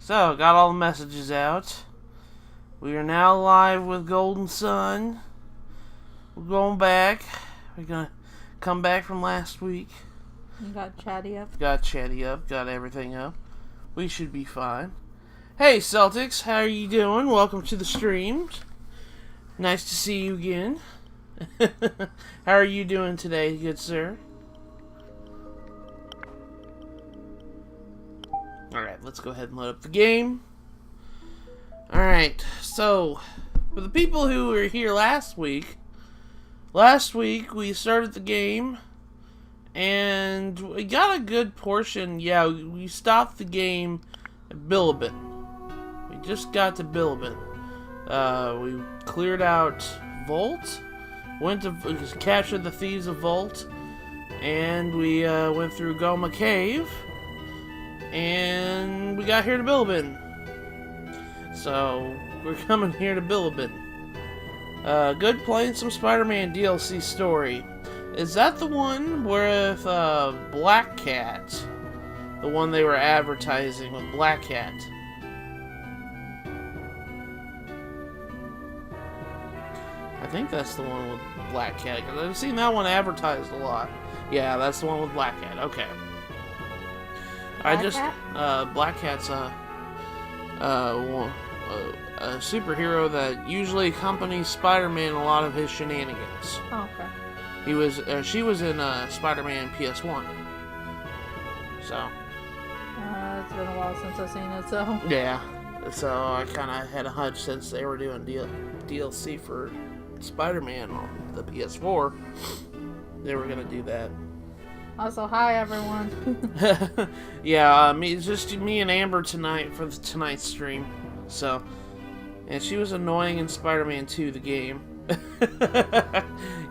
So, got all the messages out. We are now live with Golden Sun. We're going back. We're gonna come back from last week. You got chatty up? Got chatty up. Got everything up. We should be fine. Hey, Celtics. How are you doing? Welcome to the stream. Nice to see you again. How are you doing today, good sir? Alright, let's go ahead and load up the game. Alright, so, for the people who were here last week we started the game, and we got a good portion. Yeah, we stopped the game at Bilibin. We just got to Bilibin. We cleared out Vault, went to captured the thieves of Vault, and we went through Goma Cave, and we got here to Bilibin. So, we're coming here to Bilibin. Good playing some Spider-Man DLC story. Is that the one with Black Cat? The one they were advertising with Black Cat? I think that's the one with Black Cat, because I've seen that one advertised a lot. Yeah, that's the one with Black Cat. Okay. Black Cat's a superhero that usually accompanies Spider-Man in a lot of his shenanigans. Oh, okay. She was in Spider-Man PS1. So. It's been a while since I've seen it, so. Yeah. So I kind of had a hunch since they were doing DLC for Spider-Man on the PS4, they were gonna do that. Also, hi everyone. Yeah, it's just me and Amber tonight for tonight's stream. So, and she was annoying in Spider-Man 2, the game.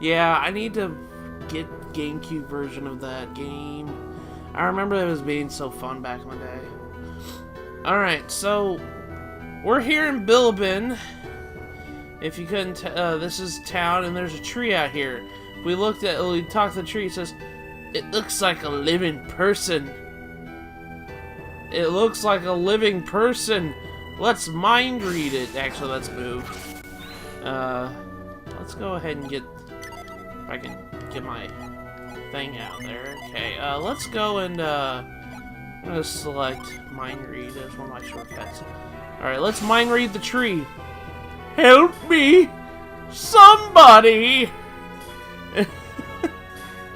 Yeah, I need to get GameCube version of that game. I remember it was being so fun back in the day. Alright, so we're here in Bilibin. If you couldn't, this is town, and there's a tree out here. We talked to the tree. It says, "It looks like a living person. It looks like a living person. Let's mind read it." Actually, let's move. Let's go ahead and get. If I can get my thing out there. Okay. Let's go and I'm gonna select mind read as one of my shortcuts. All right. Let's mind read the tree. Help me! Somebody!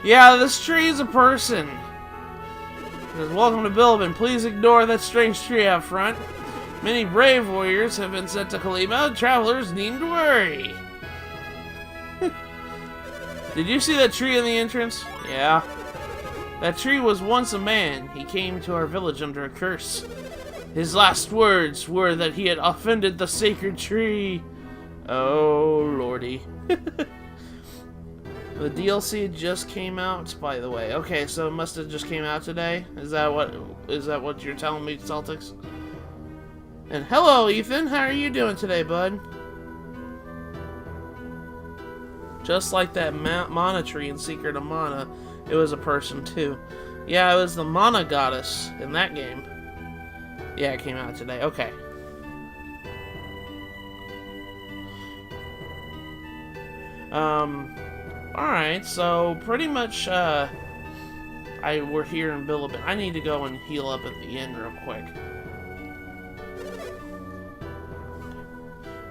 Yeah, this tree is a person. It says, "Welcome to Bilibin. Please ignore that strange tree out front. Many brave warriors have been sent to Kolima. Travelers needn't worry." Did you see that tree in the entrance? Yeah. That tree was once a man. He came to our village under a curse. His last words were that he had offended the sacred tree. Oh, lordy. The DLC just came out, by the way. Okay, so it must have just came out today? Is that what you're telling me, Celtics? And hello, Ethan. How are you doing today, bud? Just like that mana tree in Secret of Mana, it was a person, too. Yeah, it was the Mana Goddess in that game. Yeah, it came out today. Okay. Alright, so pretty much, we're here in Bilibin. I need to go and heal up at the end real quick.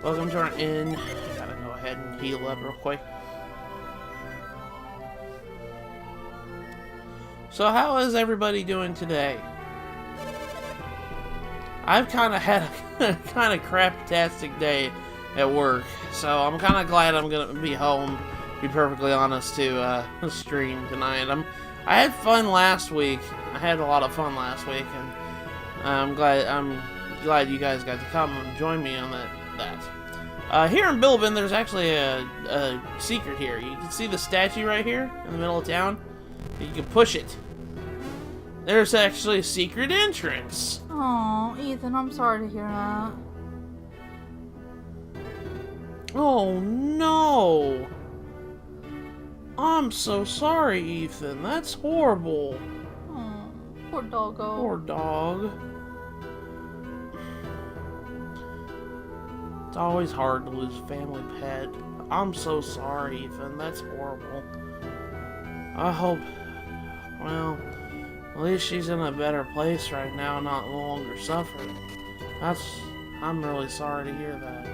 Welcome to our inn. Gotta go ahead and heal up real quick. So how is everybody doing today? I've kind of had a kind of craptastic day at work, so I'm kind of glad I'm gonna be home. To be perfectly honest, to stream tonight. I had fun last week. I had a lot of fun last week, and I'm glad you guys got to come and join me on that. Here in Bilibin, there's actually a secret here. You can see the statue right here in the middle of town. You can push it. There's actually a secret entrance. Oh, Ethan, I'm sorry to hear that. Oh, no. I'm so sorry, Ethan. That's horrible. Oh, poor doggo. Poor dog. It's always hard to lose a family pet. I'm so sorry, Ethan. That's horrible. I hope... Well, at least she's in a better place right now, not no longer suffering. I'm really sorry to hear that.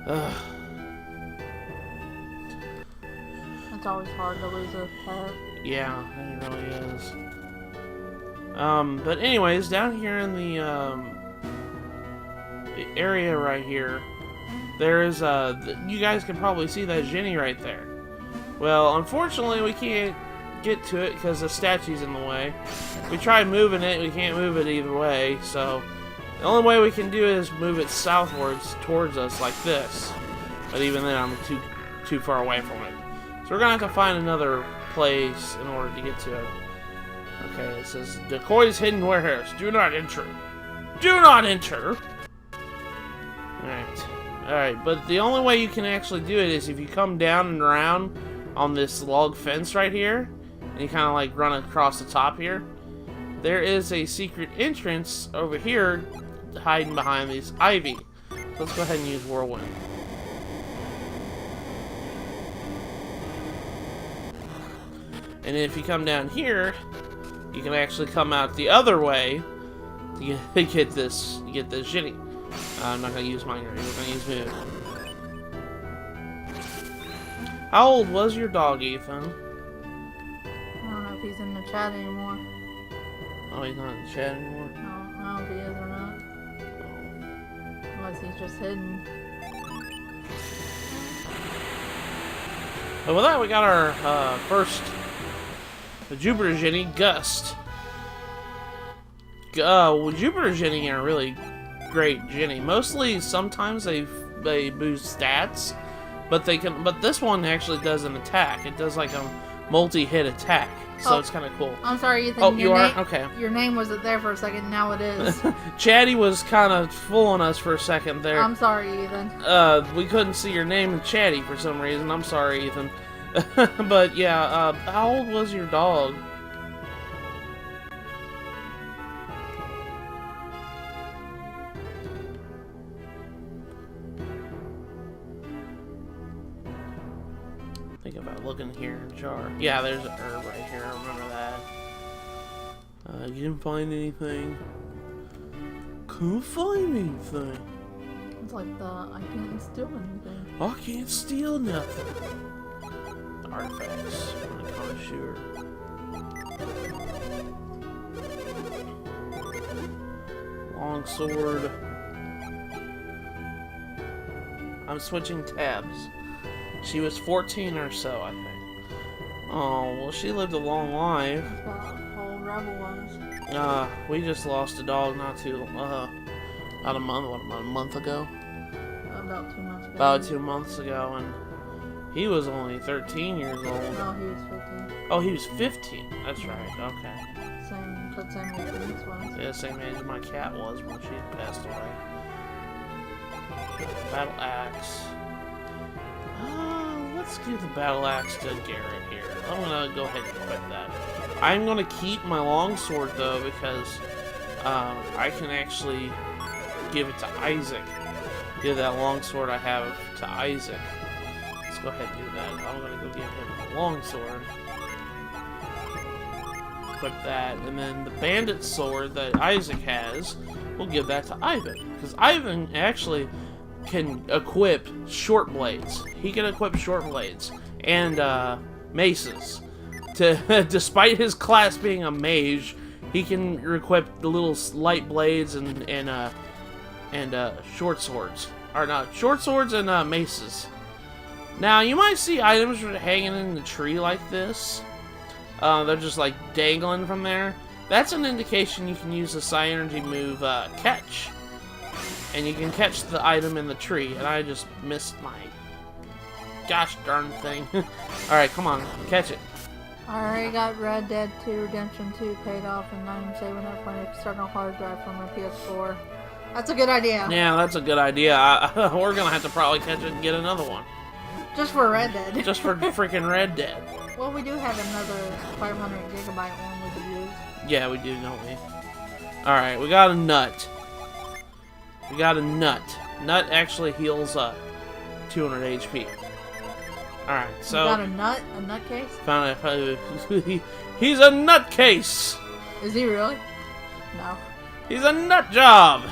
Ugh. It's always hard to lose a pet. Yeah, it really is. But anyways, down here in the area right here, there is you guys can probably see that Jenny right there. Well, unfortunately, we can't get to it because the statue's in the way. We tried moving it, we can't move it either way, so the only way we can do it is move it southwards towards us like this. But even then, I'm too far away from it. So we're gonna have to find another place in order to get to it. Okay, it says Decoy's hidden warehouse. Do not enter. Do not enter. Alright, but the only way you can actually do it is if you come down and around on this log fence right here, and you kind of like run across the top here. There is a secret entrance over here hiding behind these ivy. So let's go ahead and use Whirlwind. And if you come down here, you can actually come out the other way to get this Jenny. I'm not gonna use mine right. We're gonna use Moon. How old was your dog, Ethan? I don't know if he's in the chat anymore. Oh, he's not in the chat anymore? I don't know if he is or not. Unless he's just hidden. But with that, we got our first Jupiter Jenny, Gust. Jupiter Jenny are really great Jenny. Mostly, sometimes they boost stats, but this one actually does an attack. It does like a multi-hit attack, so it's kind of cool. I'm sorry, Ethan. Oh, you are? Okay. Your name wasn't there for a second. Now it is. Chatty was kind of fooling us for a second there. I'm sorry, Ethan. We couldn't see your name in Chatty for some reason. I'm sorry, Ethan. But yeah, how old was your dog? Think about looking here in jar. Yeah, there's a herb right here. I remember that. You didn't find anything? Couldn't find anything. It's like I can't steal anything. I can't steal nothing. Artifacts. I'm a connoisseur. Long sword. I'm switching tabs. She was 14 or so, I think. Oh, well, she lived a long life. That's what whole rebel was. We just lost a dog not about a month ago? About 2 months ago. About 2 months ago, and he was only 13 years old. No, he was 15. Oh, he was 15. That's right. Okay. Same age as was. Yeah, same age my cat was when she passed away. Battle axe. Let's give the battle axe to Garrett here. I'm gonna go ahead and equip that. I'm gonna keep my longsword though because I can actually give it to Isaac. Give that longsword I have to Isaac. Let's go ahead and do that. I'm gonna go give him a longsword. Equip that, and then the bandit sword that Isaac has, we'll give that to Ivan. Because Ivan actually can equip short blades. He can equip short blades and maces. Despite his class being a mage, he can equip the little light blades and short swords. Or not, short swords and maces. Now, you might see items hanging in the tree like this. They're just like dangling from there. That's an indication you can use the Psi Energy move, Catch. And you can catch the item in the tree. And I just missed my gosh darn thing. Alright, come on, catch it. I already got Red Dead 2 Redemption 2 paid off, and I'm saving up for an external hard drive for my PS4. That's a good idea. Yeah, that's a good idea. We're gonna have to probably catch it and get another one. Just for Red Dead. Just for freaking Red Dead. Well, we do have another 500 gigabyte one we could use. Yeah, we do, don't we? Alright, we got a nut. We got a nut. Nut actually heals 200 HP. Alright, so... You got a nut? A nutcase? Found it. He's a nutcase! Is he really? No. He's a nut job!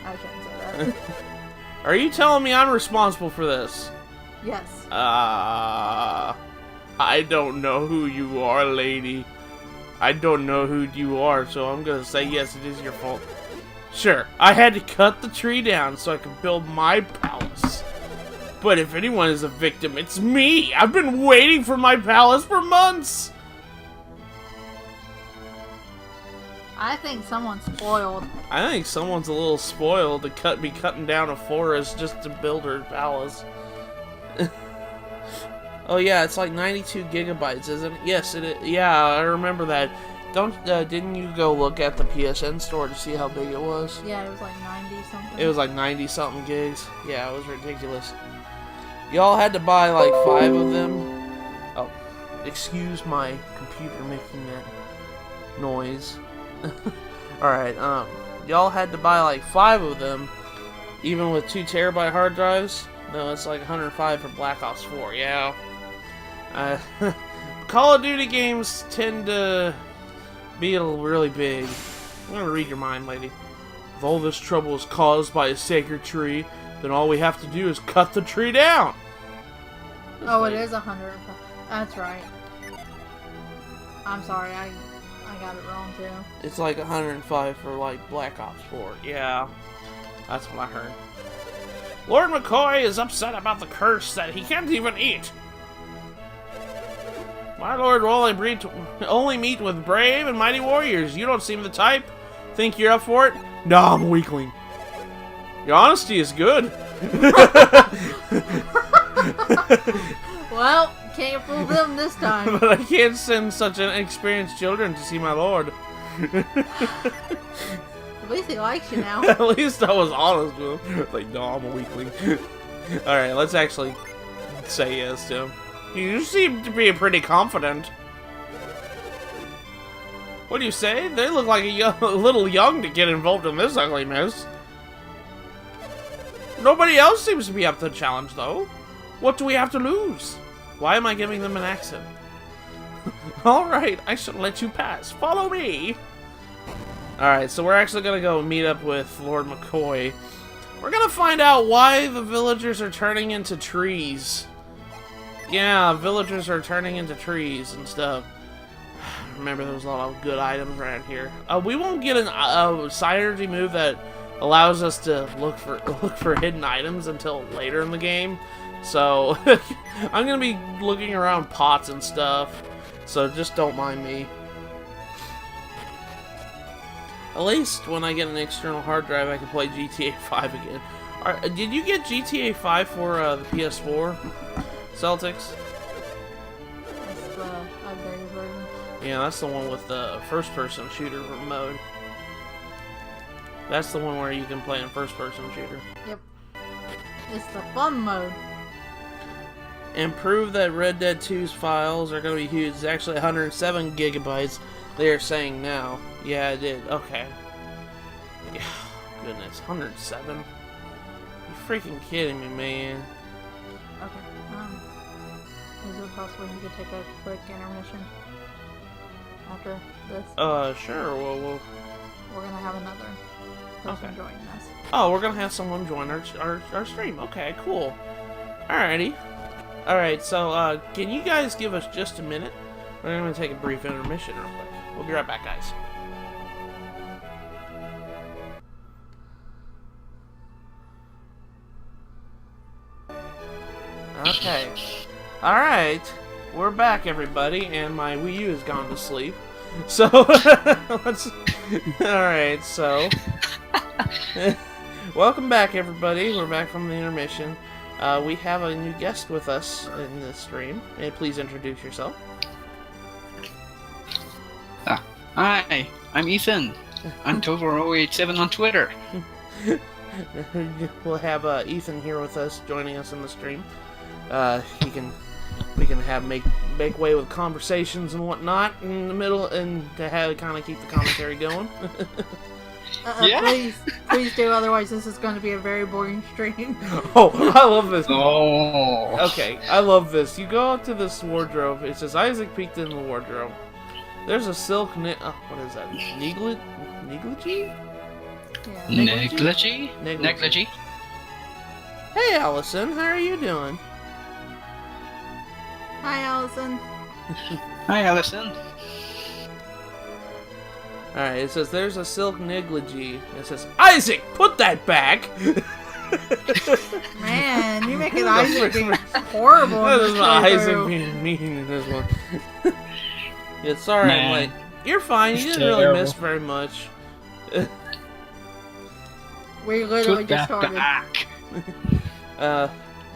I shouldn't say that. Are you telling me I'm responsible for this? Yes. I don't know who you are, lady. I don't know who you are, so I'm gonna say yes, it is your fault. Sure, I had to cut the tree down so I could build my palace. But if anyone is a victim, it's me! I've been waiting for my palace for months! I think someone's spoiled. I think someone's a little spoiled to be cutting down a forest just to build her palace. Oh yeah, it's like 92 gigabytes, isn't it? Yes, it is. Yeah, I remember that. Didn't you go look at the PSN store to see how big it was? Yeah, it was like 90 something. It was like 90 something gigs. Yeah, it was ridiculous. Y'all had to buy like 5 of them. Oh, excuse my computer making that noise. Alright, y'all had to buy like 5 of them, even with 2 terabyte hard drives. No, it's like 105 for Black Ops 4, yeah. Call of Duty games tend to be really big. I'm gonna read your mind, lady. If all this trouble is caused by a sacred tree, then all we have to do is cut the tree down. Oh, it is 100. That's right. I'm sorry, I got it wrong too. It's like 105 for like Black Ops 4. Yeah, that's what I heard. Lord McCoy is upset about the curse that he can't even eat. My lord will only meet with brave and mighty warriors. You don't seem the type. Think you're up for it? Nah, I'm a weakling. Your honesty is good. Well, can't fool them this time. But I can't send such inexperienced children to see my lord. At least he likes you now. At least I was honest with him. Like, no, I'm a weakling. Alright, let's actually say yes to him. You seem to be pretty confident. What do you say? They look like a little young to get involved in this ugly mess. Nobody else seems to be up to the challenge, though. What do we have to lose? Why am I giving them an accent? Alright, I shall let you pass. Follow me! Alright, so we're actually gonna go meet up with Lord McCoy. We're gonna find out why the villagers are turning into trees. Yeah, villagers are turning into trees and stuff. Remember, there was a lot of good items around here. We won't get a synergy move that allows us to look for hidden items until later in the game. So I'm gonna be looking around pots and stuff. So just don't mind me. At least when I get an external hard drive, I can play GTA 5 again. Did you get GTA 5 for the PS4? Celtics? That's the updated version. Yeah, that's the one with the first-person shooter mode. That's the one where you can play in first-person shooter. Yep. It's the fun mode. And prove that Red Dead 2's files are going to be huge. It's actually 107 gigabytes, they're saying now. Yeah, I did. Okay. Yeah, goodness, 107? You freaking kidding me, man. Okay. Is it possible you could take a quick intermission after this? Sure. Well, we're gonna have another person joining us. Oh, we're gonna have someone join our stream. Okay, cool. Alrighty. Alright, so, can you guys give us just a minute? We're gonna take a brief intermission real quick. We'll be right back, guys. Okay. Alright. We're back, everybody, and my Wii U has gone to sleep. So, let's... Alright, so... Welcome back, everybody. We're back from the intermission. We have a new guest with us in this stream. And please introduce yourself. Hi, I'm Ethan. I'm Tover087 on Twitter. We'll have Ethan here with us, joining us in the stream. We can have make way with conversations and whatnot in the middle, and to have kind of keep the commentary going. Yeah? Please do, otherwise this is going to be a very boring stream. Oh, I love this. Oh. Okay, I love this. You go up to this wardrobe. It says Isaac peeked in the wardrobe. There's a silk what is that? Negligee? Yeah. Negligee? Negligee? Hey, Allison, how are you doing? Hi, Allison. Hi, Allison. Alright, it says there's a silk negligee. It says, Isaac, put that back! Man, you make it Isaac being horrible. That in is this not Isaac playthrough. being mean in this one. Yeah, sorry, I'm Man. late. You're fine, you It's didn't really terrible. miss very much. We literally Put just that started. back.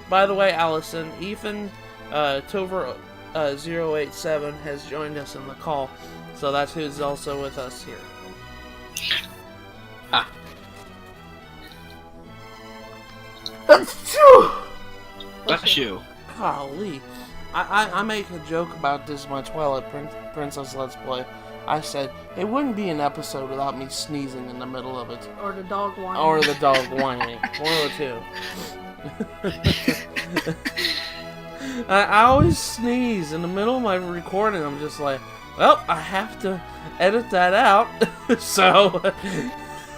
By the way, Allison, Ethan, Tover 087 has joined us in the call. So that's who's also with us here. Ah. Bless you. Golly. I make a joke about this in my Twilight Princess Let's Play. I said, it wouldn't be an episode without me sneezing in the middle of it. Or the dog whining. Or the dog whining. One of the two. I always sneeze in the middle of my recording. I'm just like, well, I have to edit that out. So,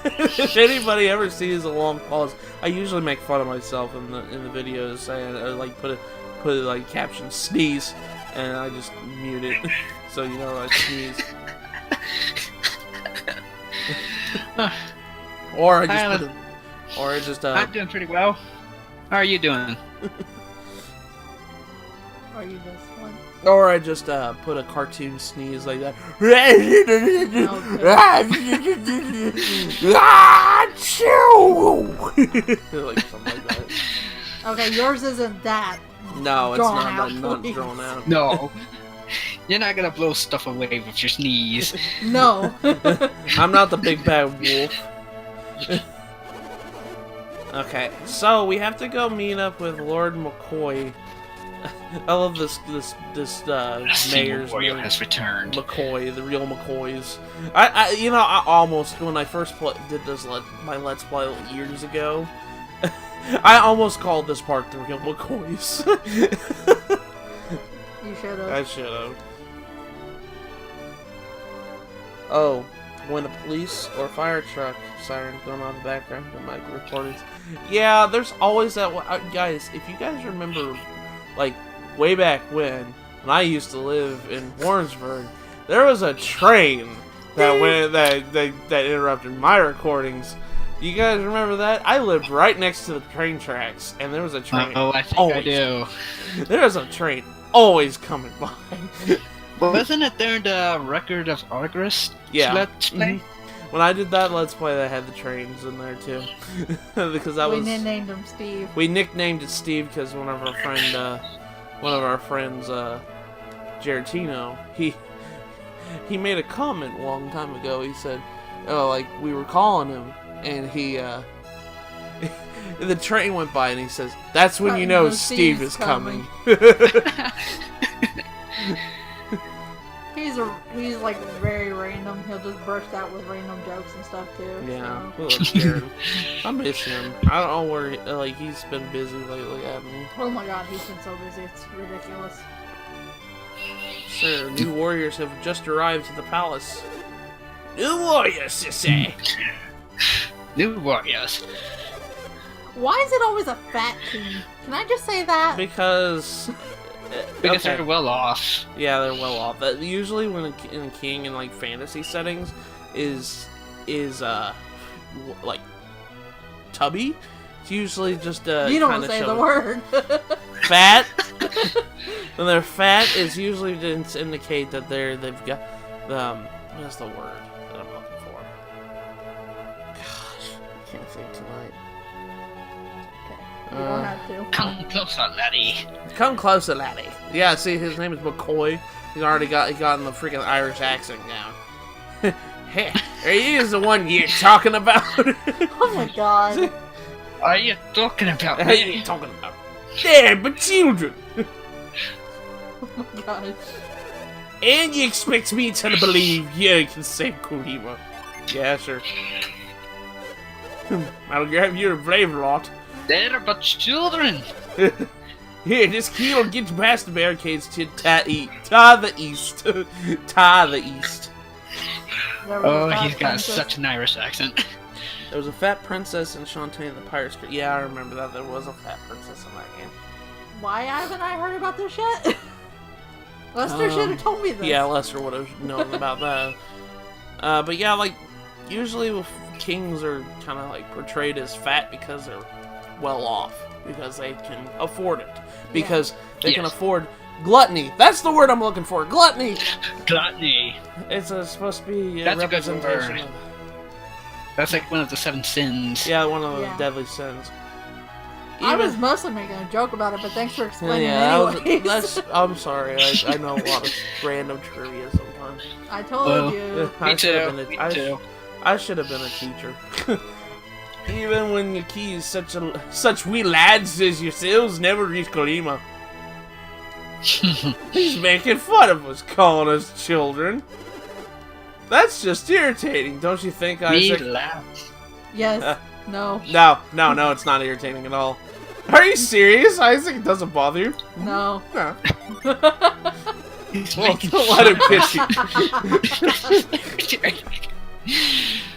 if anybody ever sees a long pause, I usually make fun of myself in the videos, saying, or like put like caption sneeze, and I just mute it, so you know I sneeze. Or I just I'm doing pretty well. How are you doing? Or you just one. Or I just put a cartoon sneeze like that. Like something like that. Okay, yours isn't that. No, it's Drawn not out, not please. drawn out. No. You're not gonna blow stuff away with your sneeze. No. I'm not the big bad wolf. Okay, so we have to go meet up with Lord McCoy. I love this mayor's warrior name. has returned. McCoy, the real McCoys. I almost, when I first did this my Let's Play years ago, I almost called this part the real McCoys. You should have. I should have. Oh, when a police or fire truck siren's going on in the background in my recordings. Yeah, there's always that guys, if you guys remember, like, way back when I used to live in Warrensburg, there was a train that went that interrupted my recordings. You guys remember that? I lived right next to the train tracks, and there was a train. Oh, I think I always, do. There was a train always coming by. Well, wasn't it there the Record of Argus? Yeah. Let's play? Mhm. When I did that Let's Play, they had the trains in there too, because that We was. named him Steve. We nicknamed it Steve because one of our friends, Geratino, he made a comment a long time ago. He said, "Oh, like we were calling him, and he the train went by, and he says, that's when you know Steve is coming." He's like very random. He'll just burst out with random jokes and stuff too. Yeah, So. we love Jared. I miss him. I don't know where he's been busy lately. I mean, Oh my god, he's been so busy. It's ridiculous. sure, new warriors have just arrived to the palace. New warriors, you say? New warriors. Why is it always a fat king? Can I just say that? Because okay. They're well off. Yeah, they're well off. Usually, when a king in like fantasy settings is like tubby, it's usually just you don't say the word. Fat. When they're fat, it's usually to indicate that they've got what's the word that I'm looking for? Gosh, I can't think tonight. You don't have to. Come closer, laddie. Come closer, laddie. Yeah, see, his name is McCoy. He's already gotten the freaking Irish accent down. Hey, are you the one you're talking about? Oh my god. Are you talking about What are you me? talking about? Yeah, but children. Oh my god. And you expect me to believe you can save Kolima? Yeah, sure. I'll grab you a flavor lot. They're but children. Here, this key will get you past the barricades to the east. To the east. There was a Oh, fat he's got princess. such an Irish accent. There was a fat princess in Shantae the Pirates. Yeah, I remember that. There was a fat princess in that game. Why haven't I heard about this yet? Lester should have told me this. Yeah, Lester would have known about that. But yeah, like, usually with kings are kind of like portrayed as fat because they're well off. Because they can afford it. Because they can afford gluttony. That's the word I'm looking for. Gluttony! Gluttony. It's supposed to be a That's a good representation word. of... That's like one of the 7 sins. Yeah, one of the deadly sins. I was mostly making a joke about it, but thanks for explaining anyways. I'm sorry. I know a lot of random trivia sometimes. I told you. Me too. I should have been a teacher. Even when your keys such wee lads as yourselves never reach Kolima. He's making fun of us, calling us children. That's just irritating, don't you think, Isaac? Me laugh. Yes. No. No, it's not irritating at all. Are you serious, Isaac? It doesn't bother you? No. No. He's Well, making don't let him get you.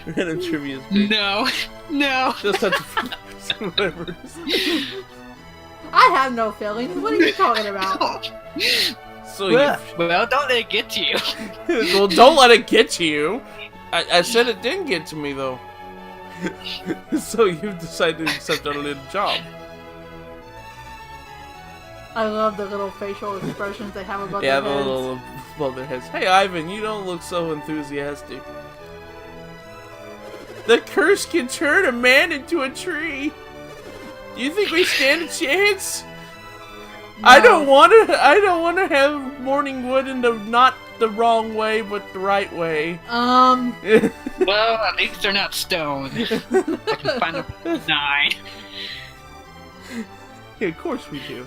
Random trivia is big. No. Just such a whatever it is. I have no feelings. What are you talking about? So Well, don't let it get to you. well, don't let it get to you. I said it didn't get to me though. So you've decided to accept a little job. I love the little facial expressions they have above Yeah, their the heads. little above their heads. Hey, Ivan, you don't look so enthusiastic. The curse can turn a man into a tree. Do you think we stand a chance? No. I don't want to have morning wood in the not the wrong way, but the right way. Well, at least they're not stone. I can find a 9. Yeah, of course we do.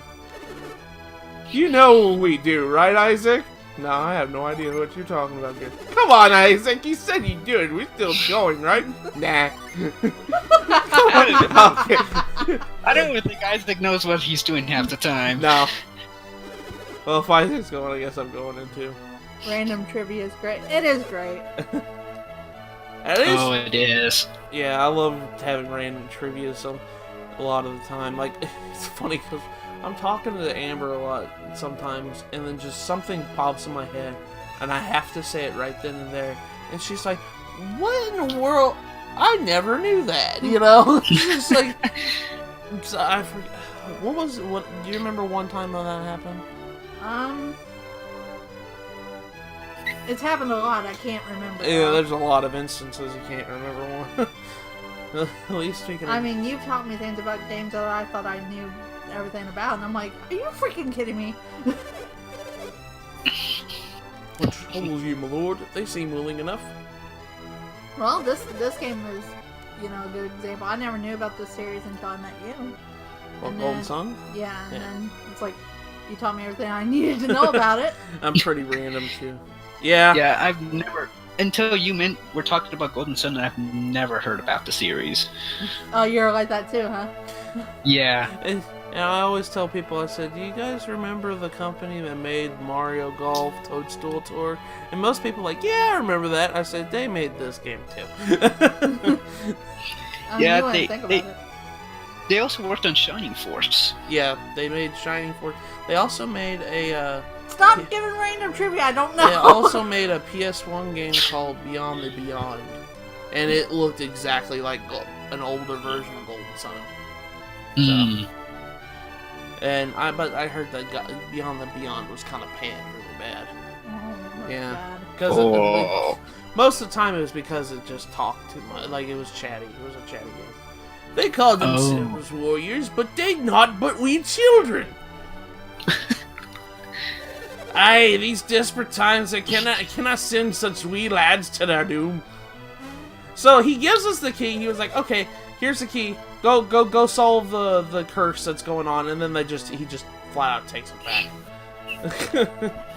You know what we do, right, Isaac? No, I have no idea what you're talking about here. Come on, Isaac. You said you do it. We're still going, right? Nah. Okay. I don't even think Isaac knows what he's doing half the time. No. Well, if Isaac's going, I guess I'm going in too. Random trivia is great. It is great. At least, Oh, it is. yeah, I love having random trivia a lot of the time. Like, it's funny because I'm talking to Amber a lot sometimes, and then just something pops in my head, and I have to say it right then and there. And she's like, "What in the world? I never knew that." You know? It's like, so I forget. What? Do you remember one time when that happened? It's happened a lot. I can't remember. Yeah, there's a lot of instances you can't remember one. At least we can. I mean, you've taught me things about games that I thought I knew everything about, and I'm like, are you freaking kidding me? What troubles you, my lord? They seem willing enough. Well, this game is, a good example. I never knew about this series until I met you. Well, And Golden then- Sun? Yeah, and Yeah. then it's like, you taught me everything I needed to know about it. I'm pretty random, too. Yeah. Yeah, I've never... Until you were talking about Golden Sun, I've never heard about the series. Oh, you're like that too, huh? Yeah. And I always tell people, I said, do you guys remember the company that made Mario Golf Toadstool Tour? And most people are like, yeah, I remember that. I said, they made this game, too. Yeah, you wouldn't think about it. They also worked on Shining Force. Yeah, they made Shining Force. They also made a... Stop giving random trivia, I don't know. They also made a PS1 game called Beyond the Beyond. And it looked exactly like an older version of Golden Sun. Mm. But I heard that Beyond the Beyond was kind of panned really bad. Oh, that's Yeah. bad. Because most of the time it was because it just talked too much. Like, it was chatty. It was a chatty game. They called themselves warriors, but they not but we children. Aye, these desperate times, I cannot send such wee lads to their doom. So he gives us the key. He was like, okay, here's the key. Go solve the curse that's going on. And then he just flat out takes it back.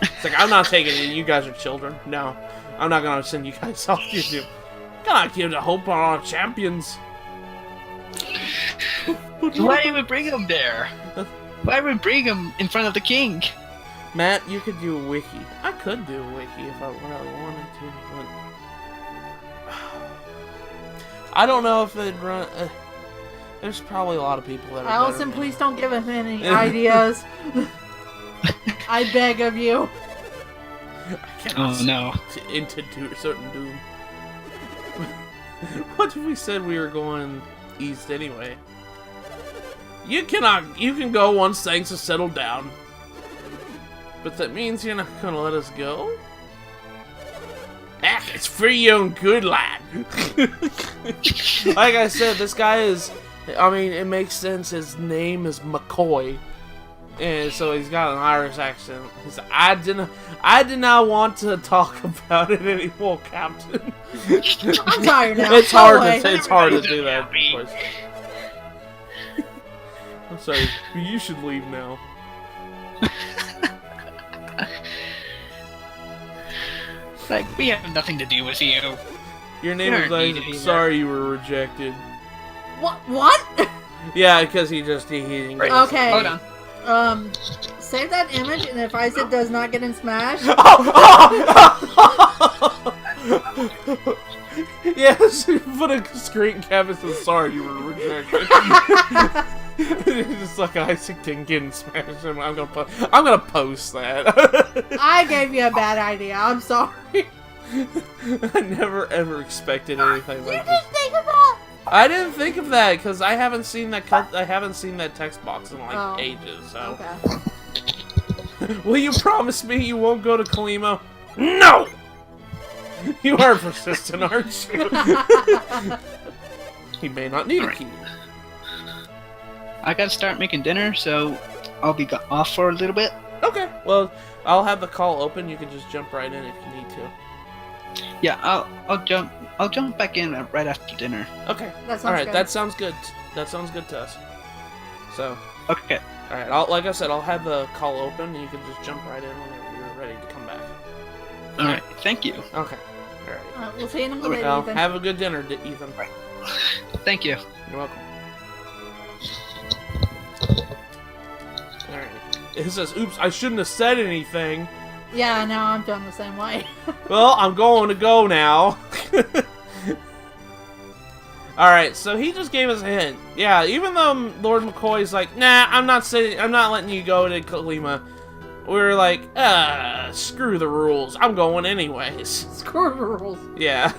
It's like, I'm not taking it. You guys are children. No, I'm not gonna send you guys off. You do. Cannot give the hope on our champions. Why did we bring him there? Why would we bring him in front of the king? Matt, you could do a wiki. I could do a wiki if I really wanted to, but I don't know if they'd run. There's probably a lot of people that are Allison, please don't give him any ideas. I beg of you. I cannot no. into certain doom. What if we said we were going east anyway? You can go once things have settled down. But that means you're not gonna let us go? Ah, it's for your own good, lad. Like I said, this guy is... I mean, it makes sense. His name is McCoy. And so he's got an Irish accent. He's like, I did not want to talk about it anymore, Captain. I'm tired now. It's hard to do that. I'm sorry, you should leave now. Like, we have nothing to do with you. Your name is like, sorry you were rejected. What? Yeah, because he didn't get Okay. Hold on. Save that image, and if Isaac does not get in Smash... Yes, put a screen cap and says, sorry you were rejected. Just like Isaac didn't get in Smash. I'm gonna post that. I gave you a bad idea. I'm sorry. I never ever expected anything like this. Think of that. I didn't think of that because I haven't seen that I haven't seen that text box in like ages. So, Okay. will you promise me you won't go to Kolima? No. You are persistent, aren't you? He may not need a key. I gotta start making dinner, so I'll be off for a little bit. Okay. Well, I'll have the call open. You can just jump right in if you need to. Yeah, I'll jump back in right after dinner. Okay. That sounds all right. good. That sounds good. That sounds good to us. So. Okay. All right. Like I said, I'll have the call open, and you can just jump right in whenever you're ready to come back. All right. Thank you. Okay. All right. We'll see you in a minute, Well, Ethan. have a good dinner, Ethan. Thank you. You're welcome. Alright. It says, oops, I shouldn't have said anything. Yeah, now I'm feeling the same way. Well, I'm going to go now. Alright, so he just gave us a hint. Yeah, even though Lord McCoy's like, nah, I'm not letting you go to Kolima. We're like, screw the rules. I'm going anyways. Screw the rules. Yeah.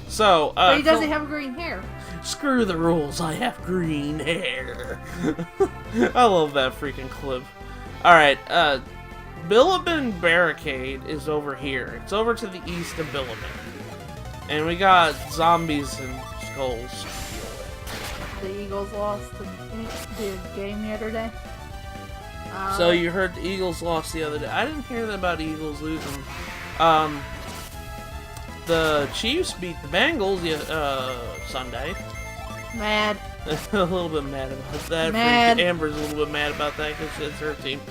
So, But he doesn't have green hair. Screw the rules, I have green hair. I love that freaking clip. Alright, Bilibin Barricade is over here. It's over to the east of Bilibin. And we got zombies and skulls. The Eagles lost the game the other day. So you heard the Eagles lost the other day. I didn't hear about the Eagles losing. The Chiefs beat the Bengals Sunday. Mad. A little bit mad about that. Mad. Amber's a little bit mad about that because it's her team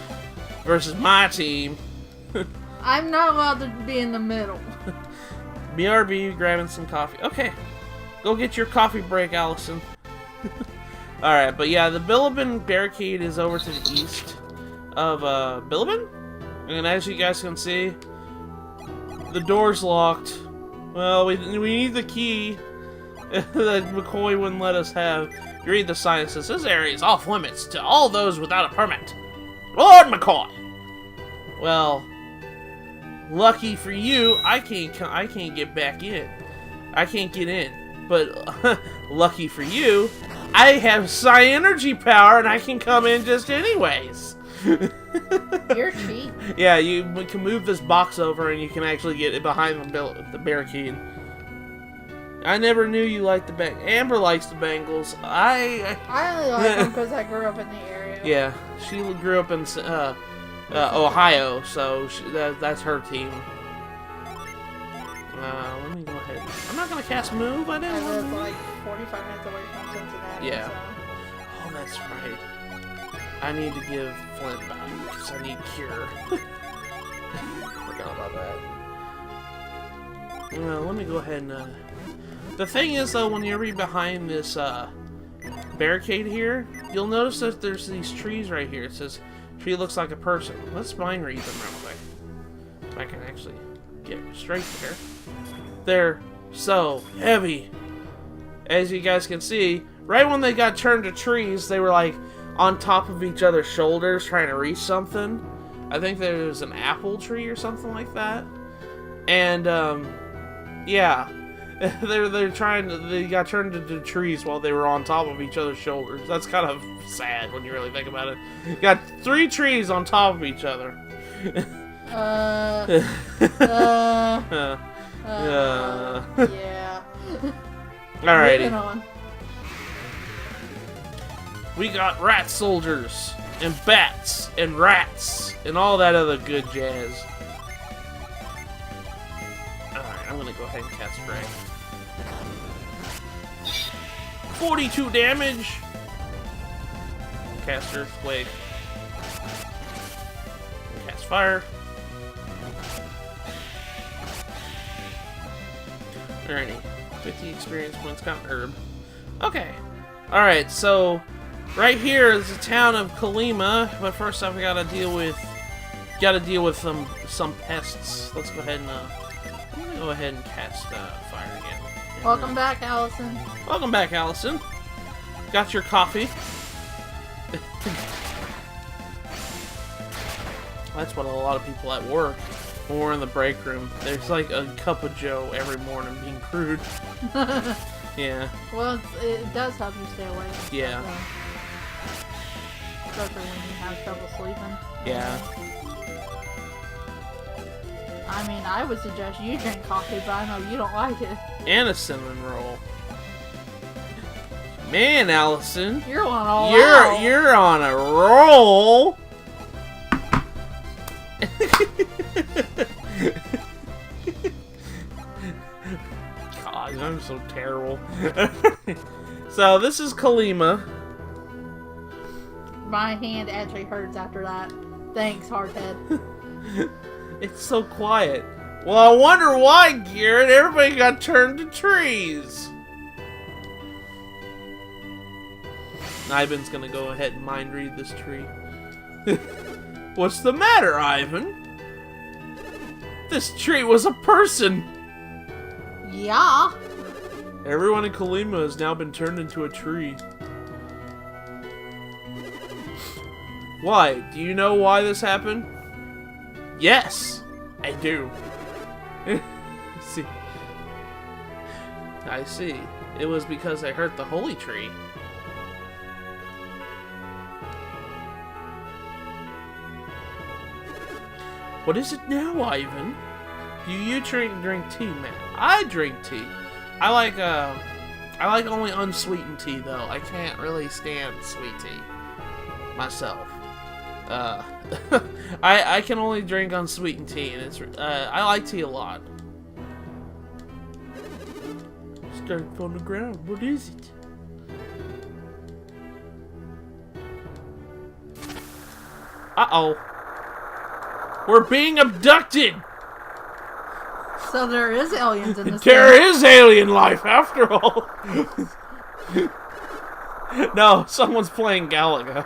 versus my team. I'm not allowed to be in the middle. BRB grabbing some coffee. Okay, go get your coffee break, Allison. Alright, but yeah, the Bilibin Barricade is over to the east of Bilibin. And as you guys can see, the door's locked. Well, we need the key that McCoy wouldn't let us have. You read the sign, it says, this area is off limits to all those without a permit. Lord McCoy! Well, lucky for you, I can't get back in. I can't get in. But lucky for you, I have psi energy power and I can come in just anyways. You're cheap. Yeah, you can move this box over and you can actually get it behind the barricade. I never knew you liked the Amber likes the Bengals. I only like them because I grew up in the area. Yeah, she grew up in Ohio, so that's her team. Let me go ahead. I'm not gonna cast move. I didn't. I live like 45 minutes away from Cincinnati. Yeah. So. Oh, that's right. I need to give Flint back because I need cure. Forgot about that. Well, let me go ahead and. The thing is, though, when you're behind this barricade here, you'll notice that there's these trees right here. It says, tree looks like a person. Let's mind read them real quick. If I can actually get straight there. They're so heavy. As you guys can see, right when they got turned to trees, they were like on top of each other's shoulders trying to reach something. I think there was an apple tree or something like that. And, yeah. They got turned into trees while they were on top of each other's shoulders. That's kind of sad when you really think about it. You got 3 trees on top of each other. Yeah. Alrighty. Moving on. We got rat soldiers, and bats, and rats, and all that other good jazz. Alright, I'm gonna go ahead and cast Ray. 42 damage! Cast Earthquake. Cast Fire. Alrighty. 50 experience points, got an herb. Okay. Alright, so right here is the town of Kolima, but first off we gotta deal with some pests. Let's go ahead and I'm gonna go ahead and cast fire again. Welcome back, Allison. Welcome back, Allison. Got your coffee. That's what a lot of people at work, when we're in the break room, there's like a cup of joe every morning being brewed. Yeah. Well, it does help you stay awake. Yeah. Especially when you have trouble sleeping. Yeah. I mean, I would suggest you drink coffee, but I know you don't like it. And a cinnamon roll. Man, Allison. You're on all out. You're on a roll. God, I'm so terrible. So this is Kolima. My hand actually hurts after that. Thanks, Hardhead. It's so quiet. Well, I wonder why, Garrett. Everybody got turned to trees. Ivan's gonna go ahead and mind read this tree. What's the matter, Ivan? This tree was a person. Yeah. Everyone in Kolima has now been turned into a tree. Why? Do you know why this happened? Yes, I do. See, I see. It was because I hurt the holy tree. What is it now, Ivan? Do you drink tea, man? I drink tea. I like only unsweetened tea though. I can't really stand sweet tea myself. I can only drink unsweetened tea, and it's I like tea a lot. Stuck on the ground. What is it? Uh-oh. We're being abducted! So there is aliens in this There game. is alien life, after all! No, someone's playing Galaga.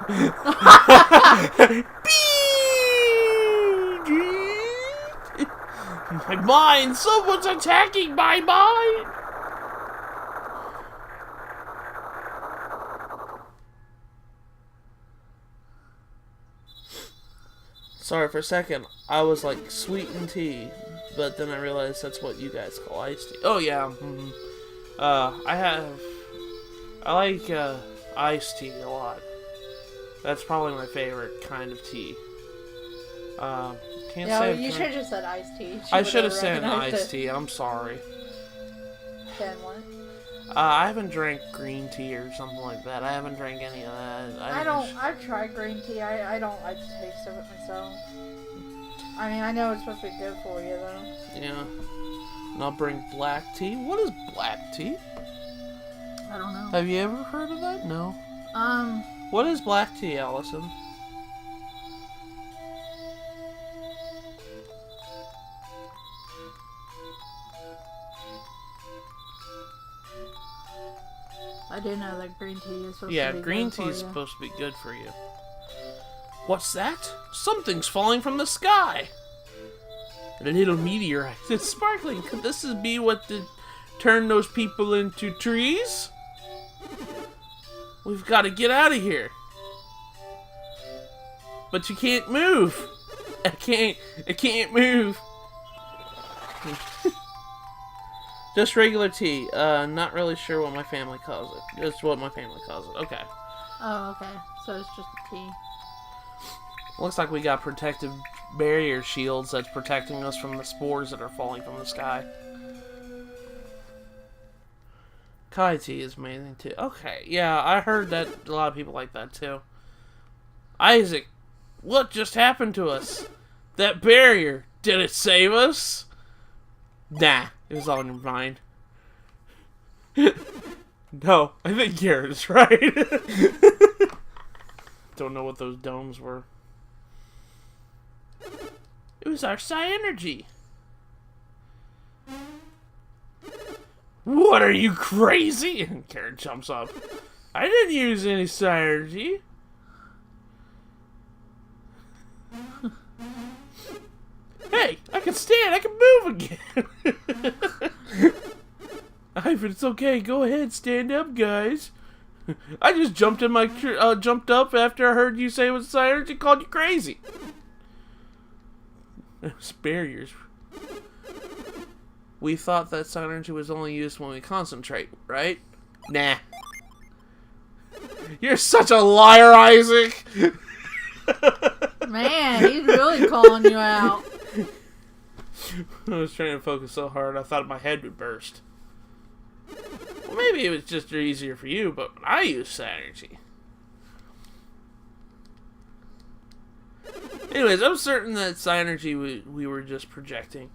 My mind! Someone's attacking my mind! Sorry, for a second, I was like, sweetened tea, but then I realized that's what you guys call iced tea. Oh, yeah. I like iced tea a lot. That's probably my favorite kind of tea. Can't No, say you should have just said iced tea. I should have said iced tea. I'm sorry. Then what? I haven't drank green tea or something like that. I haven't drank any of that. I've tried green tea. I don't like the taste of it myself. I mean, I know it's supposed to be good for you, though. Yeah. And I'll bring black tea. What is black tea? I don't know. Have you ever heard of that? No. Um, What is black tea, Allison? I do know that green tea is supposed Yeah, to be green good for tea is you. supposed to be good for you. What's that? Something's falling from the sky. A little meteorite. It's sparkling. Could this be what turned those people into trees? We've got to get out of here. But you can't move. I can't move. Just regular tea. Not really sure what my family calls it. Just what my family calls it. Okay. Oh, okay. So it's just tea. Looks like we got protective barrier shields that's protecting us from the spores that are falling from the sky. Kai tea is amazing too. Okay, yeah, I heard that a lot of people like that too. Isaac, what just happened to us? That barrier, did it save us? Nah, it was all in your mind. No, I think Garrett is right. Don't know what those domes were. It was our psi energy. What, are you crazy? And Garrett jumps up. I didn't use any psi energy. Hey, I can stand. I can move again. Ivan, it's okay. Go ahead, stand up, guys. I just jumped up after I heard you say it was psi energy. Called you crazy. Barriers. We thought that psi energy was only used when we concentrate, right? Nah. You're such a liar, Isaac. Man, he's really calling you out. I was trying to focus so hard I thought my head would burst. Well, maybe it was just easier for you, but I use psi energy. Anyways, I'm certain that psi energy we were just projecting.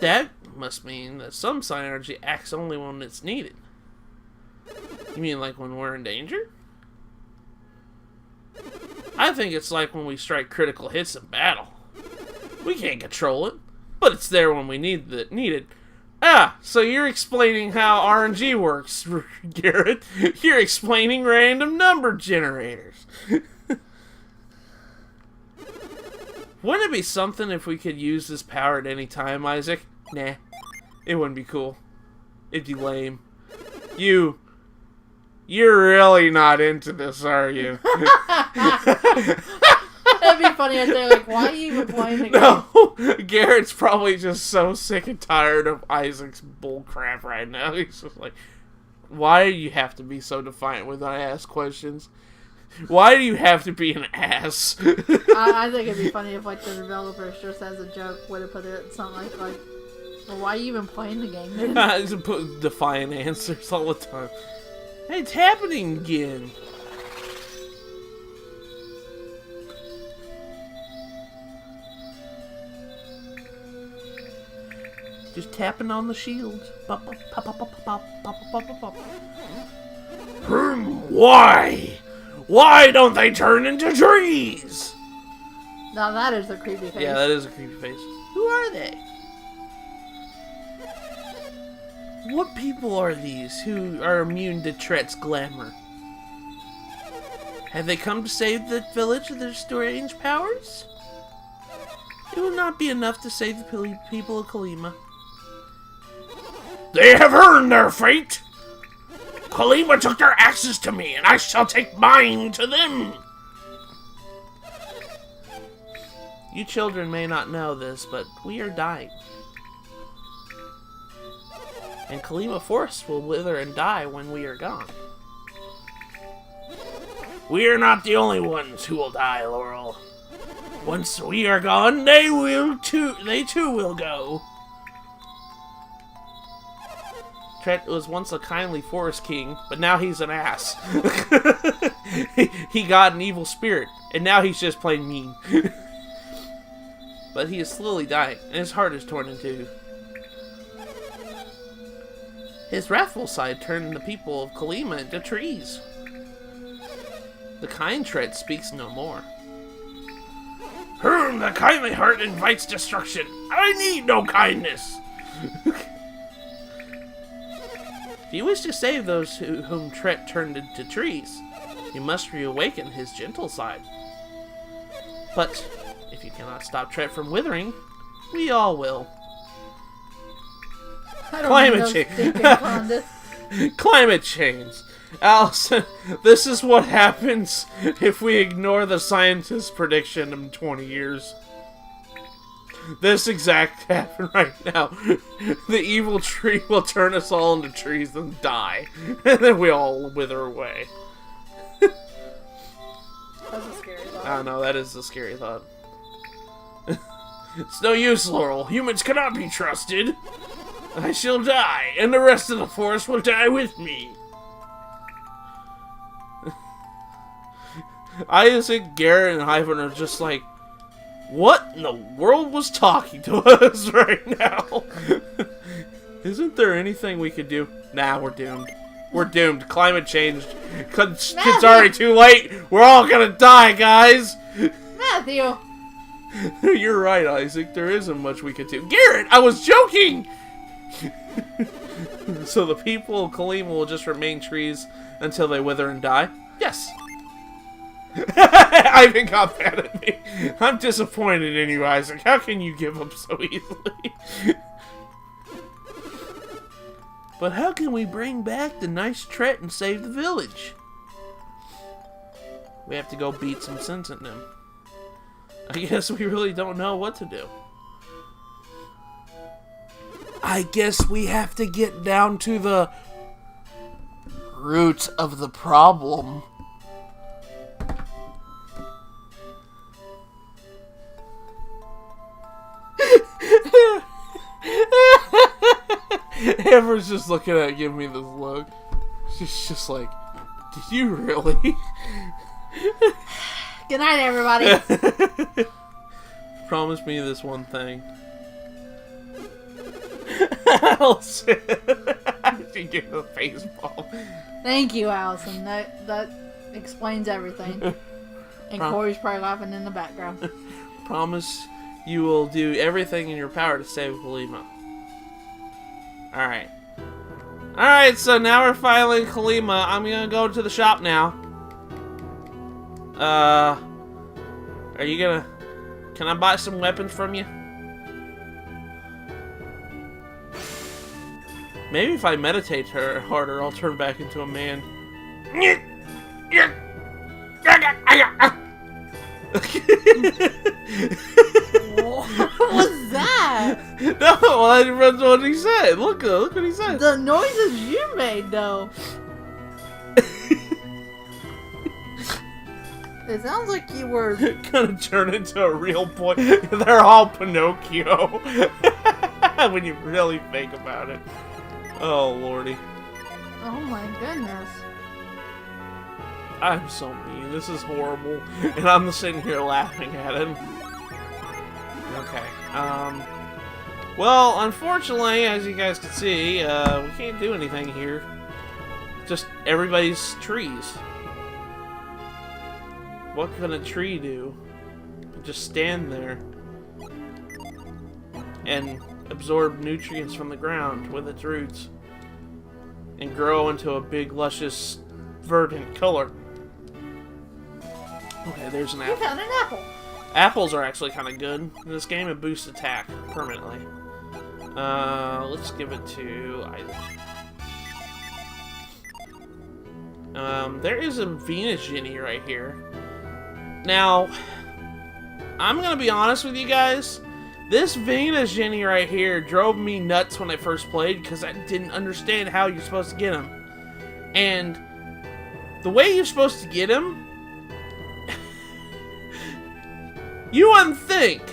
That must mean that some psi energy acts only when it's needed. You mean like when we're in danger? I think it's like when we strike critical hits in battle. We can't control it, but it's there when we need it. Ah, so you're explaining how RNG works, Garrett. You're explaining random number generators. Wouldn't it be something if we could use this power at any time, Isaac? Nah, it wouldn't be cool. It'd be lame. You're really not into this, are you? That'd be funny if they're like, why are you even playing the game? No, Garrett's probably just so sick and tired of Isaac's bullcrap right now. He's just like, why do you have to be so defiant when I ask questions? Why do you have to be an ass? I think it'd be funny if like the developers just as a joke would have put it something like well, why are you even playing the game then? I just put defiant answers all the time. Hey, it's happening again. Just tapping on the shields. Why? Why don't they turn into trees? Now that is a creepy face. Yeah, that is a creepy face. Who are they? What people are these who are immune to Tret's glamour? Have they come to save the village of their strange powers? It will not be enough to save the people of Kolima. They have earned their fate! Kolima took their axes to me, and I shall take mine to them! You children may not know this, but we are dying. And Kolima Forest will wither and die when we are gone. We are not the only ones who will die, Laurel. Once we are gone, they too will go. Tret was once a kindly forest king, but now he's an ass. He got an evil spirit, and now he's just plain mean. But he is slowly dying, and his heart is torn in two. His wrathful side turned the people of Kolima into trees. The kind Tret speaks no more. The kindly heart invites destruction. I need no kindness. If you wish to save those whom Tret turned into trees, you must reawaken his gentle side. But if you cannot stop Tret from withering, we all will. Climate change. Climate change. Allison, this is what happens if we ignore the scientist's prediction in 20 years. This exact happened right now. The evil tree will turn us all into trees and die. And then we all wither away. That's a scary thought. I don't know, that is a scary thought. It's no use, Laurel. Humans cannot be trusted. I shall die, and the rest of the forest will die with me. Isaac, Garrett, and Ivan are just like, what in the world was talking to us right now? Isn't there anything we could do? Nah, we're doomed. We're doomed. Climate change. It's already too late. We're all gonna die, guys. Matthew! You're right, Isaac. There isn't much we could do. Garrett, I was joking! So the people of Kolima will just remain trees until they wither and die? Yes. Ivan got mad at me. I'm disappointed in you, Isaac. How can you give up so easily? But how can we bring back the nice Tret and save the village? We have to go beat some sense in them. I guess we really don't know what to do. I guess we have to get down to the root of the problem. Amber's just looking at it, giving me this look. She's just like, did you really? Good night, everybody. Promise me this one thing. Allison. She gave a face palm. Thank you, Allison. That explains everything. And Corey's probably laughing in the background. Promise you will do everything in your power to save Kolima. Alright. Alright, so now we're finally in Kolima. I'm gonna go to the shop now. Are you gonna... Can I buy some weapons from you? Maybe if I meditate harder, I'll turn back into a man. What was that? No, well, that's what he said. Look what he said. The noises you made, though. It sounds like you were gonna turn into a real boy. They're all Pinocchio. When you really think about it. Oh, lordy. Oh my goodness. I'm so mean. This is horrible. And I'm sitting here laughing at him. Okay. Well, unfortunately, as you guys can see, we can't do anything here. Just everybody's trees. What can a tree do? Just stand there and absorb nutrients from the ground with its roots and grow into a big, luscious, verdant color. Okay, there's an apple. You found an apple. Apples are actually kind of good. In this game, it boosts attack permanently. Let's give it to Isaac. There is a Venus Genie right here. Now, I'm gonna be honest with you guys. This Venus Genie right here drove me nuts when I first played because I didn't understand how you're supposed to get him. And the way you're supposed to get him, you wouldn't think.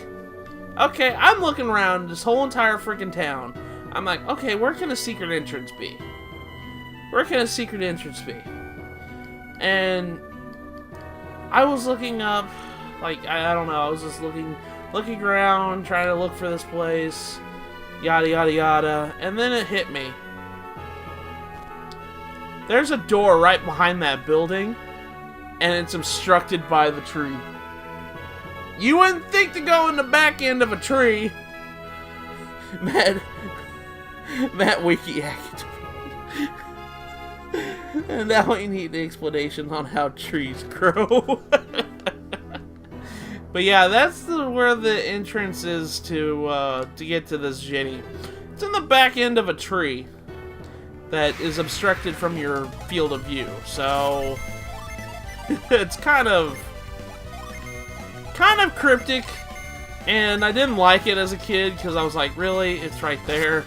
Okay, I'm looking around this whole entire freaking town. I'm like, okay, where can a secret entrance be? Where can a secret entrance be? And I was looking up, like, I don't know, I was just looking around, trying to look for this place, yada yada yada, and then it hit me. There's a door right behind that building, and it's obstructed by the tree. You wouldn't think to go in the back end of a tree. Matt Wikiac. And now we need the explanation on how trees grow. But yeah, that's where the entrance is to get to this Jenny. It's in the back end of a tree that is obstructed from your field of view. So it's kind of cryptic, and I didn't like it as a kid because I was like, really? It's right there.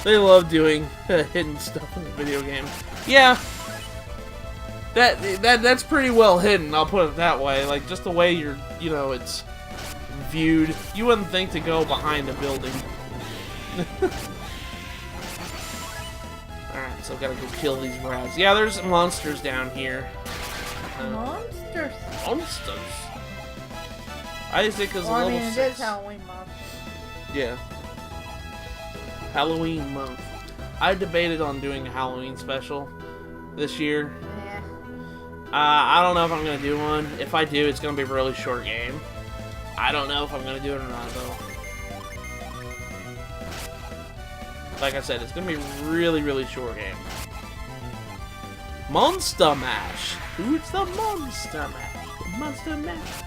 They love doing hidden stuff in the video game. Yeah. That's pretty well hidden, I'll put it that way. Like, just the way it's viewed. You wouldn't think to go behind a building. Alright, so gotta go kill these rats. Yeah, there's monsters down here. Monsters? Monsters? Isaac is Well, a I level mean, it 6. is Halloween month. Yeah. Halloween month. I debated on doing a Halloween special this year. Yeah. I don't know if I'm going to do one. If I do, it's going to be a really short game. I don't know if I'm going to do it or not, though. Like I said, it's going to be a really, really short game. Monster Mash! Who's the Monster Mash? Monster Mash!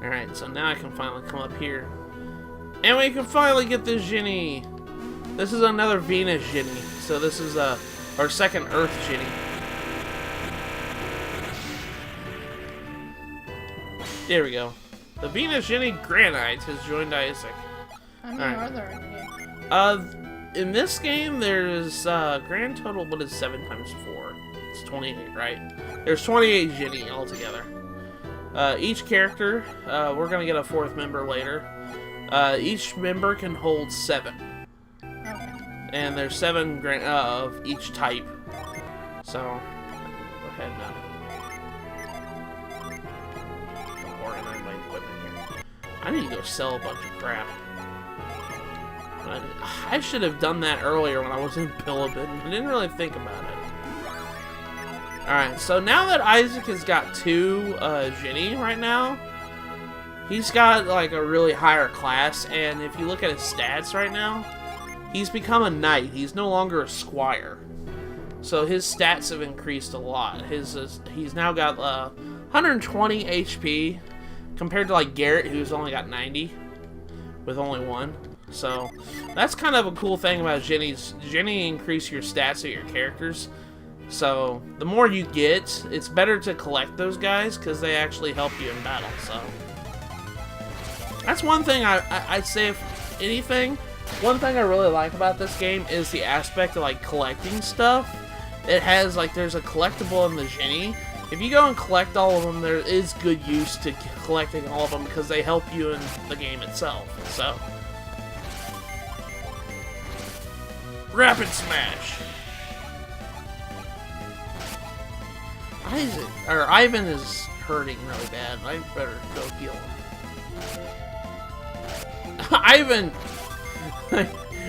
Alright, so now I can finally come up here. And we can finally get this Ginny! This is another Venus Ginny. So this is our second Earth Ginny. There we go. The Venus Ginny Granite has joined Isaac. How many are there in the game? In this game, there's grand total, what is 7 times 4? It's 28, right? There's 28 Ginny altogether. Each character, we're gonna get a 4th member later. Each member can hold 7. Okay. And there's 7 of each type. So, go ahead now. Organize my equipment here. I need to go sell a bunch of crap. I should have done that earlier when I was in Bilibin. I didn't really think about it. Alright, so now that Isaac has got 2 Ginny right now, he's got like a really higher class, and if you look at his stats right now, he's become a knight. He's no longer a squire. So his stats have increased a lot. He's now got 120 HP compared to like Garrett, who's only got 90 with only 1. So that's kind of a cool thing about Ginny's. Ginny increase your stats of your characters. So the more you get, it's better to collect those guys because they actually help you in battle. So that's one thing I'd say, if anything. One thing I really like about this game is the aspect of like collecting stuff. It has like, there's a collectible in the Ginny. If you go and collect all of them, there is good use to collecting all of them because they help you in the game itself. So Rapid Smash. Ivan is hurting really bad. I better go heal him. Ivan!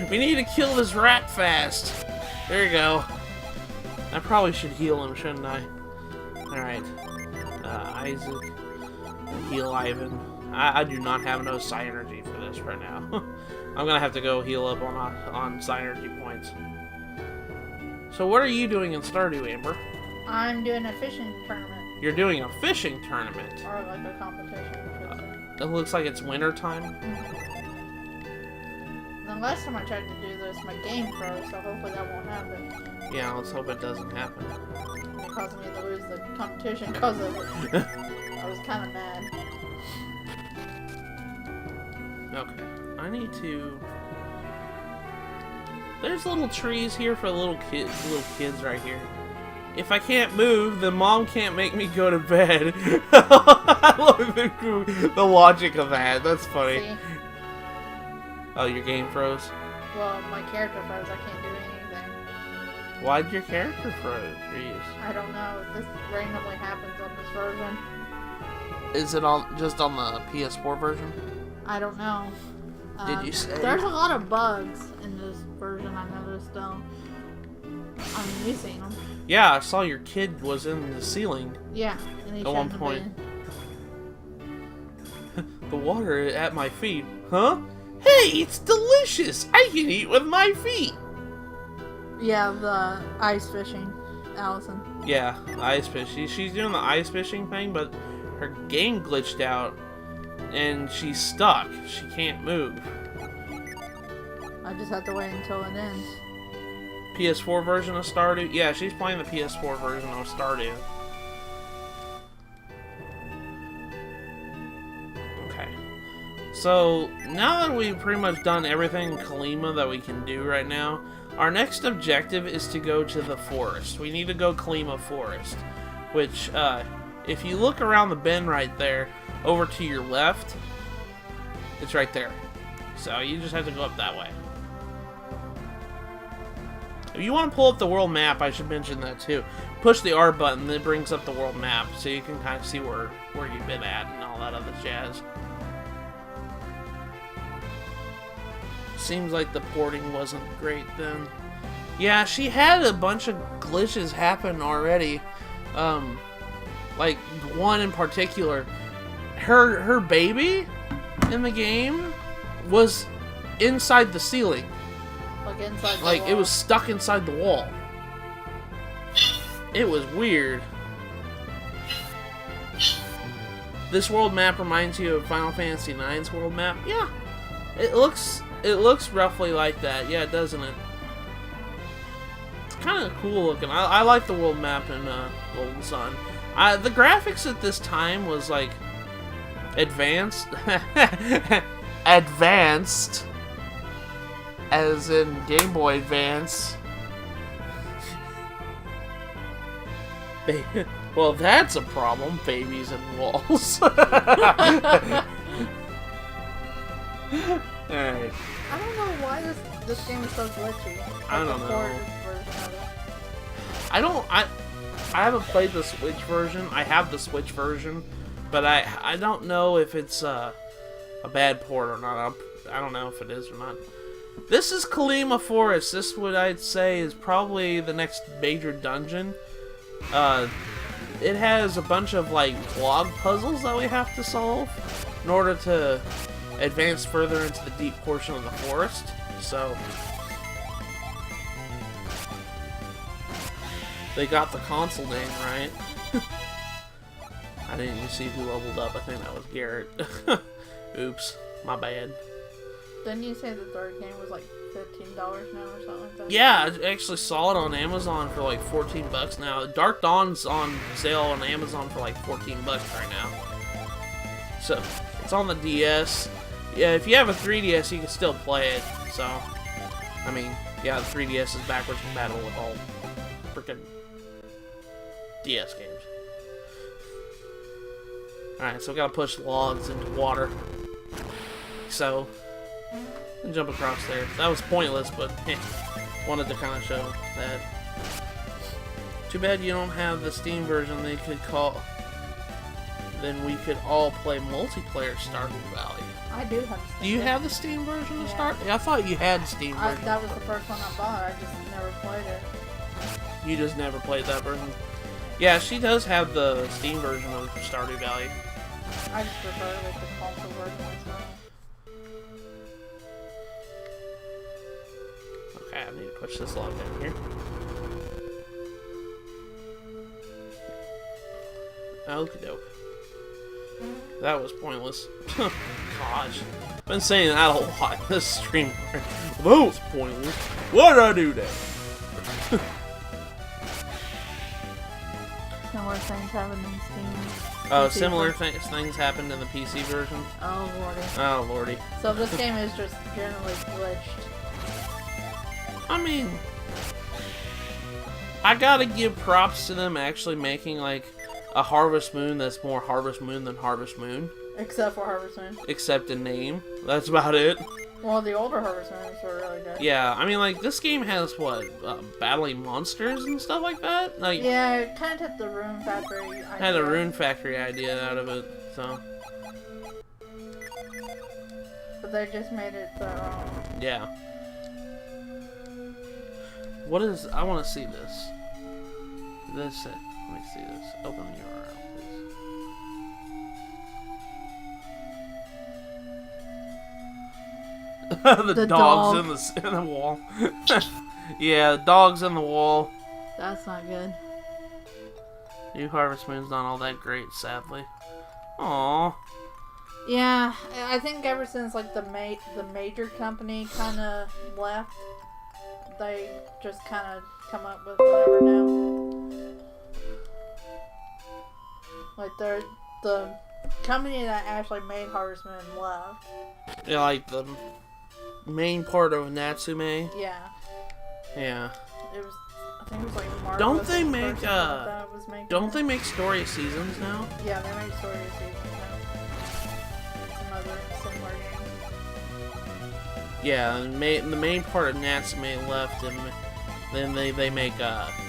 We need to kill this rat fast. There you go. I probably should heal him, shouldn't I? Alright. Isaac. Heal Ivan. I do not have no psi energy for this right now. I'm gonna have to go heal up on psi energy points. So what are you doing in Stardew, Amber? I'm doing a fishing tournament. You're doing a fishing tournament? Or like a competition. It looks like it's winter time. The last time I tried to do this, my game froze, so hopefully that won't happen. Yeah, let's hope it doesn't happen. It caused me to lose the competition because of it. I was kind of mad. Okay, I need to... There's little trees here for little kids right here. If I can't move, then Mom can't make me go to bed. I love the logic of that. That's funny. See? Oh, your game froze? Well, my character froze. I can't do anything. Why'd your character freeze? I don't know. This randomly happens on this version. Is it just on the PS4 version? I don't know. Did you say? There's a lot of bugs in this version, I noticed, though. I mean, you've seen them. Yeah, I saw your kid was in the ceiling. Yeah, and he at one point. The water at my feet. Huh? Hey, it's delicious! I can eat with my feet! Yeah, the ice fishing, Allison. Yeah, ice fish. She's doing the ice fishing thing, but her game glitched out, and she's stuck. She can't move. I just have to wait until it ends. PS4 version of Stardew? Yeah, she's playing the PS4 version of Stardew. Okay. So, now that we've pretty much done everything in Kolima that we can do right now, our next objective is to go to the forest. We need to go Kolima Forest, which, if you look around the bend right there, over to your left, it's right there. So, you just have to go up that way. If you want to pull up the world map, I should mention that too. Push the R button, it brings up the world map, so you can kind of see where you've been at and all that other jazz. Seems like the porting wasn't great then. Yeah, she had a bunch of glitches happen already. Like one in particular. Her baby in the game was inside the ceiling. Like inside the Like, wall. it was stuck inside the wall. It was weird. This world map reminds you of Final Fantasy IX's world map? Yeah. It looks roughly like that. Yeah, doesn't it? It's kind of cool looking. I like the world map in Golden Sun. The graphics at this time was, like, advanced. Advanced. As in Game Boy Advance. Well, that's a problem. Babies and walls. Alright. I don't know why this game is so glitchy. I don't the know. ported version of it. I haven't played the Switch version. I have the Switch version, but I don't know if it's a bad port or not. I don't know if it is or not. This is Kolima Forest. This, what I'd say, is probably the next major dungeon. It has a bunch of, like, log puzzles that we have to solve in order to advance further into the deep portion of the forest. So, they got the console name right. I didn't even see who leveled up. I think that was Garrett. Oops, my bad. Didn't you say the third game was like $15 now or something like that? Yeah, I actually saw it on Amazon for like $14 now. Dark Dawn's on sale on Amazon for like $14 right now. So, it's on the DS. Yeah, if you have a 3DS, you can still play it. So, I mean, yeah, the 3DS is backwards compatible with all freaking DS games. Alright, so we gotta push logs into water. So, and jump across there. That was pointless, but wanted to kind of show that. Too bad you don't have the Steam version they could call. Then we could all play multiplayer Stardew Valley. I do have Steam. Do you have the Steam version of Stardew? I thought you had Steam version. That was the first one I bought. I just never played it. You just never played that version? Yeah, she does have the Steam version of Stardew Valley. I just prefer like the console version myself. Okay, I need to push this log down here. Okie doke. That was pointless. Gosh. I've been saying that a lot in this stream. That was pointless. Why did I do that? Similar things happen in Steam. Oh, PC similar version. things happened in the PC version? Oh lordy. Oh, lordy. So this game is just generally glitched. I mean, I gotta give props to them actually making, like, a Harvest Moon that's more Harvest Moon than Harvest Moon. Except for Harvest Moon. Except in name. That's about it. Well, the older Harvest Moons were really good. Yeah, I mean, like, this game has, what, battling monsters and stuff like that? Like, Yeah, it kind of had the Rune Factory idea. had a Rune Factory idea out of it, so, But they just made it their own. yeah. What is, I want to see this. This, let me see this. Open the URL, please. The dogs in the wall. Yeah, the dogs in the wall. That's not good. New Harvest Moon's not all that great, sadly. Aww. Yeah, I think ever since like the major company kind of left, they just kind of come up with whatever now. Like the company that actually made Harvest Moon left. Yeah, like the main part of Natsume. Yeah. Yeah. It was. I think it was like Marvelous. Don't they make Don't they make story seasons now? Yeah, they make story seasons now. Some other similar games. Yeah, the main part of Natsume left, and then they make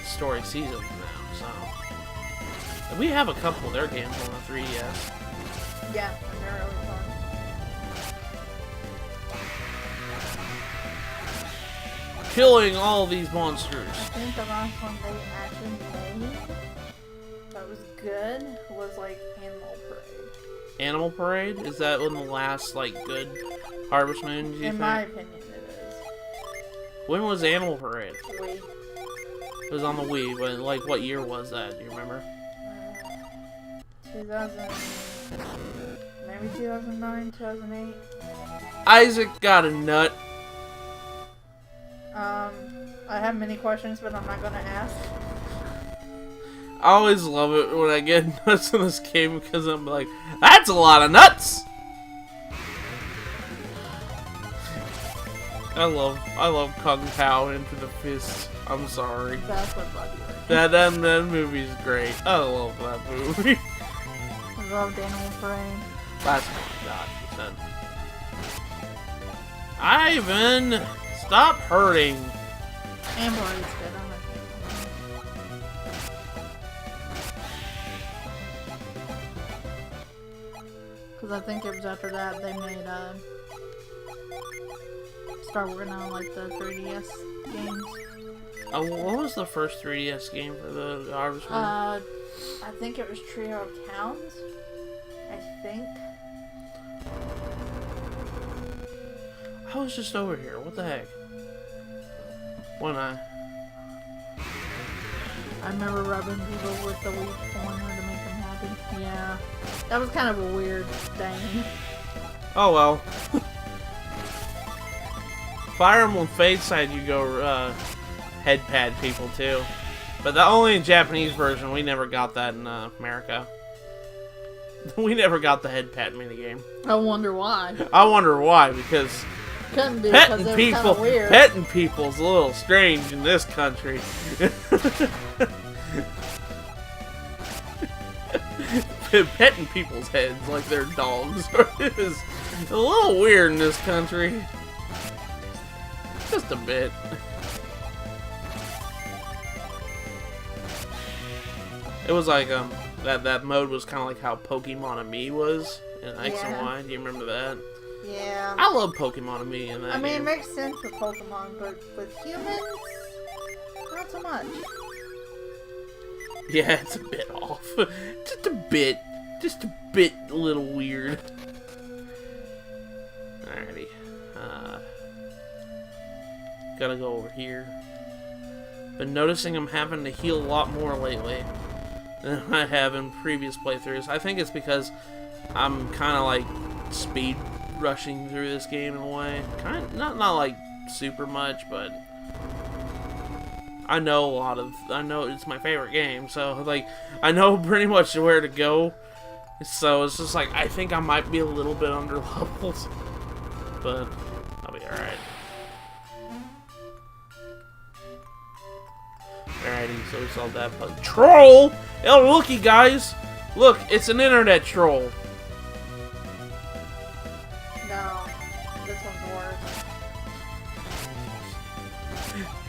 story seasons now. So and we have a couple of their games on the 3DS. Yeah, and they're really fun. Killing all these monsters. I think the last one they actually made that was good was like Animal Parade. Animal Parade? Is that one of the last like good Harvest Moon? Do you think? In my opinion, it is. When was Animal Parade? Wii. It was on the Wii, but like what year was that? Do you remember? 2000, maybe 2009, 2008. Isaac got a nut. I have many questions, but I'm not gonna ask. I always love it when I get nuts in this game because I'm like, that's a lot of nuts! I love Kung Pao into the fist. I'm sorry. That's what bugged me. That movie's great. I love that movie. I loved Animal Parade. That's what God said. Ivan, stop hurting. Animal Parade's good. I like it. Because I think it was after that they made start working on like the 3DS games. What was the first 3DS game for the Harvest Moon? I think it was Trio of Towns. I think. I was just over here. What the heck? When I remember rubbing people with the weak corner to make them happy. Yeah. That was kind of a weird thing. Oh well. Fire Emblem Fate side, you go head pad people too. But the only in Japanese version, we never got that in America. We never got the head pat minigame. I wonder why. I wonder why, because couldn't be because it was kind of weird. Petting people's a little strange in this country. Petting people's heads like they're dogs is a little weird in this country. Just a bit. It was like that mode was kind of like how Pokemon Me was in X and Y. Do you remember that? Yeah. I love Pokemon Me in that. I mean, game. it makes sense with Pokemon, but with humans, not so much. Yeah, it's a bit off. Just a bit. Just a bit a little weird. Alrighty. Gotta go over here. Been noticing I'm having to heal a lot more lately than I have in previous playthroughs. I think it's because I'm kind of like speed rushing through this game in a way. Not like super much, but I know it's my favorite game, so like I know pretty much where to go. So it's just like I think I might be a little bit under leveled, but I'll be alright. Alrighty, so we solved that puzzle. Troll! Oh, looky, guys! Look, it's an internet troll. No, this one's worse.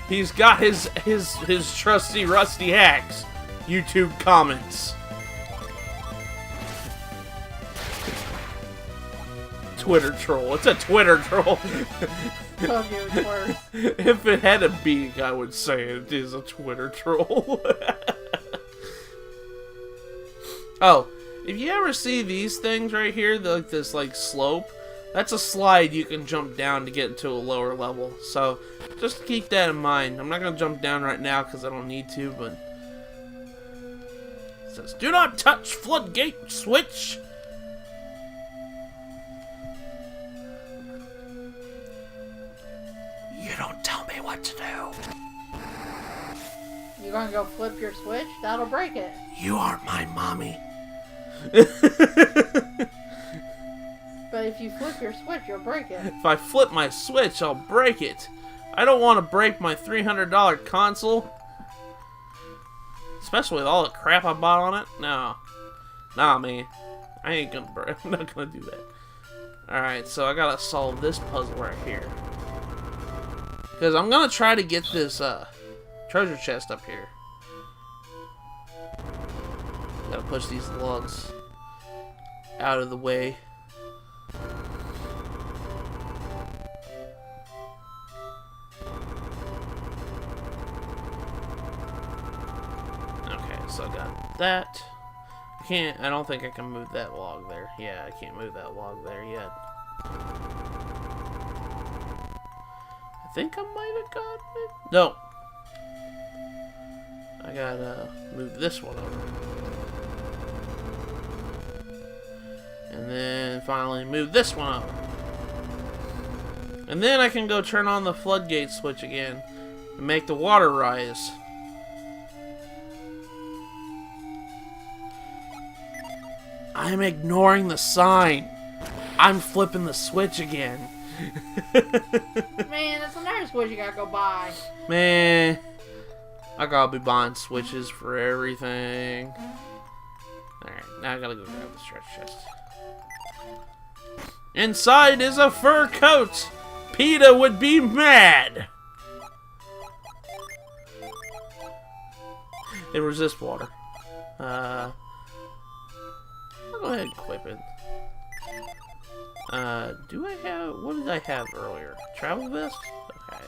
He's got his trusty rusty hacks. YouTube comments. Twitter troll. It's a Twitter troll. Told you it's worse. If it had a beak, I would say it is a Twitter troll. Oh, if you ever see these things right here, like this like slope, That's a slide you can jump down to get to a lower level. So just keep that in mind. I'm not going to jump down right now because I don't need to, but... It says, do not touch floodgate switch. You don't tell me what to do. You gonna go flip your switch? That'll break it. You aren't my mommy. But if you flip your switch, you'll break it. If I flip my switch, I'll break it. I don't want to break my $300 console. Especially with all the crap I bought on it. No. Nah, man. I ain't gonna break. I'm not gonna do that. Alright, so I gotta solve this puzzle right here. Because I'm gonna try to get this treasure chest up here. Gotta push these logs out of the way. Okay, so I got that. I don't think I can move that log there. Yeah, I can't move that log there yet. I think I might have gotten it. No. I gotta move this one over. And then finally move this one over. And then I can go turn on the floodgate switch again and make the water rise. I'm ignoring the sign. I'm flipping the switch again. Man, that's another switch you gotta go buy. Man, I gotta be buying switches for everything. Alright, now I gotta go grab the stretch chest. Inside is a fur coat! PETA would be mad! It resists water. I'll go ahead and equip it. Do I have... What did I have earlier? Travel vest? Okay.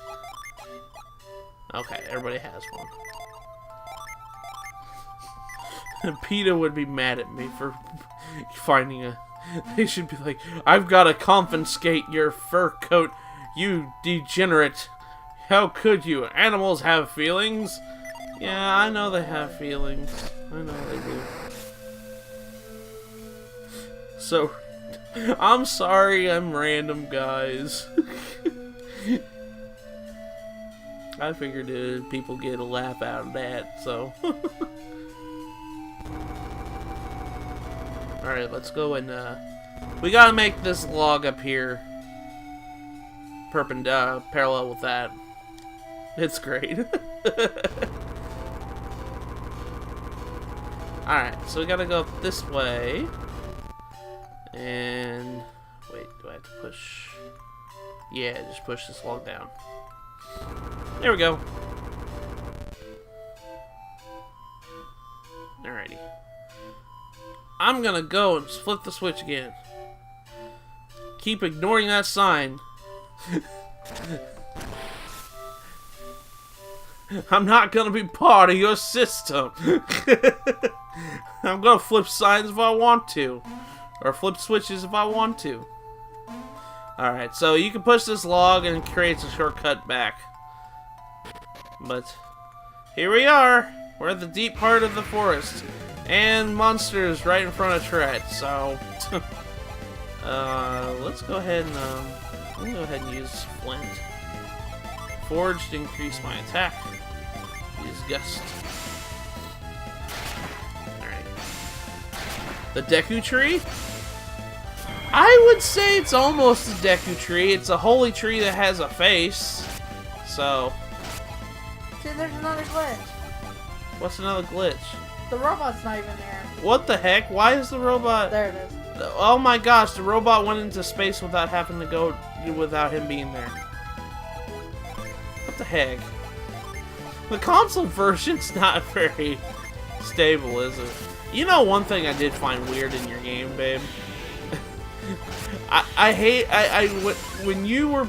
Okay, everybody has one. PETA would be mad at me for finding a... They should be like, I've got to confiscate your fur coat, you degenerate. How could you? Animals have feelings. Yeah, I know they have feelings. I know they do. So, I'm sorry I'm random, guys. I figured people get a laugh out of that, so... Alright, let's go and, we gotta make this log up here parallel with that. It's great. Alright, so we gotta go up this way. And... Wait, do I have to push... Yeah, just push this log down. There we go. Alrighty. I'm gonna go and flip the switch again. Keep ignoring that sign. I'm not gonna be part of your system. I'm gonna flip signs if I want to. Or flip switches if I want to. Alright, so you can push this log and it creates a shortcut back. But here we are. We're at the deep part of the forest. And monsters right in front of Tret, so let's go ahead and use Flint. Forged to increase my attack. Use Gust. Alright. The Deku Tree? I would say it's almost a Deku Tree. It's a holy tree that has a face. So. See, there's another glitch. What's another glitch? The robot's not even there. What the heck? Why is the robot... There it is. Oh my gosh, the robot went into space without having to go... without him being there. What the heck? The console version's not very stable, is it? You know one thing I did find weird in your game, babe? I hate... when you were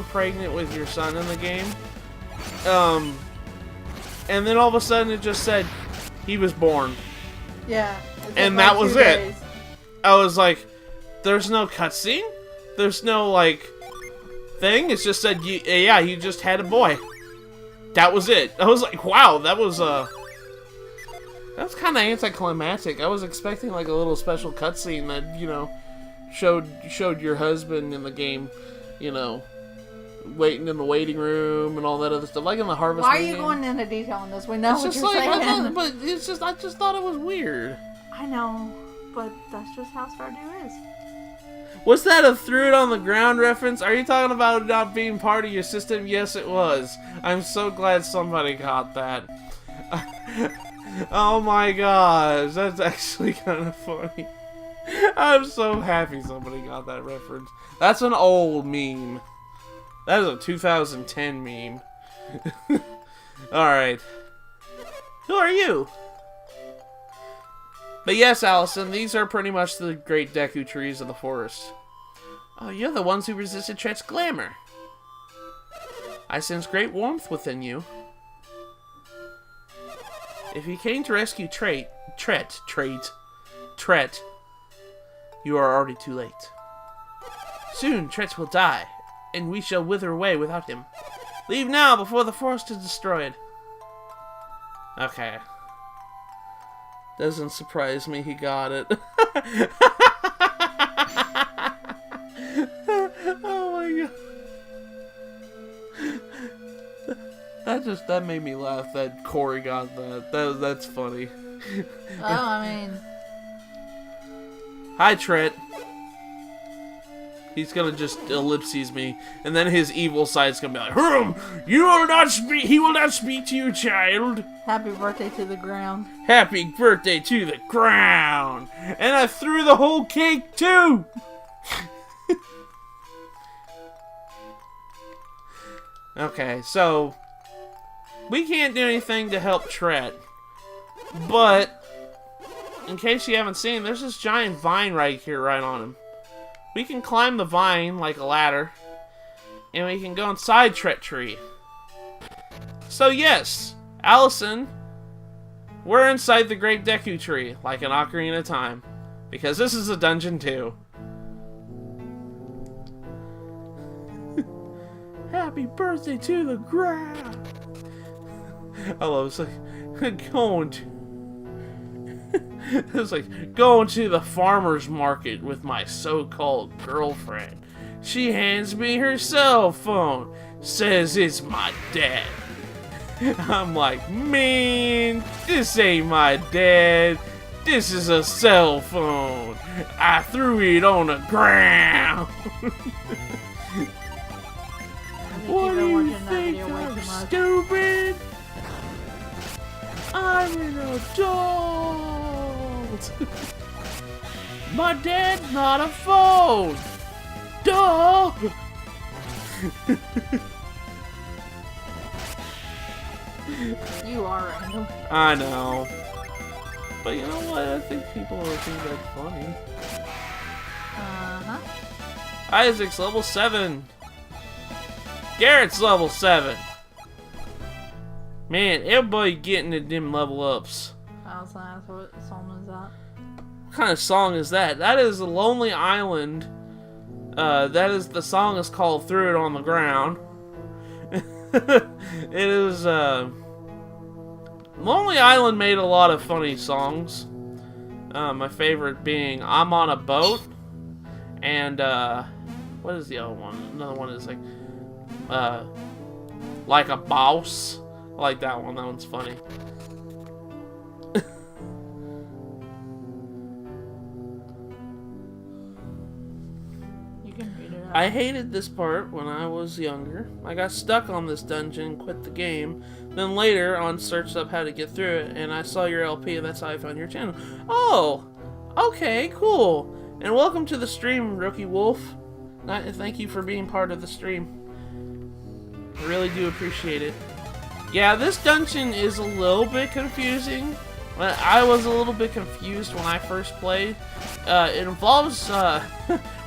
pregnant with your son in the game, and then all of a sudden it just said... He was born. Yeah. And that was it. I was like, there's no cutscene? There's no, like, thing. It's just said, yeah, you just had a boy. That was it. I was like, wow, that was kind of anticlimactic. I was expecting, like, a little special cutscene that, you know, showed your husband in the game, you know, waiting in the waiting room and all that other stuff, like in the Harvest Why are Moon you game. going into detail on this? We know It's what just you're like, saying. but it's just, I just thought it was weird. I know, but that's just how Stardew is. Was that a threw it on the ground reference? Are you talking about not being part of your system? Yes, it was. I'm so glad somebody got that. Oh my gosh, that's actually kind of funny. I'm so happy somebody got that reference. That's an old meme. That is a 2010 meme. Alright. Who are you? But yes, Allison, these are pretty much the great Deku trees of the forest. Oh, you're the ones who resisted Tret's glamour. I sense great warmth within you. If you came to rescue Tret, you are already too late. Soon, Tret will die, and we shall wither away without him. Leave now before the forest is destroyed. Okay. Doesn't surprise me he got it. Oh my god. That made me laugh that Corey got that. That's funny. Oh, I mean... Hi, Tret. He's gonna just ellipses me, and then his evil side's gonna be like, he will not speak to you, child. Happy birthday to the ground. Happy birthday to the ground. And I threw the whole cake, too. Okay, so we can't do anything to help Tret, but in case you haven't seen, there's this giant vine right here, right on him. We can climb the vine like a ladder, and we can go inside Tret Tree. So yes, Allison, we're inside the Great Deku Tree, like an Ocarina of Time, because this is a dungeon too. Happy birthday to the ground. I love it. It's like going to. It's like going to the farmer's market with my so-called girlfriend. She hands me her cell phone, says it's my dad. I'm like, man, this ain't my dad. This is a cell phone. I threw it on the ground. What do you think? I'm stupid? I'm an adult. My dad's not a phone. Duh. You are random. I know. But you know what? I think people will think that's funny. Uh-huh. Isaac's level 7. Garrett's level 7. Man, everybody getting at them level ups. I was gonna ask what song is that? What kind of song is that? That is a Lonely Island. The song is called Threw It on the Ground. It is, Lonely Island made a lot of funny songs. My favorite being I'm on a Boat. And, what is the other one? Another one is like a Boss. I like that one. That one's funny. You can read it out. I hated this part when I was younger. I got stuck on this dungeon, quit the game. Then later on searched up how to get through it, and I saw your LP, and that's how I found your channel. Oh! Okay, cool. And welcome to the stream, Rookie Wolf. Thank you for being part of the stream. I really do appreciate it. Yeah, this dungeon is a little bit confusing. I was a little bit confused when I first played. It involves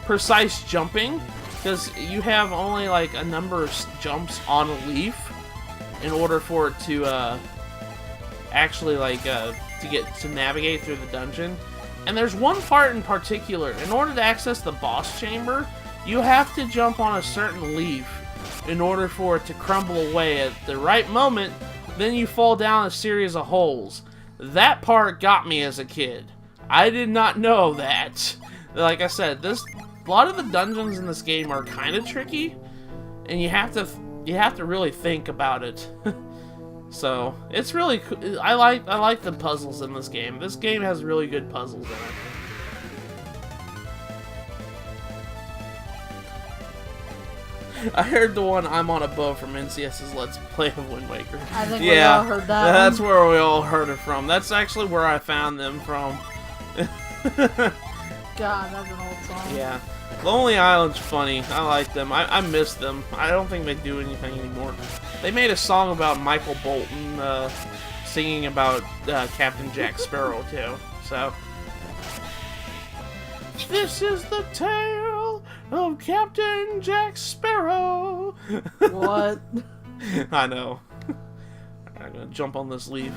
precise jumping, because you have only like a number of jumps on a leaf in order for it to actually to navigate through the dungeon. And there's one part in particular. In order to access the boss chamber, you have to jump on a certain leaf in order for it to crumble away at the right moment. Then you fall down a series of holes. That part got me as a kid. I did not know that. Like I said, a lot of the dungeons in this game are kind of tricky, and you have to really think about it. So it's really cool. I like the puzzles in this game. This game has really good puzzles in it. I heard the one "I'm on a boat" from NCS's Let's Play of Wind Waker. I think we all heard that. That's where we all heard it from. That's actually where I found them from. God, that's an old song. Yeah. Lonely Island's funny. I like them. I miss them. I don't think they do anything anymore. They made a song about Michael Bolton singing about Captain Jack Sparrow, too. So. This is the tale of Captain Jack Sparrow. What? I know. I'm gonna jump on this leaf.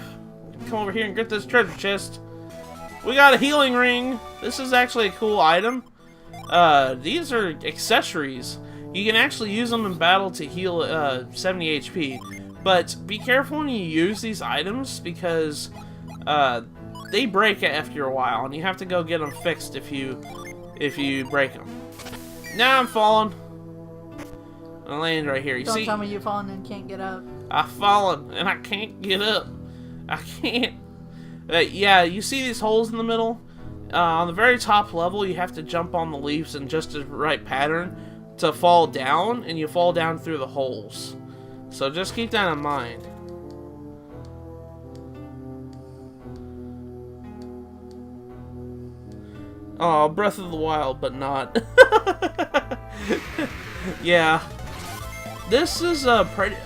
Come over here and get this treasure chest. We got a healing ring. This is actually a cool item. These are accessories. You can actually use them in battle to heal 70 HP. But be careful when you use these items because they break after a while, and you have to go get them fixed if you break them. Now I'm falling. I landed right here. Don't tell me you've fallen and can't get up. I've fallen and I can't get up. I can't. Yeah, you see these holes in the middle? On the very top level, you have to jump on the leaves in just the right pattern to fall down, and you fall down through the holes. So just keep that in mind. Oh, Breath of the Wild, but not. Yeah. This is a pretty...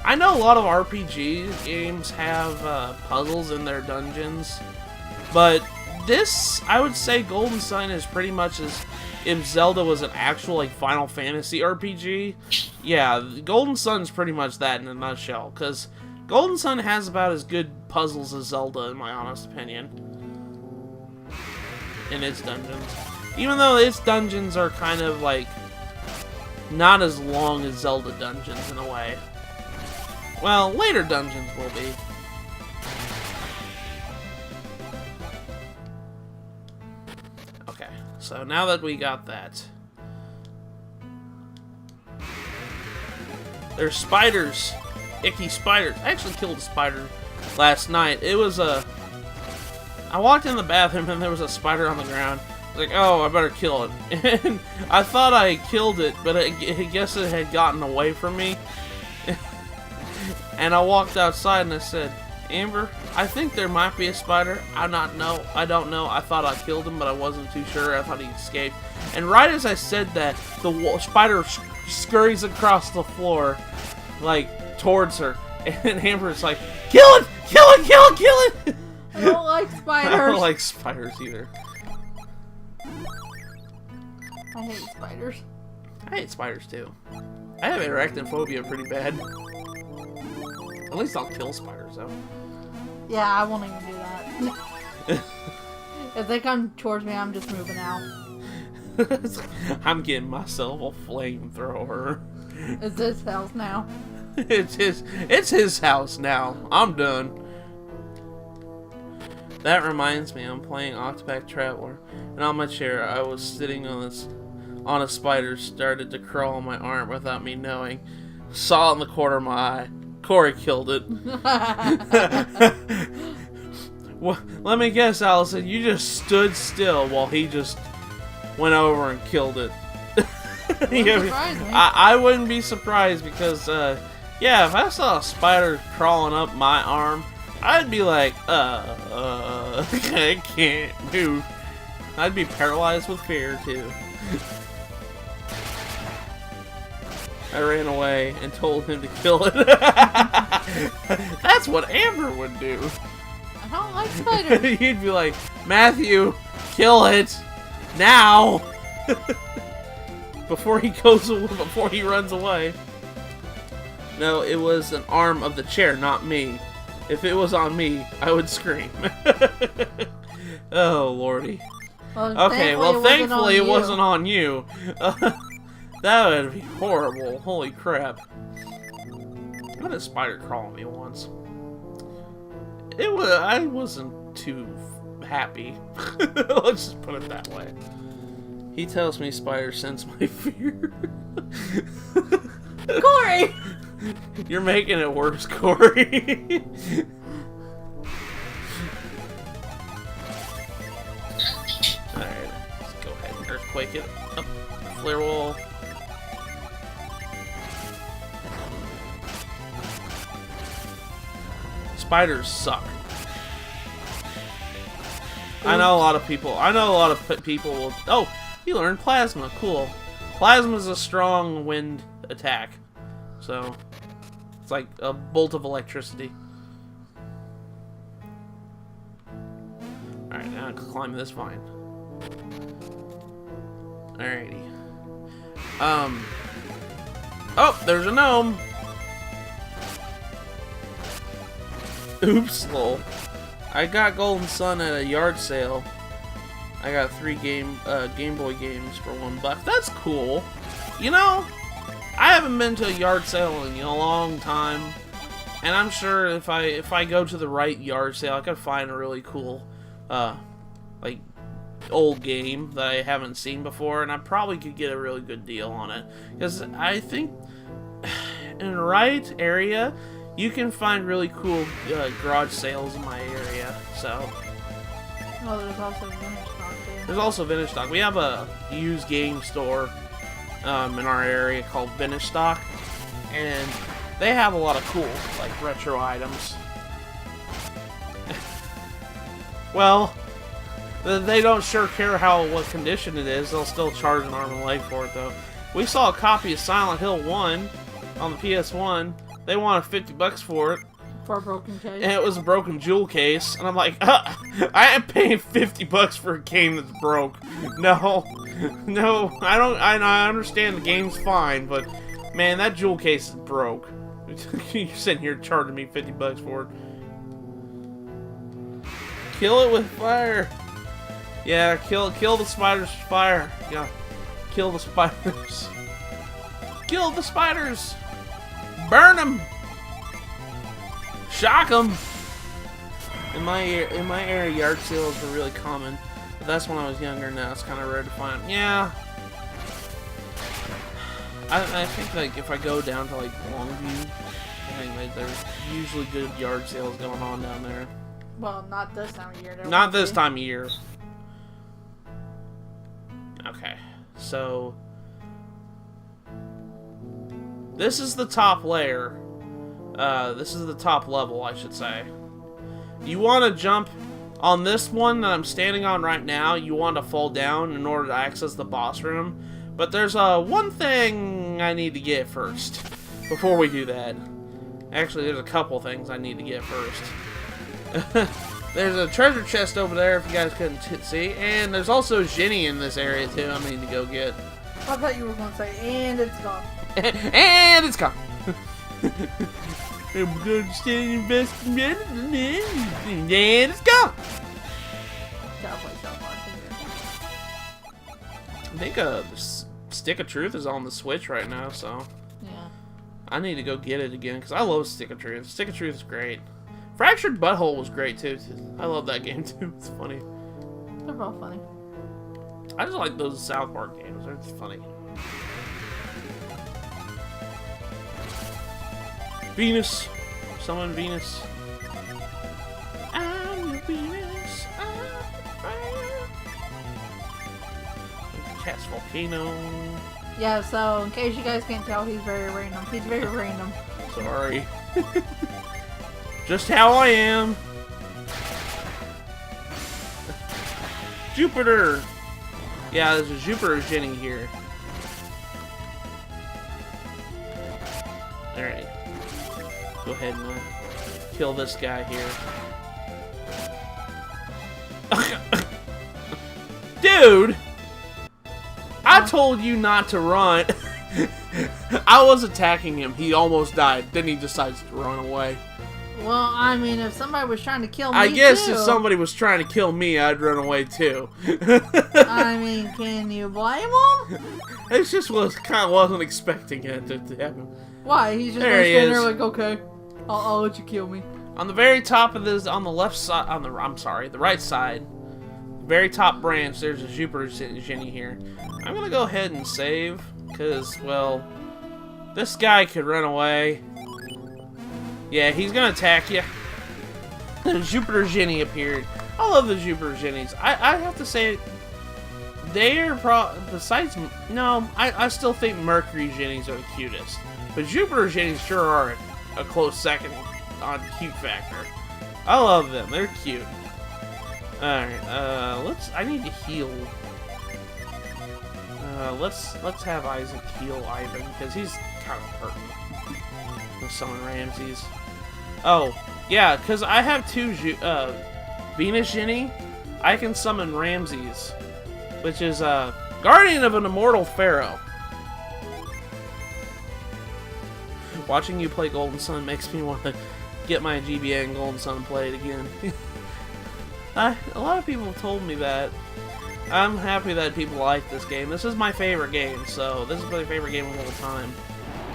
I know a lot of RPG games have puzzles in their dungeons, but this, I would say Golden Sun is pretty much as if Zelda was an actual like Final Fantasy RPG. Yeah, Golden Sun's pretty much that in a nutshell, because Golden Sun has about as good puzzles as Zelda, in my honest opinion, in its dungeons. Even though its dungeons are kind of like not as long as Zelda dungeons in a way. Well, later dungeons will be. Okay, so now that we got that, there's spiders, icky spiders. I actually killed a spider last night. It was I walked in the bathroom and there was a spider on the ground. I was like, oh, I better kill it. And I thought I killed it, but I guess it had gotten away from me. And I walked outside and I said, Amber, I think there might be a spider. I don't know. I thought I killed him, but I wasn't too sure. I thought he escaped. And right as I said that, the spider scurries across the floor, like, towards her. And Amber's like, kill it! Kill it! Kill it! Kill it! I don't like spiders. I don't like spiders either. I hate spiders. I hate spiders too. I have arachnophobia pretty bad. At least I'll kill spiders, though. Yeah, I won't even do that. If they come towards me, I'm just moving out. I'm getting myself a flamethrower. It's his house now. It's his house now. I'm done. That reminds me, I'm playing Octopath Traveler, and on my chair, I was sitting on a spider, started to crawl on my arm without me knowing. Saw it in the corner of my eye. Corey killed it. Well, let me guess, Allison, you just stood still while he just went over and killed it. I wouldn't be surprised because, yeah, if I saw a spider crawling up my arm, I'd be like, I can't move. I'd be paralyzed with fear, too. I ran away and told him to kill it. That's what Amber would do. I don't like spiders. You'd be like, Matthew, kill it now. Before he runs away. No, it was an arm of the chair, not me. If it was on me, I would scream. Oh, lordy. Okay, well, thankfully it wasn't wasn't on you. That would be horrible. Holy crap. I had a spider crawl me once. I wasn't too happy. Let's just put it that way. He tells me spider sense my fear. Corey! You're making it worse, Corey. Alright, let's go ahead and earthquake it. Up, flare wall. Spiders suck. I know a lot of people will... Oh, you learned plasma. Cool. Plasma is a strong wind attack. So, it's like a bolt of electricity. Alright, now I can climb this vine. Alrighty. Oh, there's a gnome! Oops, lol. I got Golden Sun at a yard sale. I got 3 Game Boy games for $1. That's cool. You know, I haven't been to a yard sale in a long time, and I'm sure if I go to the right yard sale, I could find a really cool, like, old game that I haven't seen before, and I probably could get a really good deal on it. Because I think in the right area, you can find really cool garage sales in my area. So. Oh, there's also vintage stock too. There's also vintage stock. We have a used game store in our area called Vintage Stock, and they have a lot of cool, like, retro items. Well, they don't sure care what condition it is. They'll still charge an arm and a leg for it, though. We saw a copy of Silent Hill 1 on the PS1. They wanted $50 for it. For a broken case. And it was a broken jewel case. And I'm like, I am paying $50 for a game that's broke. No. No, I don't. I understand the game's fine, but man, that jewel case is broke. You're sitting here charging me $50 for it. Kill it with fire. Yeah, kill the spiders with fire. Yeah, kill the spiders. Kill the spiders. Burn them. Shock them. In my area, yard sales were really common, but that's when I was younger. Now it's kind of rare to find them. Yeah. I think, like, if I go down to, like, Longview, I think, like, there's usually good yard sales going on down there. Well, not this time of year. Not this time of year. Okay, so this is the top layer. This is the top level, I should say. You want to jump on this one that I'm standing on right now. You want to fall down in order to access the boss room. But there's one thing I need to get first before we do that. Actually, there's a couple things I need to get first. There's a treasure chest over there, if you guys couldn't see. And there's also Ginny in this area, too, I need to go get. I thought you were going to say, and it's gone. And it's gone. I'm going to stay investment, and it's gone. I think the Stick of Truth is on the Switch right now, so. Yeah. I need to go get it again, because I love Stick of Truth. Stick of Truth is great. Fractured Butthole was great, too. I love that game, too. It's funny. They're all funny. I just like those South Park games. They're just funny. Venus. Summon Venus. I'm your Venus. I'm fire. Cat's Volcano. Yeah, so in case you guys can't tell, he's very random. He's very random. Sorry. Just how I am. Jupiter. Yeah, there's a Jupiter Ginny here. Alright. Go ahead and kill this guy here. Dude! I told you not to run. I was attacking him. He almost died. Then he decides to run away. Well, I mean, if somebody was trying to kill me, I guess too, if somebody was trying to kill me, I'd run away too. I mean, can you blame him? It just kind of wasn't expecting it to happen. Why? He's just There he standing there is. like, okay, I'll let you kill me. On the very top of this, on the left side, the right side, very top branch, there's a Jupiter Genie here. I'm gonna go ahead and save, because, well, this guy could run away. Yeah, he's gonna attack you. The Jupiter Genie appeared. I love the Jupiter Genies. I have to say, they're besides, no, I still think Mercury Genies are the cutest. But Jupiter Genies sure are a close second on cute factor. I love them. They're cute. Alright, I need to heal. Let's have Isaac heal Ivan, because he's kind of hurting. With summon Ramses. Oh, yeah, because I have two Venus Genie. I can summon Ramses, which is guardian of an immortal pharaoh. Watching you play Golden Sun makes me want to get my GBA and Golden Sun and play it again. A lot of people have told me that. I'm happy that people like this game. This is my favorite game, so this is my favorite game of all time.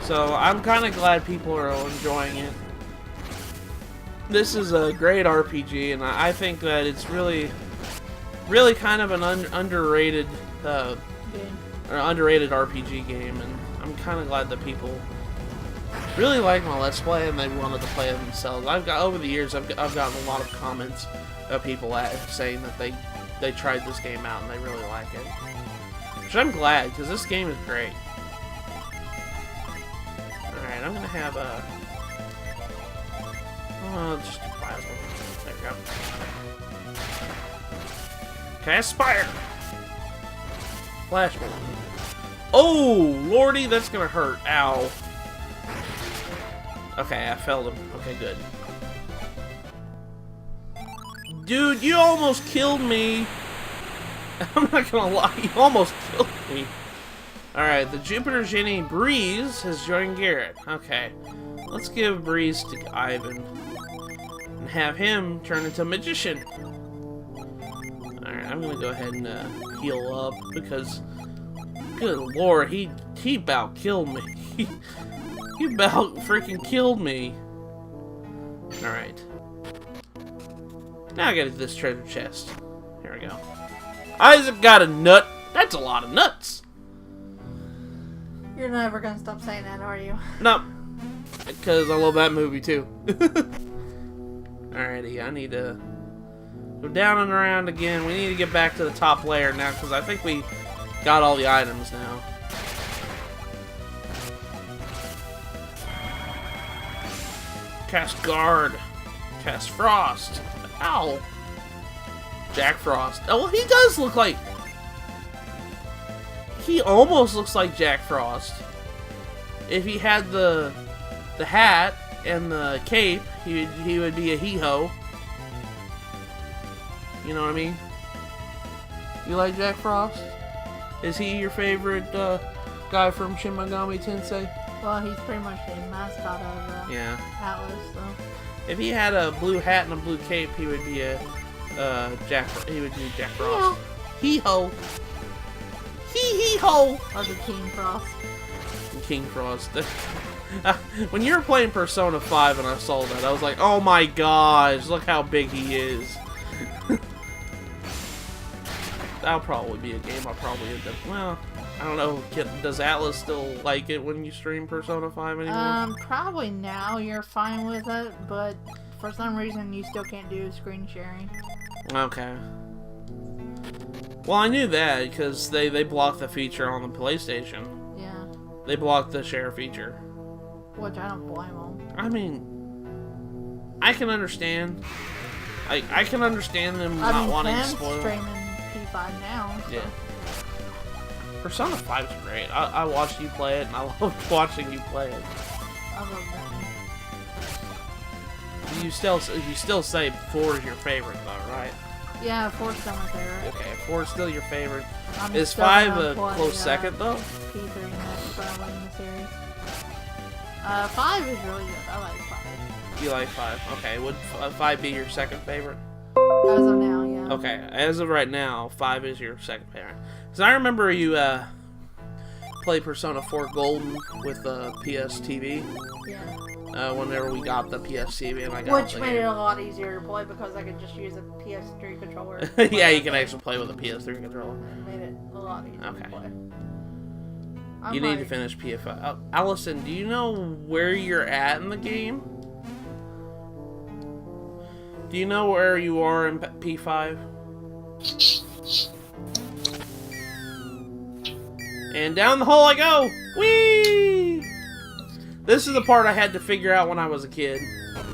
So I'm kind of glad people are enjoying it. This is a great RPG, and I think that it's really kind of an underrated underrated RPG game, and I'm kind of glad that people really like my Let's Play and they wanted to play it themselves. Over the years, I've gotten a lot of comments of people saying that they tried this game out and they really like it, which I'm glad, because this game is great. Alright, I'm gonna have just do plasma. There we go. Cast Fire! Flash Bomb. Oh, lordy, that's gonna hurt. Ow. Okay, I felled him. Okay, good. Dude, you almost killed me! I'm not gonna lie, you almost killed me. Alright, the Jupiter Genie Breeze has joined Garrett. Okay, let's give Breeze to Ivan. And have him turn into a magician. Alright, I'm gonna go ahead and heal up, because, good lord, he about killed me. He about freaking killed me. Alright. Now I gotta do this treasure chest. Here we go. Isaac got a nut. That's a lot of nuts. You're never gonna stop saying that, are you? No. Because I love that movie too. Alrighty, I need to go down and around again. We need to get back to the top layer now, because I think we got all the items now. Cast Guard. Cast Frost. Ow. Jack Frost. Oh, well, he does look like... He almost looks like Jack Frost. If he had the hat and the cape, he would be a hee-ho. You know what I mean? You like Jack Frost? Is he your favorite guy from Shin Megami Tensei? Well, he's pretty much the mascot of Yeah. Atlas, so. If he had a blue hat and a blue cape, he would be a Jack Frost. Hee-ho. Hee-hee-ho. Or the King Frost. King Frost. When you were playing Persona 5 and I saw that, I was like, oh my gosh, look how big he is. That'll probably be a game I'll probably end up... Well, I don't know. Does Atlas still like it when you stream Persona 5 anymore? Probably now you're fine with it, but for some reason you still can't do screen sharing. Okay. Well, I knew that because they blocked the feature on the PlayStation. Yeah. They blocked the share feature. Which I don't blame them. I mean, I can understand. I can understand them not wanting to spoil. Streaming P5 now. So. Yeah. Persona 5 is great. I watched you play it, and I loved watching you play it. I love that. You still say 4 is your favorite, though, right? Yeah, 4's still my favorite. Okay, 4 is still your favorite. I'm Is still 5 gonna a play, close second, though? P3 next, probably in the series. 5 is really good. I like 5. You like 5? Okay, would 5 be your second favorite? As of now, yeah. Okay, as of right now, 5 is your second favorite. Because I remember you play Persona 4 Golden with the PS TV. Yeah. Whenever we got the PS TV and I got Which the made game. it a lot easier to play because I could just use a PS3 controller. Yeah, you can actually play with a PS3 controller. It made it a lot easier Okay. to play. You need to finish PF5. Allison, do you know where you're at in the game? Do you know where you are in P5? And down the hole I go! Whee! This is the part I had to figure out when I was a kid.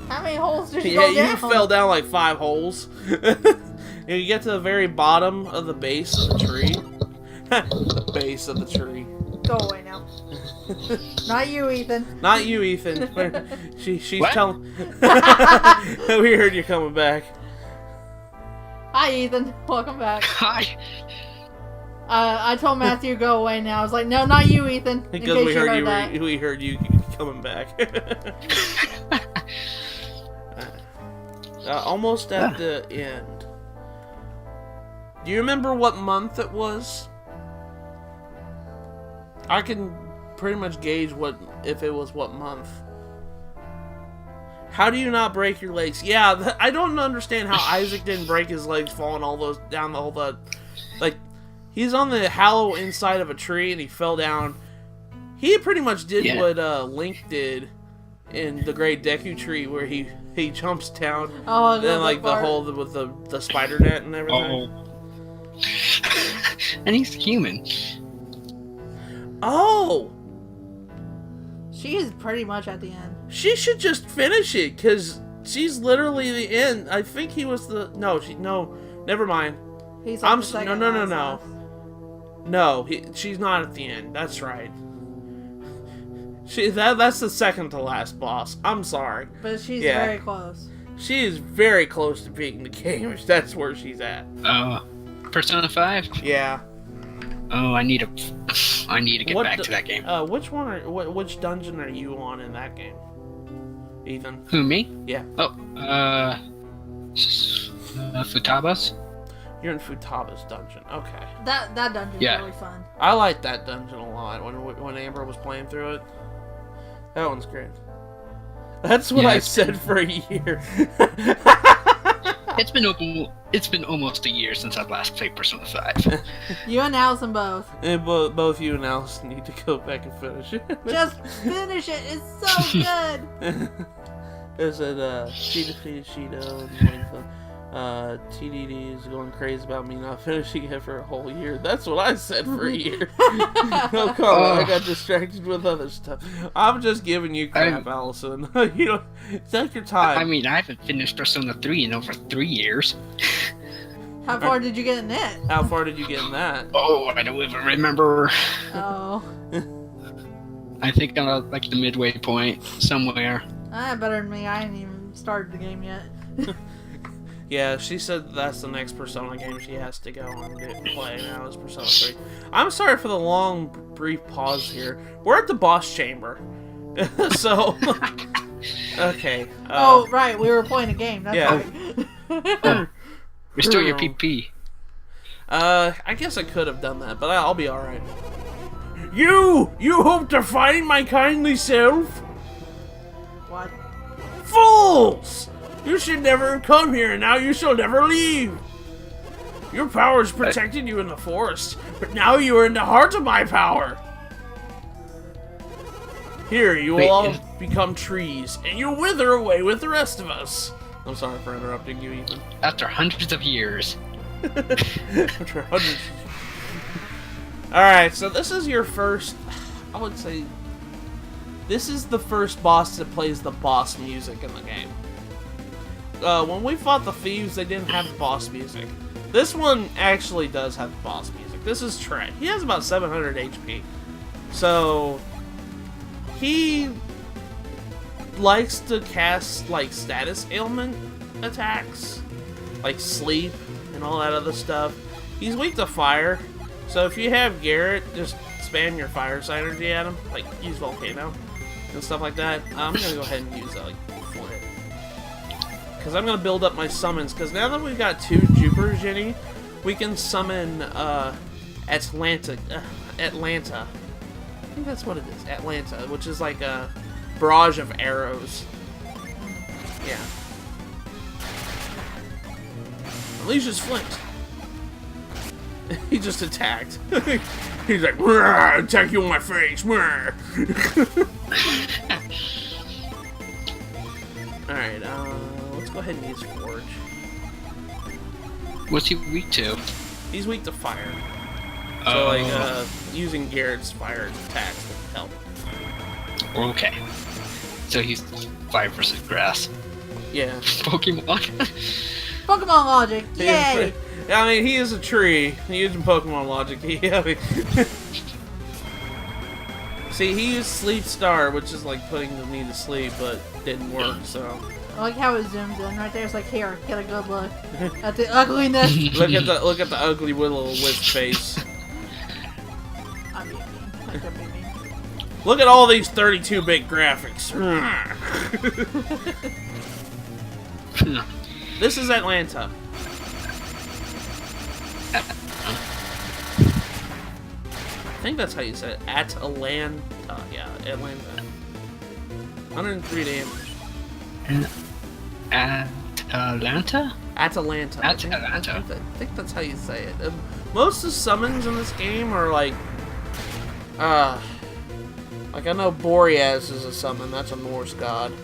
How many holes did you Yeah, go down? you fell down like 5 holes. And you get to the very bottom of the base of the tree. The base of the tree. Go away now. Not you, Ethan. Not you, Ethan. She's What? telling. We heard you coming back. Hi, Ethan. Welcome back. Hi. I told Matthew go away now. I was like, no, not you, Ethan. In Because case we you heard heard that. we heard you coming back. Almost at the end. Do you remember what month it was? I can pretty much gauge if it was what month. How do you not break your legs? Yeah, I don't understand how Isaac didn't break his legs falling all those down all the like. He's on the hollow inside of a tree and he fell down. He pretty much did what Link did in the Great Deku Tree, where he jumps down. Oh, then like the hole with the spider net and everything. Oh. And he's human. Oh, She is pretty much at the end. she should just finish it because she's literally the end. I think he was the no. Never mind. He's like I'm the no second no last. no. She's not at the end. That's right. That's the second to last boss. I'm sorry. But she's Yeah. very close. She is very close to beating the game. That's where she's at. Persona 5? Yeah. Oh, I need to get back to that game. Which dungeon are you on in that game, Ethan? Who, me? Yeah. Oh, Futaba's? You're in Futaba's dungeon. Okay. That dungeon's Yeah. really fun. I like that dungeon a lot when Amber was playing through it. That one's great. That's what Yeah, I it's said for a year. It's been almost a year since I last played Persona 5. You and Allison both. And both you and Alice need to go back and finish it. Just finish it. It's so good. Is it she defeated Shido and TDD is going crazy about me not finishing it for a whole year. That's what I said for a year. No comment. I got distracted with other stuff. I'm just giving you crap, Allison. You know, take your time. I mean, I haven't finished Persona 3 in over 3 years. How far did you get in it? How far did you get in that? Oh, I don't even remember. Oh. I think I'm at like the midway point somewhere. Better than me. I ain't even started the game yet. Yeah, she said that's the next Persona game she has to go and play now is Persona 3. I'm sorry for the long, brief pause here. We're at the boss chamber. So, okay. Oh, right. We were playing a game. That's yeah. right. Restore your PP. I guess I could have done that, but I'll be alright. You hope to find my kindly self? What? Fools! You should never have come here, and now you shall never leave. Your powers protected you in the forest, but now you are in the heart of my power. Here, you will all become trees, and you'll wither away with the rest of us. I'm sorry for interrupting you, Ethan. After hundreds of years. After hundreds. Alright, so this is your first, I would say, this is the first boss that plays the boss music in the game. When we fought the thieves, they didn't have boss music. This one actually does have boss music. This is Trey. He has about 700 HP. So, he likes to cast, like, status ailment attacks. Like sleep and all that other stuff. He's weak to fire. So if you have Garrett, just spam your fire energy at him. Like, use Volcano. and stuff like that, I'm gonna go ahead and use like Flint. Because I'm gonna build up my summons. Because now that we've got 2 Jupiter Jenny, we can summon Atlanta. Atlanta. I think that's what it is. Atlanta, which is like a barrage of arrows. Yeah. Alicia's Flint. He just attacked. He's like, attack you on my face. Alright, let's go ahead and use Forge. What's he weak to? He's weak to fire. So, like, using Garrett's fire attacks will help. Okay. So he's 5 versus grass. Yeah. Pokemon. Pokemon logic, yay! I mean, he is a tree. Using Pokemon logic, I mean, see, he used Sleep Star, which is like putting me to sleep, but didn't work, so. I like how it zooms in right there. It's like, here, get a good look at the ugliness. Look at the ugly little wisp face. I'm being mean. I could be mean. Look at all these 32-bit graphics. This is Atlanta. I think that's how you say it. Atlanta. Yeah, Atlanta. 103 damage. Atlanta? Atalanta. Atalanta. I think that's how you say it. Most of the summons in this game are like I know Boreas is a summon. That's a Norse god.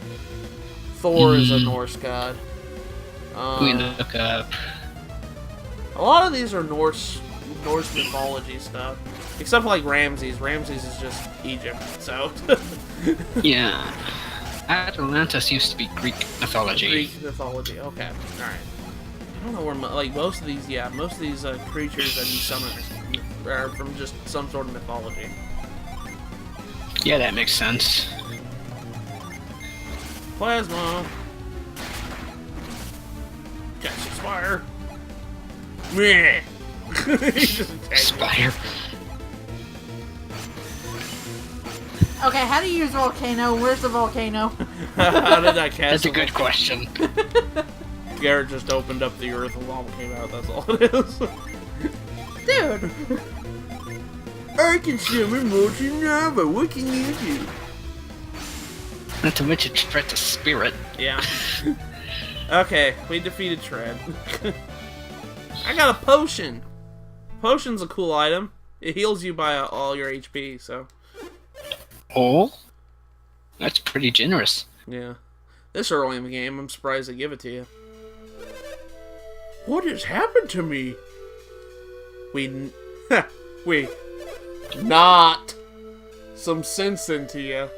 Thor is a Norse god. We look up. A lot of these are Norse mythology stuff. Except for like Ramses. Ramses is just Egypt, so. Yeah. Atlantis used to be Greek mythology. Greek mythology, okay. Alright. I don't know where, like, most of these creatures that you summon are from just some sort of mythology. Yeah, that makes sense. Plasma. Cast Spire. Meh. He just attacked Spire. Okay, how do you use volcano? Where's the volcano? How did I cast That's a good question. Garrett just opened up the earth and lava came out, that's all it is. Dude! I can summon molten lava, what can you do? Not to mention threat to spirit. Yeah. Okay, we defeated Tread. I got a potion! Potion's a cool item. It heals you by all your HP, so. Oh? That's pretty generous. Yeah. This early in the game, I'm surprised they give it to you. What has happened to me? We not some sense into you.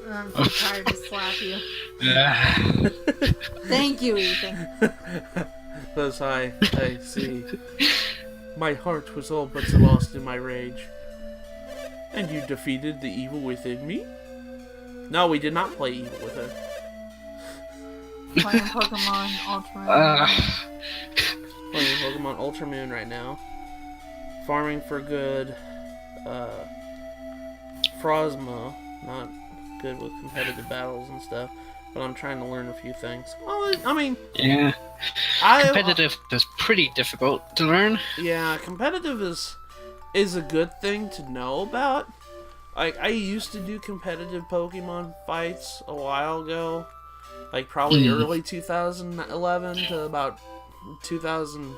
I'm so tired to slap you. Thank you, Ethan. Thus I see. My heart was all but lost in my rage. And you defeated the evil within me? No, we did not play evil with her. Playing Pokemon Ultra. Playing Pokemon Ultra Moon right now. Farming for good. Frosma. Not good with competitive battles and stuff. But I'm trying to learn a few things. Well, I mean... Yeah. Competitive is pretty difficult to learn. Yeah, competitive is a good thing to know about. Like, I used to do competitive Pokemon fights a while ago. Like, probably early 2011 to about 2000...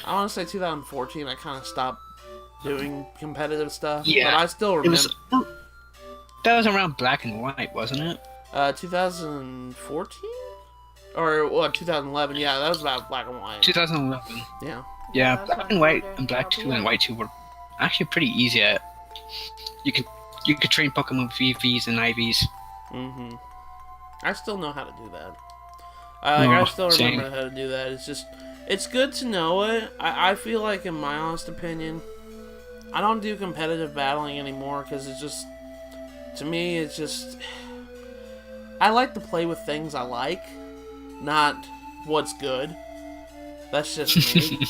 I want to say 2014, I kind of stopped doing competitive stuff. Yeah. But I still remember... That was around Black and White, wasn't it? 2014? Or, what, 2011? Yeah, that was about Black and White. 2011. Yeah. Yeah, That's Black when and White Sword and Black and 2 and White 2 were actually pretty easy at. You could train Pokemon VVs and IVs. Mm-hmm. I still know how to do that. I still remember same. how to do that. It's just, it's good to know it. I feel like, in my honest opinion, I don't do competitive battling anymore because it's just, to me, it's just, I like to play with things I like, not what's good. That's just me.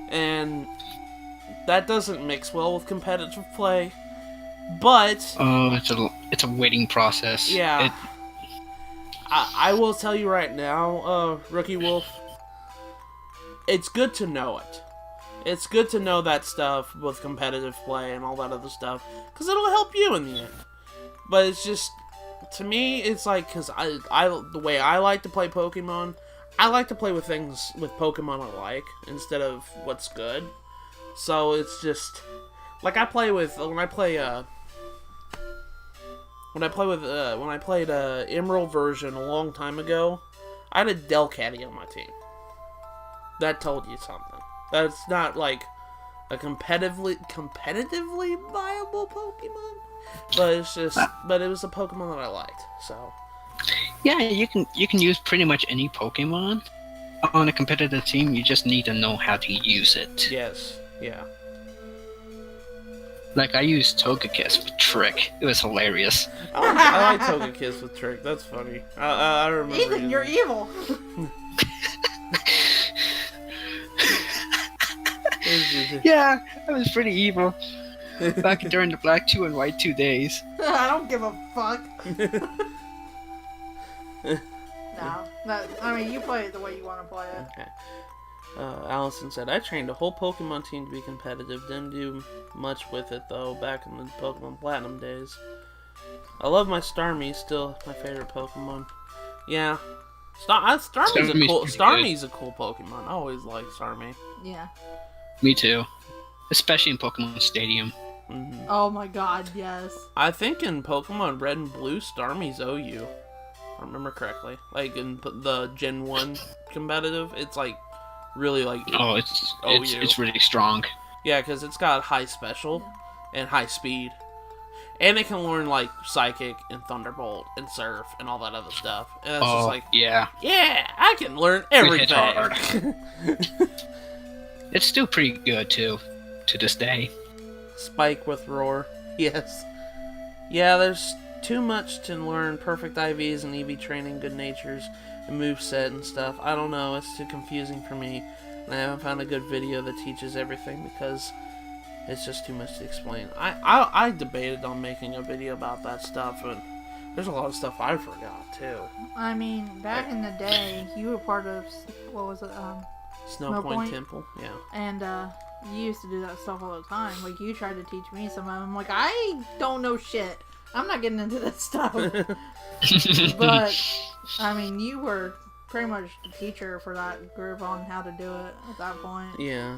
And that doesn't mix well with competitive play. But Oh, it's a waiting process. Yeah. I will tell you right now, Rookie Wolf, it's good to know it. It's good to know that stuff with competitive play and all that other stuff, because it'll help you in the end. But it's just, to me, it's like, because the way I like to play Pokemon, I like to play with things with Pokemon I like, instead of what's good. So it's just, like I play with, when I played Emerald version a long time ago, I had a Delcatty on my team. That told you something. That's not like a competitively viable Pokemon, but it's just, but it was a Pokemon that I liked. So Yeah, you can use pretty much any Pokemon on a competitive team. You just need to know how to use it. yes, yeah. Like I used Togekiss with Trick. It was hilarious. I like Togekiss with Trick. That's funny. I remember. Ethan, you're evil. Yeah, I was pretty evil back during the Black 2 and White 2 days. I don't give a fuck. No, I mean, you play it the way you want to play it. Okay. Allison said, I trained a whole Pokemon team to be competitive. Didn't do much with it, though, back in the Pokemon Platinum days. I love my Starmie, still my favorite Pokemon. Yeah. Starmie's a cool Pokemon. I always liked Starmie. Yeah. Me too. Especially in Pokemon Stadium. Mm-hmm. Oh my god, yes. I think in Pokemon Red and Blue, Starmie's OU. If I remember correctly. Like in the Gen 1 competitive, it's like really like Oh, it's really strong. Yeah, because it's got high special and high speed. And it can learn like Psychic and Thunderbolt and Surf and all that other stuff. And it's just like, yeah, I can learn everything. hard. It's still pretty good too, to this day. Spike with Roar. Yes. Yeah, there's too much to learn. Perfect IVs and EV training, good natures, and moveset and stuff. I don't know, it's too confusing for me. And I haven't found a good video that teaches everything because it's just too much to explain. I debated on making a video about that stuff, and there's a lot of stuff I forgot too. I mean, back in the day, you were part of, what was it, Snow Point Temple, yeah. And, you used to do that stuff all the time. Like, you tried to teach me some of them. I'm like, I don't know shit. I'm not getting into this stuff. But, I mean, you were pretty much the teacher for that group on how to do it at that point. Yeah.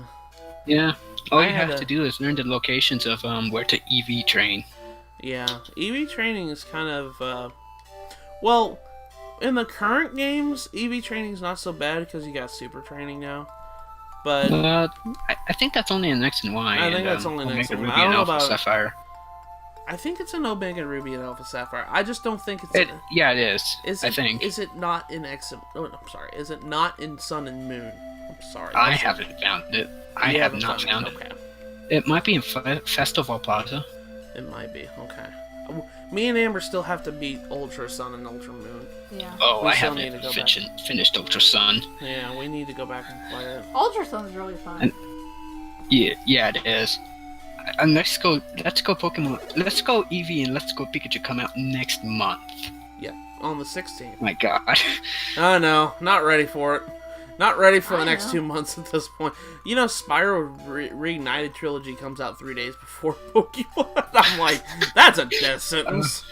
Yeah. All you have to do is learn the locations of where to EV train. Yeah. EV training is kind of, well, in the current games, EV training is not so bad because you got super training now. But I think that's only in X and Y. I think that's only in X and Y. Ruby I don't and know Alpha about Sapphire. I think it's in Omega Ruby and Alpha Sapphire. I just don't think it's. Yeah, it is. I think. Is it not in X? Oh, I'm sorry. Is it not in Sun and Moon? I'm sorry. I haven't found it. I have not found it. Okay. It might be in Festival Plaza. It might be. Okay. Me and Amber still have to beat Ultra Sun and Ultra Moon. Yeah. Oh, I haven't finished Ultra Sun. Yeah, we need to go back and play it. Ultra Sun's really fun. Yeah, it is. And let's go Pokemon. Let's go Eevee and Let's Go Pikachu come out next month. Yeah, on the 16th. My God. Oh no, not ready for it. Not ready for the next 2 months at this point. You know, Spyro Reignited Trilogy comes out 3 days before Pokemon. I'm like, that's a death sentence.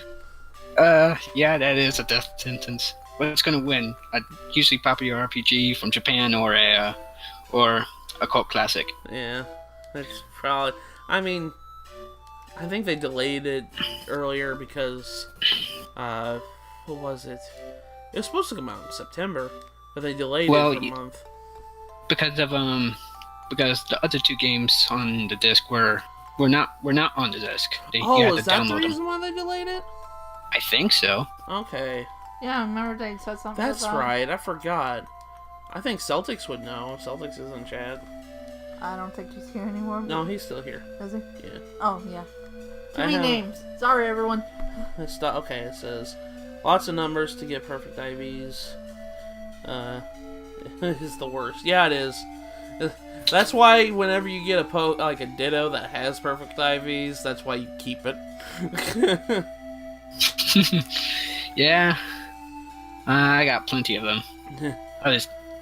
Yeah, that is a death sentence. What's gonna win? A hugely popular RPG from Japan or a cult classic? Yeah, that's probably. I mean, I think they delayed it earlier because, what was it? It was supposed to come out in September, but they delayed it for a month. Because the other two games on the disc were not on the disc. Is that the reason why they delayed it? I think so. Okay. Yeah, I remember they said something. That's right. I forgot. I think Celtics would know. Celtics is in chat. I don't think he's here anymore. No, he's still here. Is he? Yeah. Oh, yeah. Too many names. Sorry, everyone. Okay, it says lots of numbers to get perfect IVs. It's the worst. Yeah, it is. That's why whenever you get a Ditto that has perfect IVs, that's why you keep it. Yeah, I got plenty of them.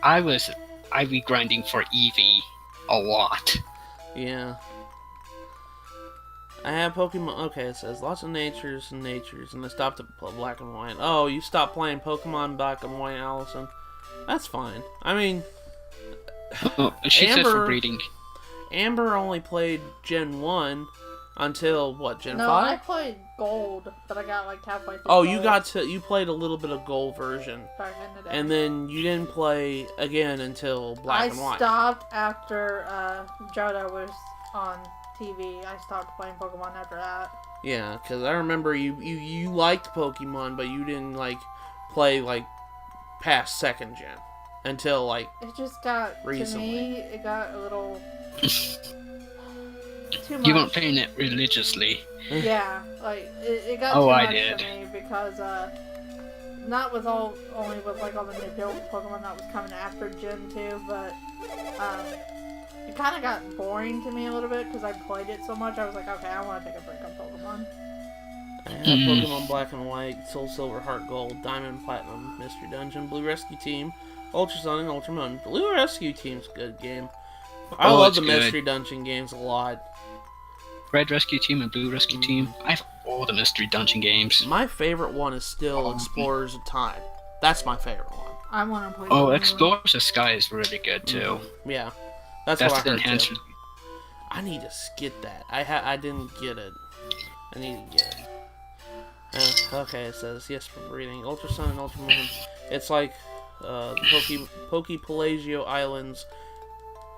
I be grinding for Eevee a lot. Yeah. I have Pokemon. Okay, it says lots of natures, and I stopped at Black and White. Oh, you stopped playing Pokemon Black and White, Allison. That's fine. I mean, Oh, she said for Amber- breeding. Amber only played Gen 1 until, what, Gen No, I 5? played Gold, but I got like halfway through. Oh, you Gold played a little bit of Gold version. back in the day. And then you didn't play again until Black and I White. stopped after Johto was on TV. I stopped playing Pokemon after that. Yeah, because I remember you liked Pokemon, but you didn't, like, play, like, past second gen. Until, like, It just got, recently. to me, it got a little too much. You weren't playing it religiously. Yeah, like, it got Oh, too I much did. for me because, not with only with, like, all the new Pokemon that was coming after Gen 2, but, it kind of got boring to me a little bit because I played it so much. I was like, okay, I want to take a break on Pokemon. I have Pokemon Black and White, Soul Silver, Heart Gold, Diamond, Platinum, Mystery Dungeon, Blue Rescue Team, Ultra Sun, and Ultra Moon. Blue Rescue Team's a good game. I Oh, love it's the good. Mystery Dungeon games a lot. Red Rescue Team and Blue Rescue Team. I have all the Mystery Dungeon games. My favorite one is still Explorers of Time. That's my favorite one. I want to play. Oh, the new Explorers of Sky is really good too. Yeah, that's That's what I the heard enhanced. too. I need to get that. I didn't get it. I need to get it. Okay, it says yes for breeding. Ultra Sun and Ultra Moon. It's like Poke Pelagio Islands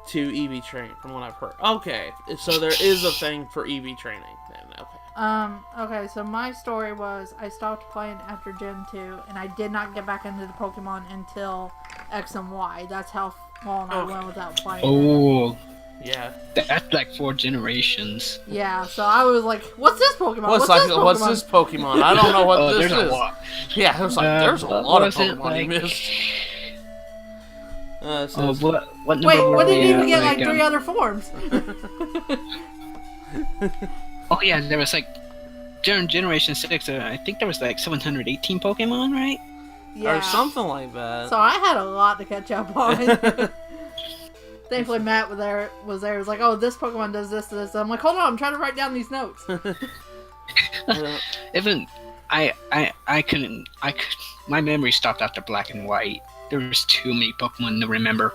to EV train, from what I've heard. Okay, so there is a thing for EV training then. Okay. Okay, so my story was I stopped playing after Gen 2, and I did not get back into the Pokemon until X and Y. That's how long I went without playing. Oh, Yeah. that's like 4 generations. Yeah, so I was like, what's this Pokemon? What's this Pokemon? I don't know what Oh, this there's is. a lot. Yeah, it was like there's a what lot of was it, Pokemon you like- missed. It Oh, says, what number Wait, were what did we you at? even get like Like, 3 other forms? Oh yeah, there was like during Generation 6. I think there was like 718 Pokemon, right? Yeah. or something like that. So I had a lot to catch up on. Thankfully, Matt was there. Was like, oh, this Pokemon does this. I'm like, hold on, I'm trying to write down these notes. Even I couldn't. My memory stopped after Black and White. There was too many Pokemon to remember.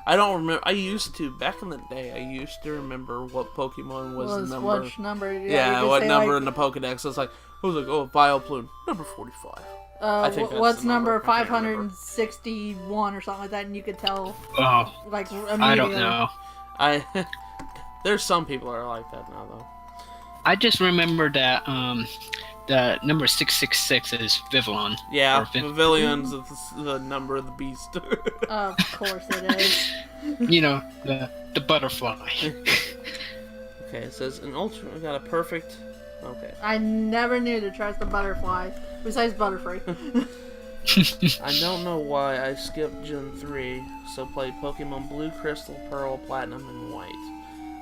I don't remember. I used to back in the day. I used to remember what Pokemon was number. Which number? Yeah, you what could say, number like, in the Pokedex? I was like, oh, Vileplume, number 45. I think that's what's the number. number I can't remember. 561 or something like that, and you could tell Oh, like immediately. I don't know. There's some people that are like that now, though. I just remember that the number 666 is Vivillon. Yeah, Or Pavilions is the number of the beast. Of course it is. You know, the butterfly. Okay, it says an ultra. We got a perfect. Okay. I never knew to trust the butterfly. Besides Butterfree. I don't know why I skipped Gen 3, so played Pokemon Blue, Crystal, Pearl, Platinum, and White.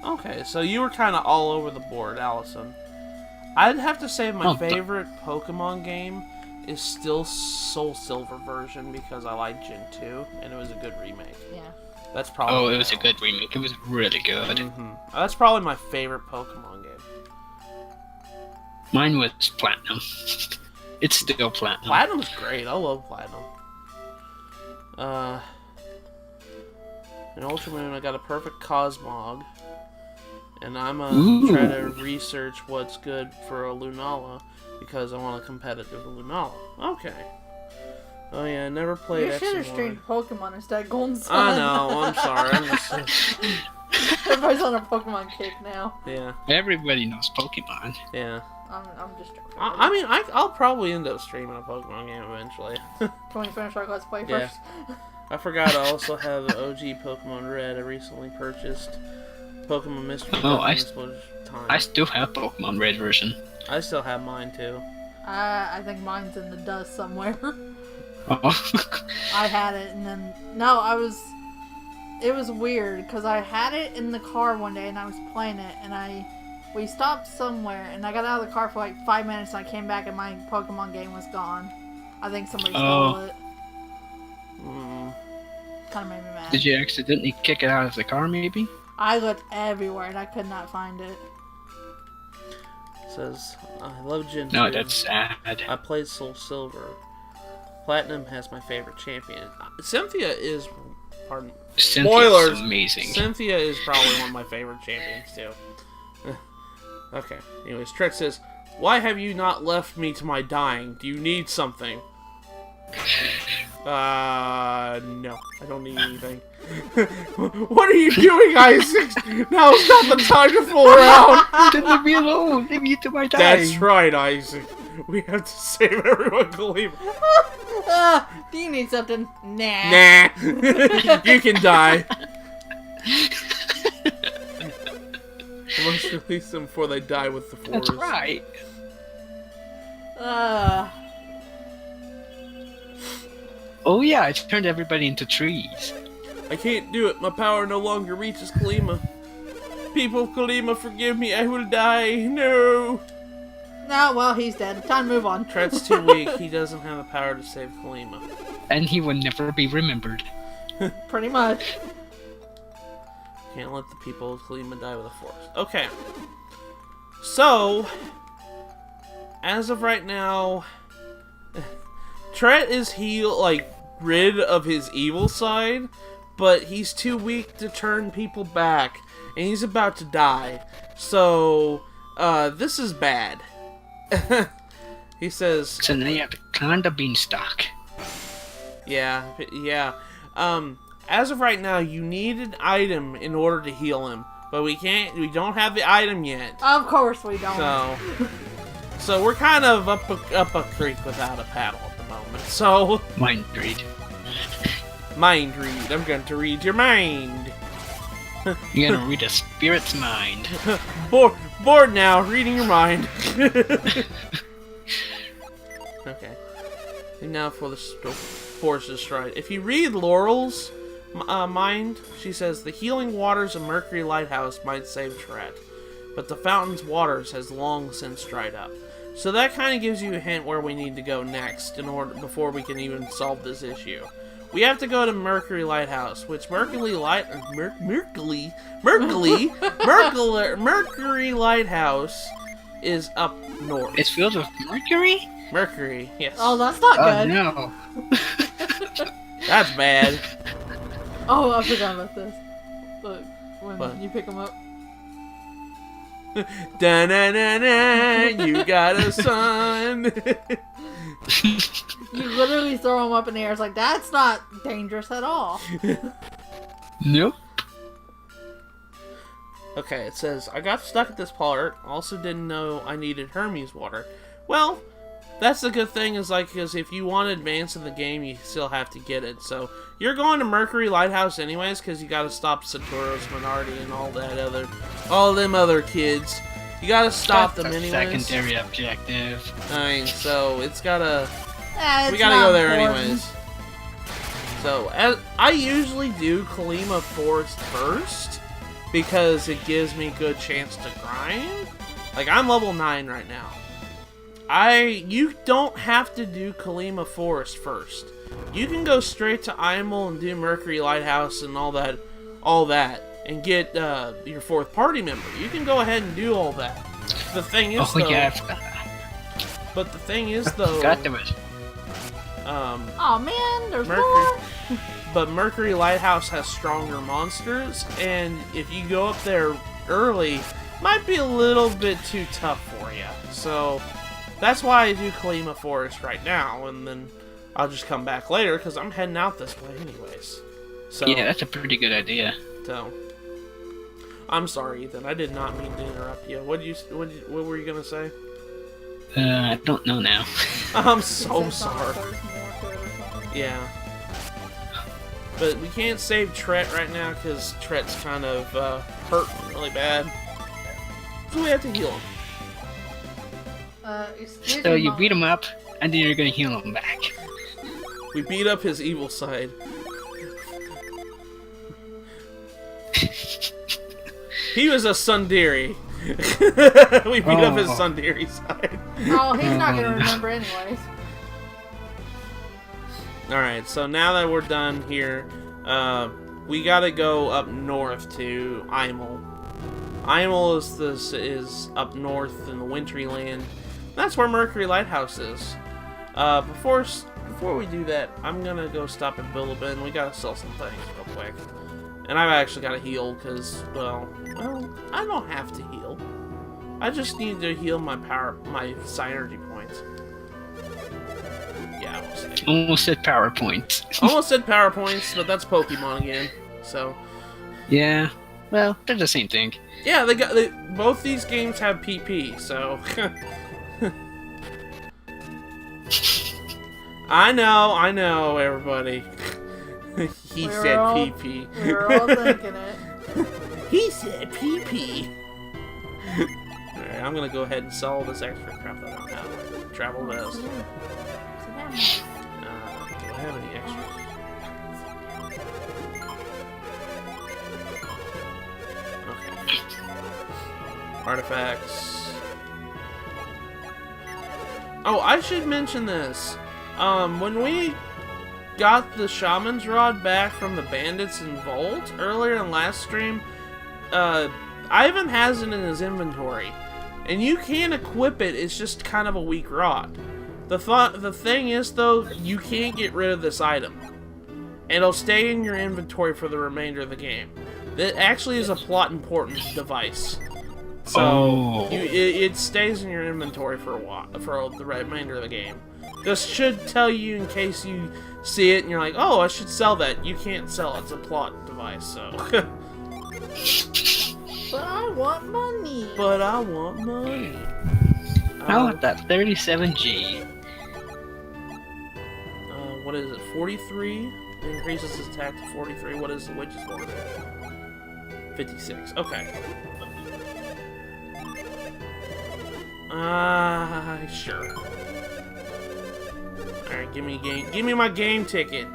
Okay, so you were kind of all over the board, Allison. I'd have to say my favorite Pokemon game is still Soul Silver version because I like Gen 2, and it was a good remake. Yeah. That's probably. Oh, it was a good remake. It was really good. That's probably my favorite Pokemon game. Mine was Platinum. It's still Platinum. Platinum's great. I love Platinum. In Ultra Moon, I got a perfect Cosmog. And I'm gonna try to research what's good for a Lunala because I want a competitive Lunala. Okay. Oh yeah, I never played You X should and have Y. streamed Pokemon instead of Golden Sun. I know. I'm sorry. I'm just, Everybody's on a Pokemon kick now. yeah. Everybody knows Pokemon. Yeah. I'm just joking. I mean, I'll probably end up streaming a Pokemon game eventually. Can we finish our Let's Play Yeah. first? I forgot I also have the OG Pokemon Red I recently purchased. Pokemon Mystery. Oh, Time. I still have Pokemon Red version. I still have mine too. I think mine's in the dust somewhere. Oh. I had it, and then it was weird because I had it in the car one day and I was playing it, and I We stopped somewhere, and I got out of the car for like 5 minutes, and I came back, and my Pokemon game was gone. I think somebody stole it. Kind of made me mad. Did you accidentally kick it out of the car, maybe? I looked everywhere, and I could not find it. It says, I love Gen 2. No, that's sad. I played Soul Silver. Platinum has my favorite champion. Cynthia is... Pardon. Cynthia's amazing. Cynthia is probably one of my favorite champions, too. Okay. Anyways, Trek says, why have you not left me to my dying? Do you need something? No. I don't need anything. What are you doing, Isaac? Now's not the time to fool around! Leave me alone! Leave me to my dying! That's right, Isaac. We have to save everyone, Kolima. Do you need something? Nah. Nah. You can die. I must release them before they die with the force. That's right. Oh yeah, I turned everybody into trees. I can't do it. My power no longer reaches Kolima. People of Kolima, forgive me. I will die. No. No, well, he's dead. Time to move on. Tret's too weak. He doesn't have the power to save Kolima. And he will never be remembered. Pretty much. Can't let the people of Kolima die with a force. Okay. So, as of right now, Tret is rid of his evil side, but he's too weak to turn people back, and he's about to die. So, this is bad. He says... So now you have to climb the beanstalk. Yeah. As of right now, you need an item in order to heal him, but we don't have the item yet. Of course we don't. So we're kind of up a creek without a paddle at the moment. So Mind read. Mind read. I'm going to read your mind. You're gonna read a spirit's mind. Bored now, reading your mind. Okay. And now for the force destroyed. If you read Laurel's mind, she says the healing waters of Mercury Lighthouse might save Tret, but the fountain's waters has long since dried up. So that kind of gives you a hint where we need to go next before we can even solve this issue. We have to go to Mercury Lighthouse, which Mercury Lighthouse is up north. It's filled with mercury? Mercury, yes. Oh, that's not good. No. That's bad. Oh, I forgot about this. Look, when What? you pick them up. Da-na-na-na, you got a son. You literally throw them up in the air. It's like, that's not dangerous at all. Nope. Okay, it says, I got stuck at this part. Also didn't know I needed Hermes water. Well, that's the good thing is because if you want to advance in the game, you still have to get it. So you're going to Mercury Lighthouse anyways because you got to stop Satoru's Minardi and all them other kids. You got to stop them anyways. Secondary objective. I mean, so it's gotta. It's We gotta not go there important. anyways. So I usually do Kolima Forest first because it gives me a good chance to grind. Like I'm level 9 right now. You don't have to do Kolima Forest first. You can go straight to Imel and do Mercury Lighthouse and all that, and get your 4th party member. You can go ahead and do all that. The thing is, But the thing is, though. Got to it. Oh man, there's Mercury. more. But Mercury Lighthouse has stronger monsters, and if you go up there early, might be a little bit too tough for you. So that's why I do Kolima Forest right now, and then I'll just come back later because I'm heading out this way anyways. So Yeah, that's a pretty good idea. So I'm sorry, Ethan. I did not mean to interrupt you. What were you gonna say? I don't know now. I'm so sorry. Yeah. But we can't save Tret right now because Tret's kind of hurting really bad. So we have to heal him. So you beat him up, and then you're gonna heal him back. We beat up his evil side. He was a Sundari. We beat up his Sundari side. Oh, he's not gonna remember anyways. Alright, so now that we're done here, we gotta go up north to Imel. Imel is up north in the Wintry Land. That's where Mercury Lighthouse is. Before we do that, I'm gonna go stop at Bilibin. We gotta sell some things real quick. And I've actually gotta heal, because, well, I don't have to heal. I just need to heal my synergy points. Yeah, almost said power points. Almost said power points, but that's Pokemon again. So. Yeah. Well, they're the same thing. Yeah, both these games have PP, so. I know, everybody. He said PP. We were all thinking it. He said PP. Alright, I'm gonna go ahead and sell all this extra crap that I don't have. Travel vest. Do I have any extras? Okay. Artifacts. Oh, I should mention this. When we got the Shaman's Rod back from the bandits in Vault earlier in last stream, Ivan has it in his inventory. And you can equip it, it's just kind of a weak rod. The thing is, though, you can't get rid of this item. It'll stay in your inventory for the remainder of the game. That actually is a plot important device. So, it stays in your inventory for a while, for the remainder of the game. This should tell you in case you see it and you're like, oh, I should sell that. You can't sell it. It's a plot device, so. But I want money. But I want money. I want that 37G. What is it? 43? It increases his attack to 43. What is the witch's one? 56. Okay. Sure. Alright, give me my game ticket.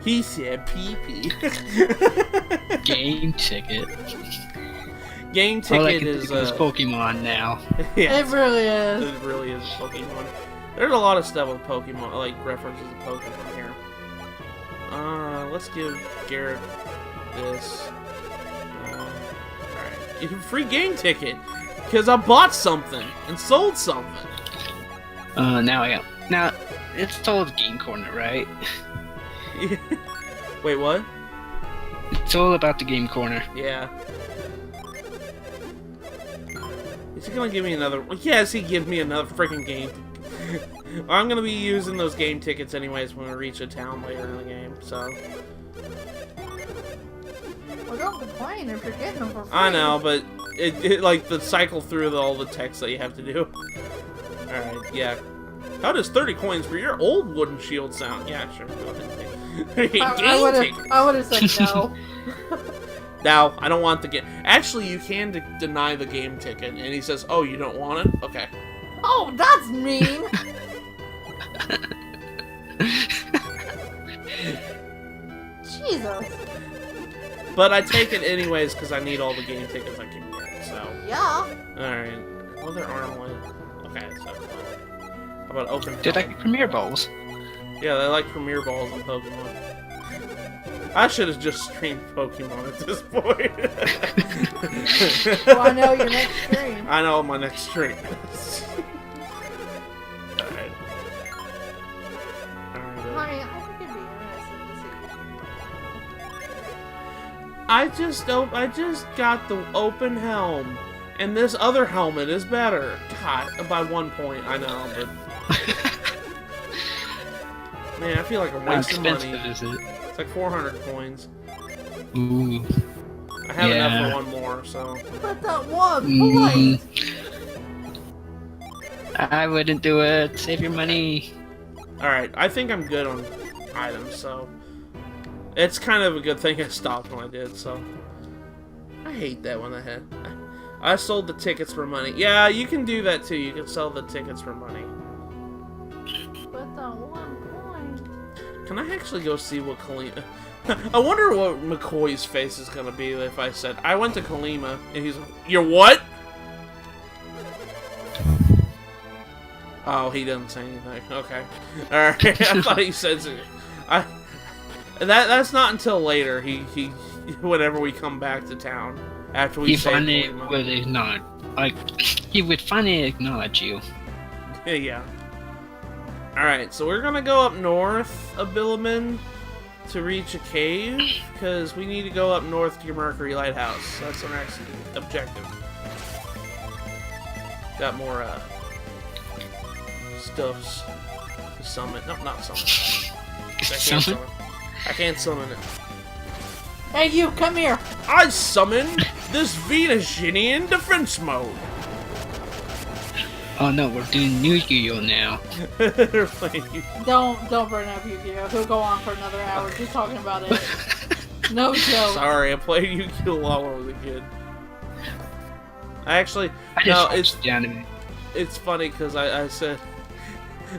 He said PP. Game ticket. Game ticket is Pokemon now. Yeah, it really is. It really is Pokemon. There's a lot of stuff with Pokemon, like references to Pokemon here. Let's give Garrett this. Alright, free game ticket because I bought something and sold something. Now it's told Game Corner, right? Wait, what? It's all about the Game Corner. Yeah. Is he gonna give me another? Yes, he give me another freaking game. I'm gonna be using those game tickets anyways when we reach a town later in the game. So. Well, don't complain if you're getting them for free. I know, but it like the cycle through all the text that you have to do. All right, yeah. How does 30 coins for your old wooden shield sound? Yeah, sure. Go ahead. I would have said no. No, I don't want the game. Actually, you can deny the game ticket, and he says, "Oh, you don't want it? Okay." Oh, that's mean. Jesus. But I take it anyways because I need all the game tickets I can get. So. Yeah. All right. Other armlet. Okay, so. How about open? Did I get Premier Balls? Yeah, they like Premier Balls on Pokemon. I should have just streamed Pokemon at this point. Well, I know your next stream. I know my next stream. Alright. Honey, I think it'd be interesting to see. I just got the open helm, and this other helmet is better. God, by 1 point, I know, but man, I feel like I'm wasting money. How expensive is it? It's like 400 coins. Ooh. I have enough for one more, so. But that one point. I wouldn't do it. Save your money. Alright, I think I'm good on items, so. It's kind of a good thing I stopped when I did, so. I hate that one I had. I sold the tickets for money. Yeah, you can do that too. You can sell the tickets for money. But that one point. Can I actually go see what Kolima... I wonder what McCoy's face is gonna be if I said, I went to Kolima, and he's like, you're what? Oh, he doesn't say anything. Okay. Alright, I thought he said something. That's not until later. He whenever we come back to town. After we save Kolima. Would acknowledge, like, he would finally acknowledge you. Yeah. Alright, so we're gonna go up north of Bilibin to reach a cave, because we need to go up north to your Mercury Lighthouse. That's our next objective. Got more, stuffs to summon. No, not summon. I can't summon it. Hey, you, come here! I summoned this Venus Genie in defense mode! Oh no, we're doing New Yu-Gi-Oh now. They're playing Yu-Gi-Oh. Don't bring up Yu-Gi-Oh! He'll go on for another hour just talking about it. No joke. Sorry, I played Yu-Gi-Oh! While I was a kid. I just watched the anime. It's funny because I said,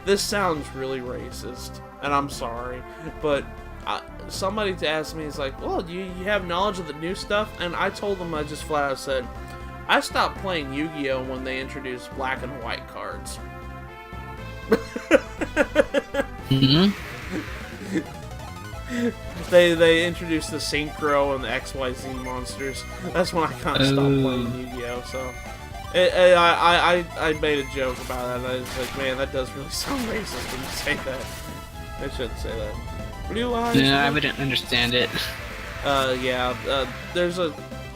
this sounds really racist, and I'm sorry, but somebody asked me, it's like, well, you have knowledge of the new stuff? And I told them, I just flat out said, I stopped playing Yu-Gi-Oh! When they introduced black and white cards. Mm-hmm. They introduced the Synchro and the XYZ monsters. That's when I kind of stopped playing Yu-Gi-Oh! So I made a joke about that. I was like, man, that does really sound racist when you say that. I shouldn't say that. Blue eyes. No, I wouldn't understand it. There's a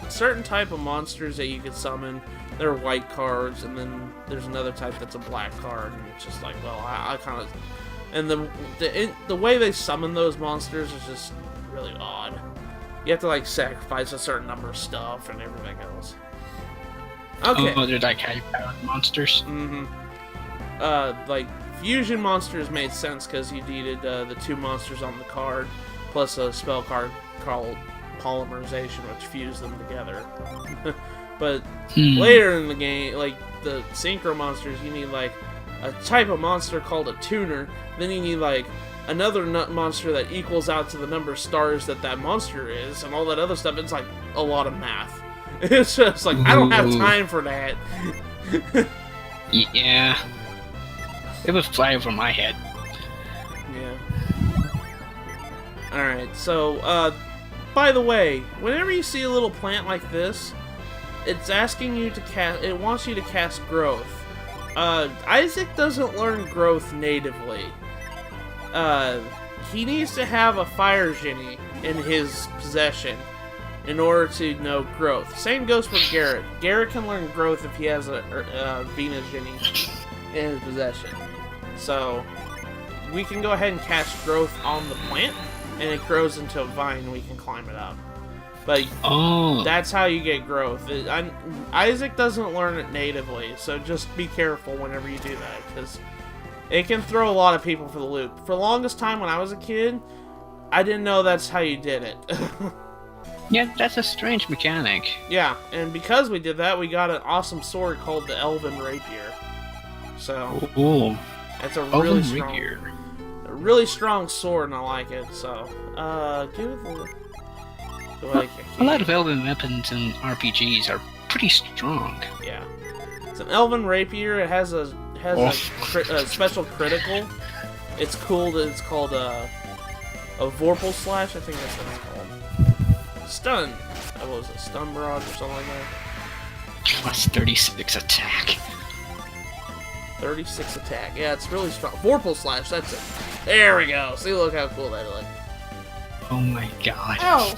certain type of monsters that you can summon. They're white cards, and then there's another type that's a black card, and it's just like, well, I kind of... And the way they summon those monsters is just really odd. You have to, like, sacrifice a certain number of stuff and everything else. Okay. Oh, they're like high-powered monsters? Mm-hmm. Like, fusion monsters made sense because you needed the two monsters on the card, plus a spell card called Polymerization, which fused them together. But later in the game, like, the Synchro monsters, you need, like, a type of monster called a tuner. Then you need, like, another monster that equals out to the number of stars that monster is, and all that other stuff. It's, like, a lot of math. It's just, like, I don't have time for that. Yeah. It would fly over my head. Yeah. Alright, so, by the way, whenever you see a little plant like this, it's asking you to cast, it wants you to cast growth. Isaac doesn't learn growth natively. He needs to have a fire genie in his possession in order to know growth. Same goes for Garrett. Garrett can learn growth if he has a Venus genie in his possession. So, we can go ahead and cast growth on the plant, and it grows into a vine and we can climb it up. But that's how you get growth. Isaac doesn't learn it natively, so just be careful whenever you do that, because it can throw a lot of people for the loop. For the longest time when I was a kid, I didn't know that's how you did it. Yeah, that's a strange mechanic. Yeah, and because we did that, we got an awesome sword called the Elven Rapier. So, that's a really strong sword, and I like it. So, give it the... A lot of elven weapons in RPGs are pretty strong. Yeah, it's an elven rapier. It has a special critical. It's cool that it's called a Vorpal Slash. I think that's what it's called. Stun. What was it? Stun barrage or something like that. Plus 36 attack. 36 attack. Yeah, it's really strong. Vorpal Slash. That's it. There we go. See, look how cool that looks. Oh my god. Oh.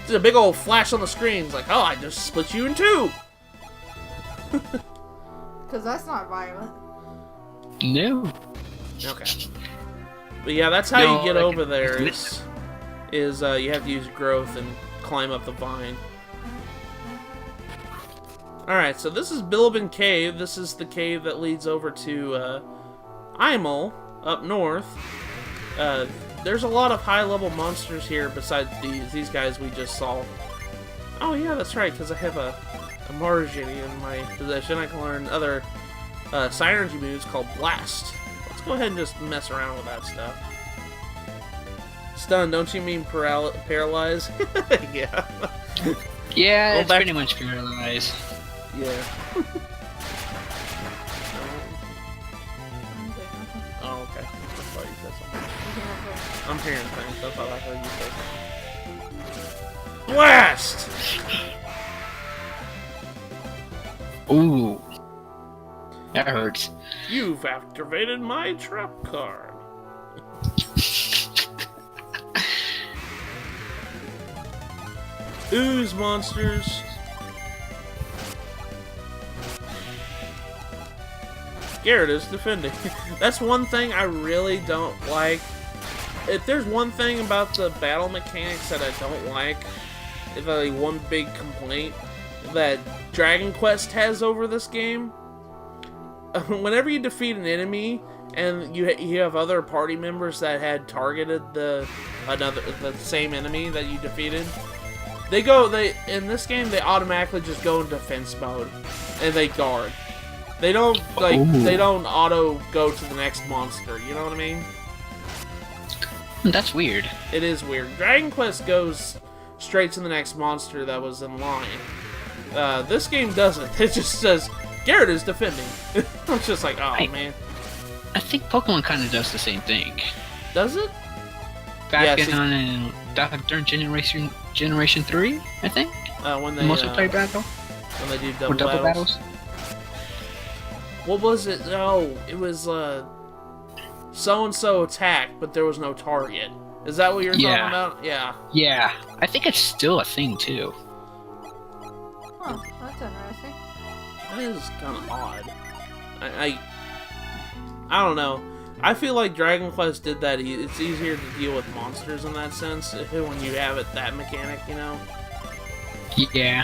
It's a big old flash on the screen. It's like, oh, I just split you in two. Because that's not violent. No. Okay. But yeah, that's how you get over there. Is you have to use growth and climb up the vine. Alright, so this is Bilibin Cave. This is the cave that leads over to Imel up north. There's a lot of high-level monsters here besides these guys we just saw. Oh yeah, that's right, because I have a Margini in my possession. I can learn other Synergy moves called Blast. Let's go ahead and just mess around with that stuff. Stun, don't you mean paralyze? Yeah. Yeah, it's pretty much paralyzed. Yeah. Oh, okay. I thought you said something. You can have I'm hearing things. I thought I heard you say something. Blast! Ooh. That hurts. You've activated my trap card. Ooze monsters. Garrett is defending. That's one thing I really don't like. If there's one thing about the battle mechanics that I don't like, if like one big complaint that Dragon Quest has over this game, whenever you defeat an enemy and you have other party members that had targeted the same enemy that you defeated, in this game they automatically just go in defense mode and they guard. They don't they don't auto go to the next monster, you know what I mean? That's weird. It is weird. Dragon Quest goes straight to the next monster that was in line. This game doesn't. It just says Garrett is defending. It's just like, oh man. I think Pokemon kind of does the same thing. Does it? Back during Generation 3, I think. When they multiplayer battle. When they do double battles. What was it? Oh, it was so and so attack, but there was no target. Is that what you're talking about? Yeah. Yeah. I think it's still a thing too. Huh, that's interesting. That is kind of odd. I don't know. I feel like Dragon Quest did that. It's easier to deal with monsters in that sense when you have that mechanic, you know? Yeah.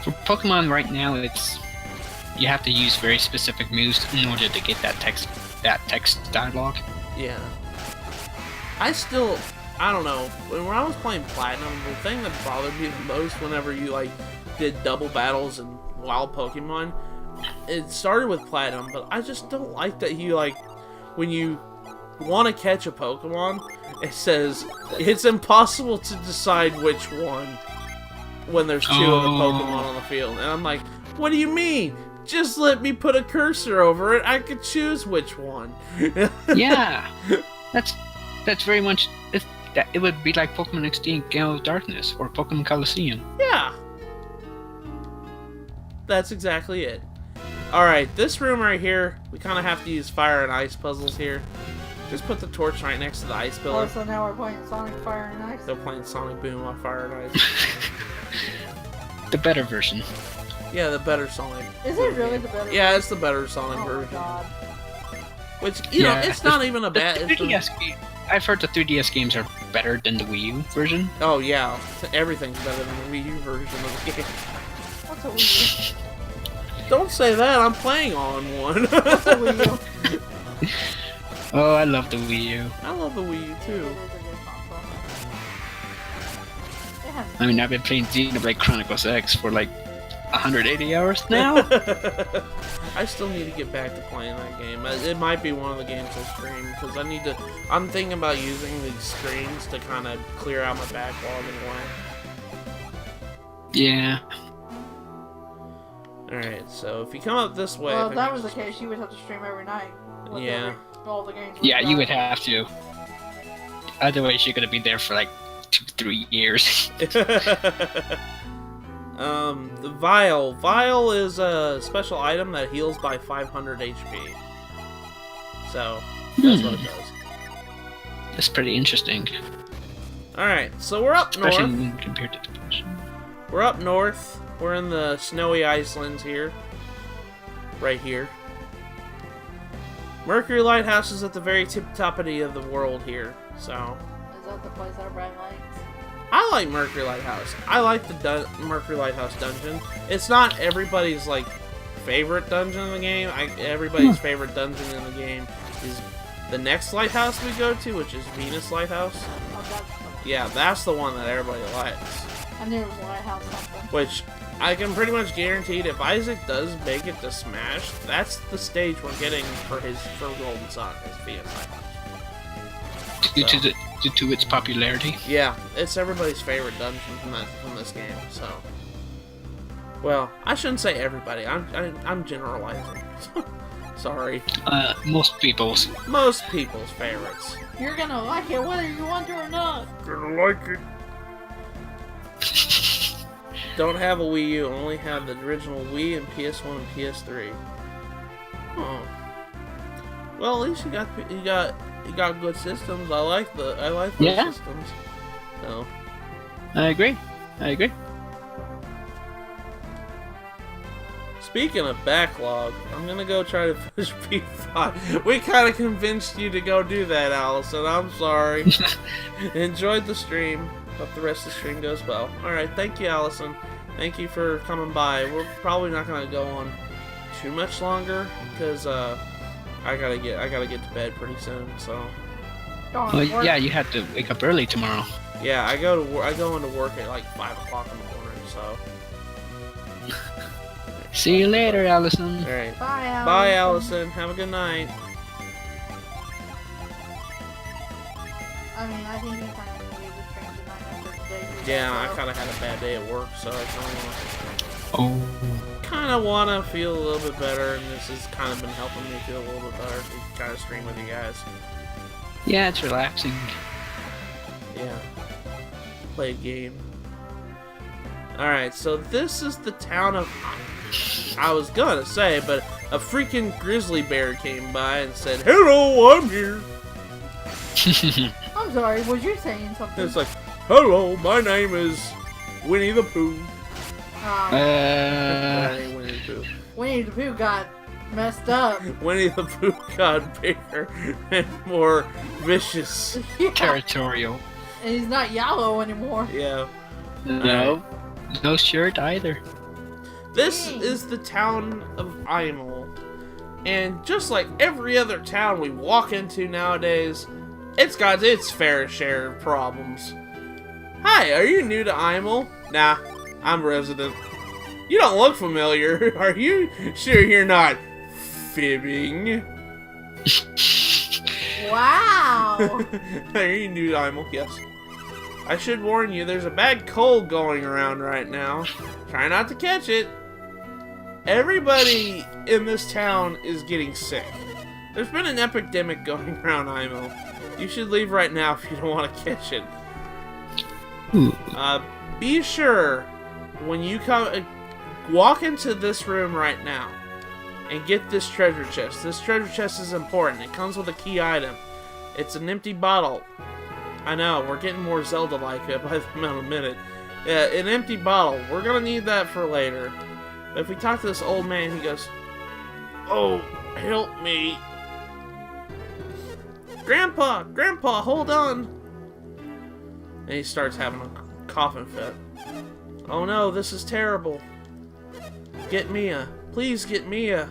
For Pokemon right now, you have to use very specific moves in order to get that text dialogue. Yeah. I don't know. When I was playing Platinum, the thing that bothered me the most whenever you did double battles in Wild Pokemon, it started with Platinum, but I just don't like that when you want to catch a Pokemon, it says it's impossible to decide which one when there's two of the Pokemon on the field. And I'm like, what do you mean? Just let me put a cursor over it. I could choose which one. Yeah. That's very much... It would be like Pokemon XD and Gale of Darkness, or Pokemon Coliseum. Yeah. That's exactly it. Alright, this room right here, we kind of have to use fire and ice puzzles here. Just put the torch right next to the ice pillar. Oh, so now we're playing Sonic Fire and Ice? They're playing Sonic Boom on Fire and Ice. The better version. Yeah, the better Sonic. Is it really the better version? Yeah, it's the better Sonic version. Oh, God. Which, you know, it's not even a bad... I've heard the 3DS games are better than the Wii U version. Oh, yeah. Everything's better than the Wii U version of the game. What's a Wii U? Don't say that, I'm playing on one. What's a Wii U? Oh, I love the Wii U. I love the Wii U, too. I mean, I've been playing Xenoblade Chronicles X for 180 hours now. I still need to get back to playing that game. It might be one of the games I stream, because I'm thinking about using these streams to kind of clear out my backlog in a way. Yeah. Alright, so if you come up this way... Well, if that was the case, you would have to stream every night. Yeah. All the games. Yeah, you would have to. Otherwise, you're going to be there for 2-3 years. The Vial. Vial is a special item that heals by 500 HP. So, that's what it does. That's pretty interesting. Alright, so we're up north. Especially when compared to depression. We're up north. We're in the snowy Icelands here. Right here. Mercury Lighthouse is at the very tip-toppity of the world here, so... Is that the place everybody likes? I like Mercury Lighthouse. I like the Mercury Lighthouse dungeon. It's not everybody's, favorite dungeon in the game. Everybody's favorite dungeon in the game is the next lighthouse we go to, which is Venus Lighthouse. Oh, that's Yeah, that's the one that everybody likes. I knew it was Lighthouse something. Which, I can pretty much guarantee if Isaac does make it to Smash, that's the stage we're getting for Golden Sun, is Venus Lighthouse. Due to its popularity? Yeah, it's everybody's favorite dungeon from this game, so... Well, I shouldn't say everybody, I'm generalizing. Sorry. Most people's. Most people's favorites. You're gonna like it whether you want to or not. Gonna like it. Don't have a Wii U, only have the original Wii and PS1 and PS3. Oh. Well, at least you got good systems. I like those systems. So. I agree. Speaking of backlog, I'm gonna go try to finish P5. We kind of convinced you to go do that, Allison. I'm sorry. Enjoyed the stream. Hope the rest of the stream goes well. Alright, thank you, Allison. Thank you for coming by. We're probably not gonna go on too much longer because I gotta get to bed pretty soon. So. Well, yeah, you have to wake up early tomorrow. Yeah, I go into work at like 5 o'clock in the morning. So. See you later, Allison. Alright. Bye, Allison. Bye, Allison. Have a good night. I mean, I think you kind of needed to train tonight after today. Yeah, I kind of had a bad day at work, so I kind of Oh. want to feel a little bit better, and this has kind of been helping me feel a little bit better to kind of stream with you guys. Yeah, it's relaxing. Yeah. Play a game. Alright, so this is the town of... I was gonna say, but a freaking grizzly bear came by and said, "Hello, I'm here." I'm sorry, was you saying something? It's like, "Hello, my name is Winnie the Pooh." That ain't Winnie the Pooh. Winnie the Pooh got messed up. Winnie the Pooh got bigger and more vicious. Yeah. Territorial. And he's not yellow anymore. Yeah. No. No shirt either. This Dang. is the town of Imel. And just like every other town we walk into nowadays, it's got its fair share of problems. Hi, are you new to Imel? Nah, I'm resident. You don't look familiar. Are you sure you're not fibbing? Wow. Are you new to Imel? Yes. I should warn you, there's a bad cold going around right now. Try not to catch it. Everybody in this town is getting sick. There's been an epidemic going around Imel. You should leave right now if you don't want to catch it. Be sure when you come, walk into this room right now and get this treasure chest. This treasure chest is important. It comes with a key item. It's an empty bottle. I know, we're getting more Zelda-like by the amount of minute. Yeah, an empty bottle. We're gonna need that for later. But if we talk to this old man, he goes, "Oh, help me. Grandpa, hold on." And he starts having a coughing fit. "Oh no, this is terrible. Get Mia. Please get Mia."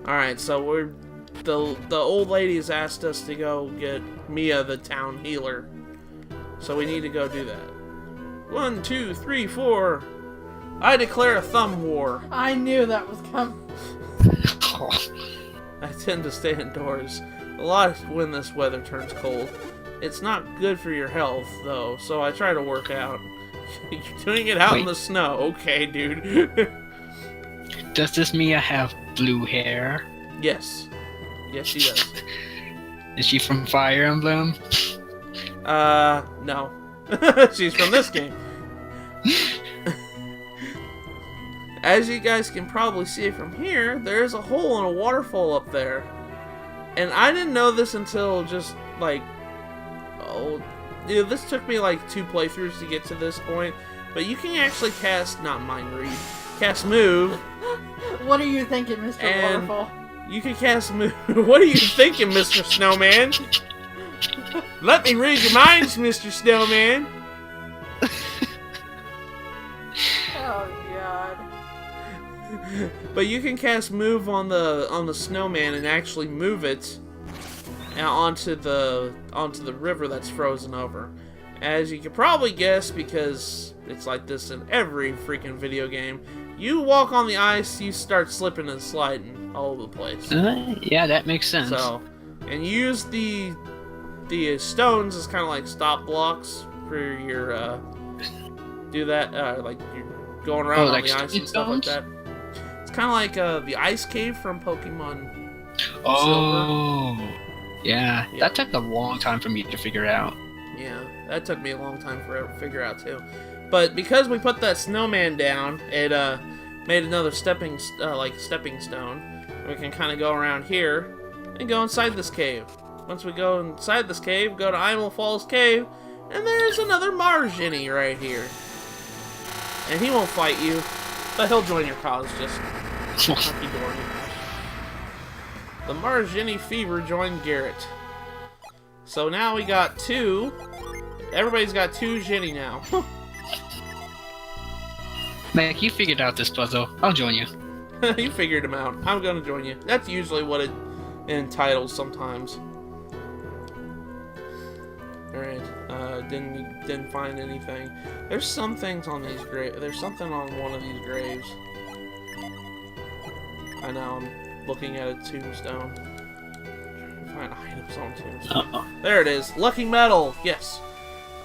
Alright, so the old lady has asked us to go get Mia, the town healer. So we need to go do that. 1, 2, 3, 4. I declare a thumb war. I knew that was coming. I tend to stay indoors a lot when this weather turns cold. It's not good for your health, though, so I try to work out. You're doing it out in the snow. Okay, dude. Does this Mia have blue hair? Yes. Yes, she does. Is she from Fire Emblem? No. She's from this game. As you guys can probably see from here, there's a hole in a waterfall up there. And I didn't know this until just, like, this took me like 2 playthroughs to get to this point. But you can actually cast, not mind read, cast move. What are you thinking, Mr. And Waterfall? you can cast move. What are you thinking, Mr. Snowman? Let me read your minds, Mr. Snowman. Oh God. But you can cast move on the snowman and actually move it onto the river that's frozen over. As you can probably guess, because it's like this in every freaking video game, you walk on the ice, you start slipping and sliding all over the place. Yeah, that makes sense. So, and use the stones as kind of like stop blocks for your do that like you're going around on like the ice and stuff like stones? that. It's kind of like the ice cave from Pokemon Oh, Silver. yeah. Yeah. That took a long time for me to figure out. Yeah, that took me a long time to figure out too. But because we put that snowman down, it made another stepping stone. We can kind of go around here and go inside this cave. Once we go inside this cave, go to Imel Falls Cave, and there's another Margini right here. And he won't fight you, but he'll join your cause, just hunky-dory. The Margini Fever joined Garrett. So now we got 2. Everybody's got 2 Ginny now. Mac, you figured out this puzzle. I'll join you. You figured him out. I'm gonna join you. That's usually what it entitles sometimes. Alright, didn't find anything. There's some things on these graves. There's something on one of these graves. I know, I'm looking at a tombstone. Trying to find items on tombstone. Uh-oh. There it is. Lucky medal! Yes.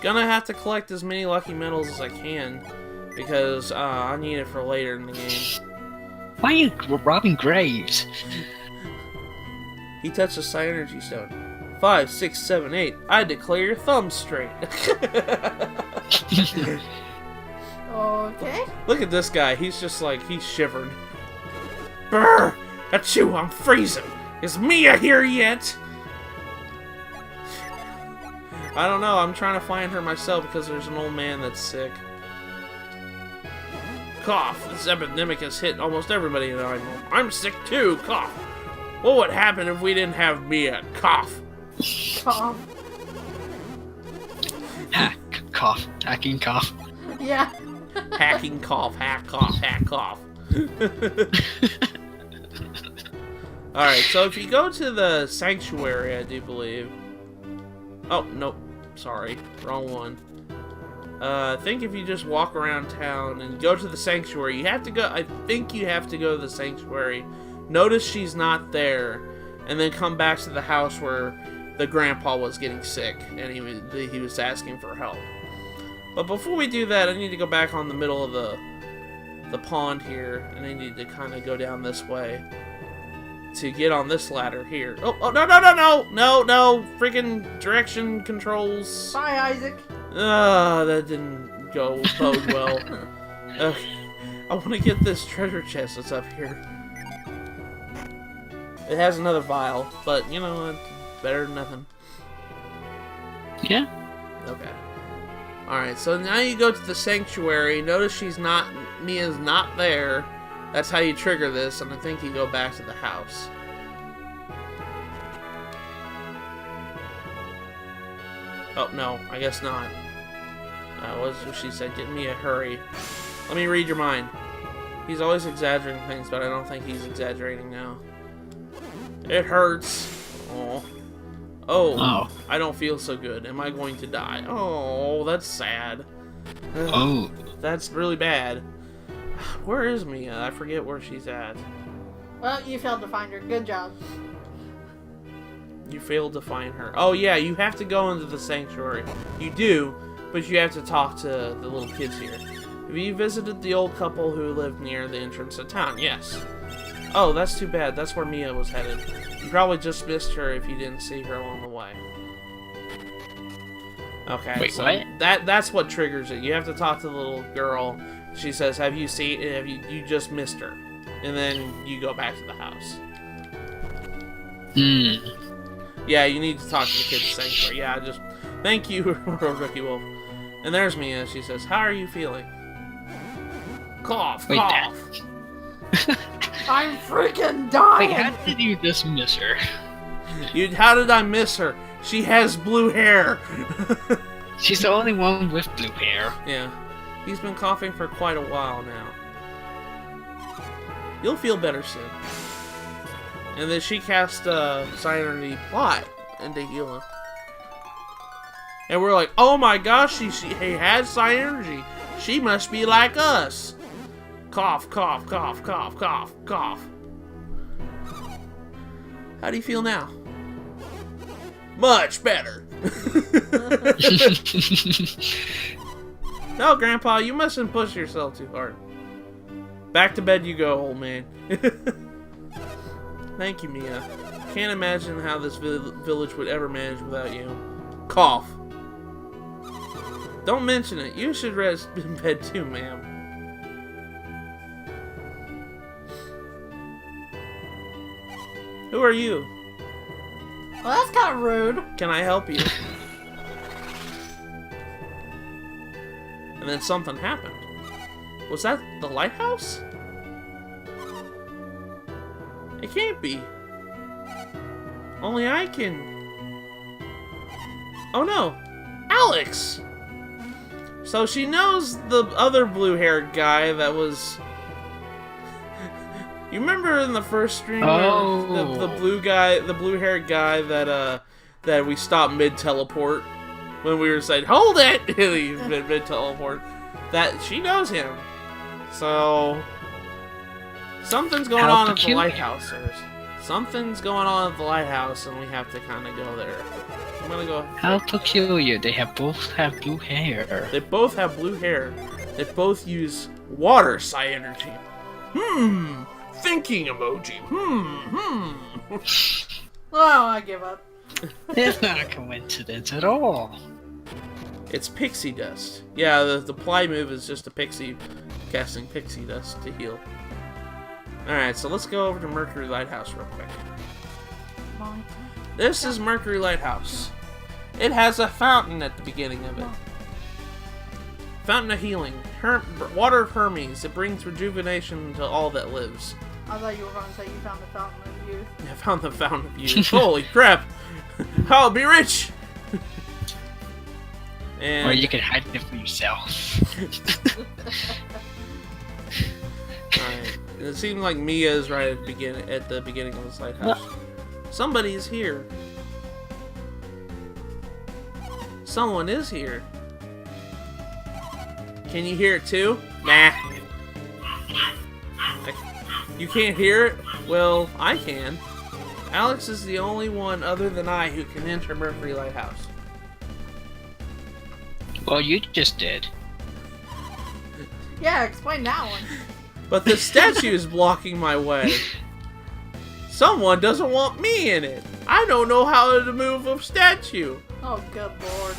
Gonna have to collect as many lucky medals as I can. Because I need it for later in the game. Why are you robbing graves? He touched a Psi Energy Stone. 5, 6, 7, 8. I declare your thumb straight. Okay. Look at this guy. He's just like, he's shivering. Brr! Achoo, I'm freezing. Is Mia here yet? I don't know. I'm trying to find her myself because there's an old man that's sick. Cough. This epidemic has hit almost everybody in Imel. I'm sick too. Cough. What would happen if we didn't have Mia? Cough. Cough. Ha, cough. Hacking cough. Yeah. Hacking cough. Hack cough. Hack cough. Alright, so if you go to the sanctuary, I do believe. Oh, nope. Sorry. Wrong one. I think if you just walk around town and go to the sanctuary, you have to go. I think you have to go to the sanctuary. Notice she's not there, and then come back to the house where the grandpa was getting sick, and he was asking for help. But before we do that, I need to go back on the middle of the pond here, and I need to kind of go down this way to get on this ladder here. Oh no! Freaking direction controls. Bye, Isaac. That didn't go bode well. I want to get this treasure chest that's up here. It has another vial, but you know, it's better than nothing. Yeah. Okay. Alright, so now you go to the sanctuary. Notice Mia's not there. That's how you trigger this, and I think you go back to the house. Oh, no, I guess not. What she said? Get me a hurry. Let me read your mind. He's always exaggerating things, but I don't think he's exaggerating now. It hurts. Oh. Oh. I don't feel so good. Am I going to die? Oh, that's sad. Ugh, Oh. that's really bad. Where is Mia? I forget where she's at. Well, you failed to find her. Good job. You failed to find her. Oh yeah, you have to go into the sanctuary. You do, but you have to talk to the little kids here. Have you visited the old couple who lived near the entrance of town? Yes. Oh, that's too bad. That's where Mia was headed. You probably just missed her if you didn't see her along the way. Okay, Wait, so what? that's what triggers it. You have to talk to the little girl. She says, "Have you seen? You just missed her?" And then you go back to the house. Yeah, you need to talk to the kids' sanctuary. Yeah, just thank you, Rookie Wolf. And there's Mia. She says, "How are you feeling?" Cough, Wait, cough. I'm freaking dying. Wait, how did you just miss her? How did I miss her? She has blue hair. She's the only one with blue hair. Yeah, he's been coughing for quite a while now. You'll feel better soon. And then she cast Psi Energy Plot into heal him. And we're like, oh my gosh, he has Psi Energy. She must be like us. Cough, cough, cough, cough, cough, cough. How do you feel now? Much better. No, Grandpa, you mustn't push yourself too hard. Back to bed you go, old man. Thank you, Mia. Can't imagine how this village would ever manage without you. Cough. Don't mention it. You should rest in bed too, ma'am. Who are you? Well, that's kind of rude. Can I help you? And then something happened. Was that the lighthouse? It can't be. Only I can... Oh no! Alex! So she knows the other blue-haired guy that was... You remember in the first stream, the blue-haired guy that we stopped mid-teleport when we were saying, "Hold it!" mid-teleport. That she knows him. So something's going on at the lighthouse. Something's going on at the lighthouse, and we have to kind of go there. I'm gonna go. How peculiar! They both have blue hair. They both have blue hair. They both use water energy. Thinking emoji. Oh, I give up. It's not a coincidence at all. It's pixie dust. Yeah, the ply move is just a pixie casting pixie dust to heal. Alright, so let's go over to Mercury Lighthouse real quick. This is Mercury Lighthouse. It has a fountain at the beginning of it. Fountain of Healing. Water of Hermes. It brings rejuvenation to all that lives. I thought you were going to say you found the Fountain of Youth. I found the Fountain of Youth. Holy crap! I'll be rich! And or you can hide it for yourself. Alright. It seems like Mia is right at the beginning of this lighthouse. Somebody is here. Someone is here. Can you hear it too? Nah. You can't hear it? Well, I can. Alex is the only one other than I who can enter Mercury Lighthouse. Well, you just did. Yeah, explain that one. But the statue is blocking my way. Someone doesn't want me in it. I don't know how to move a statue. Oh, good lord.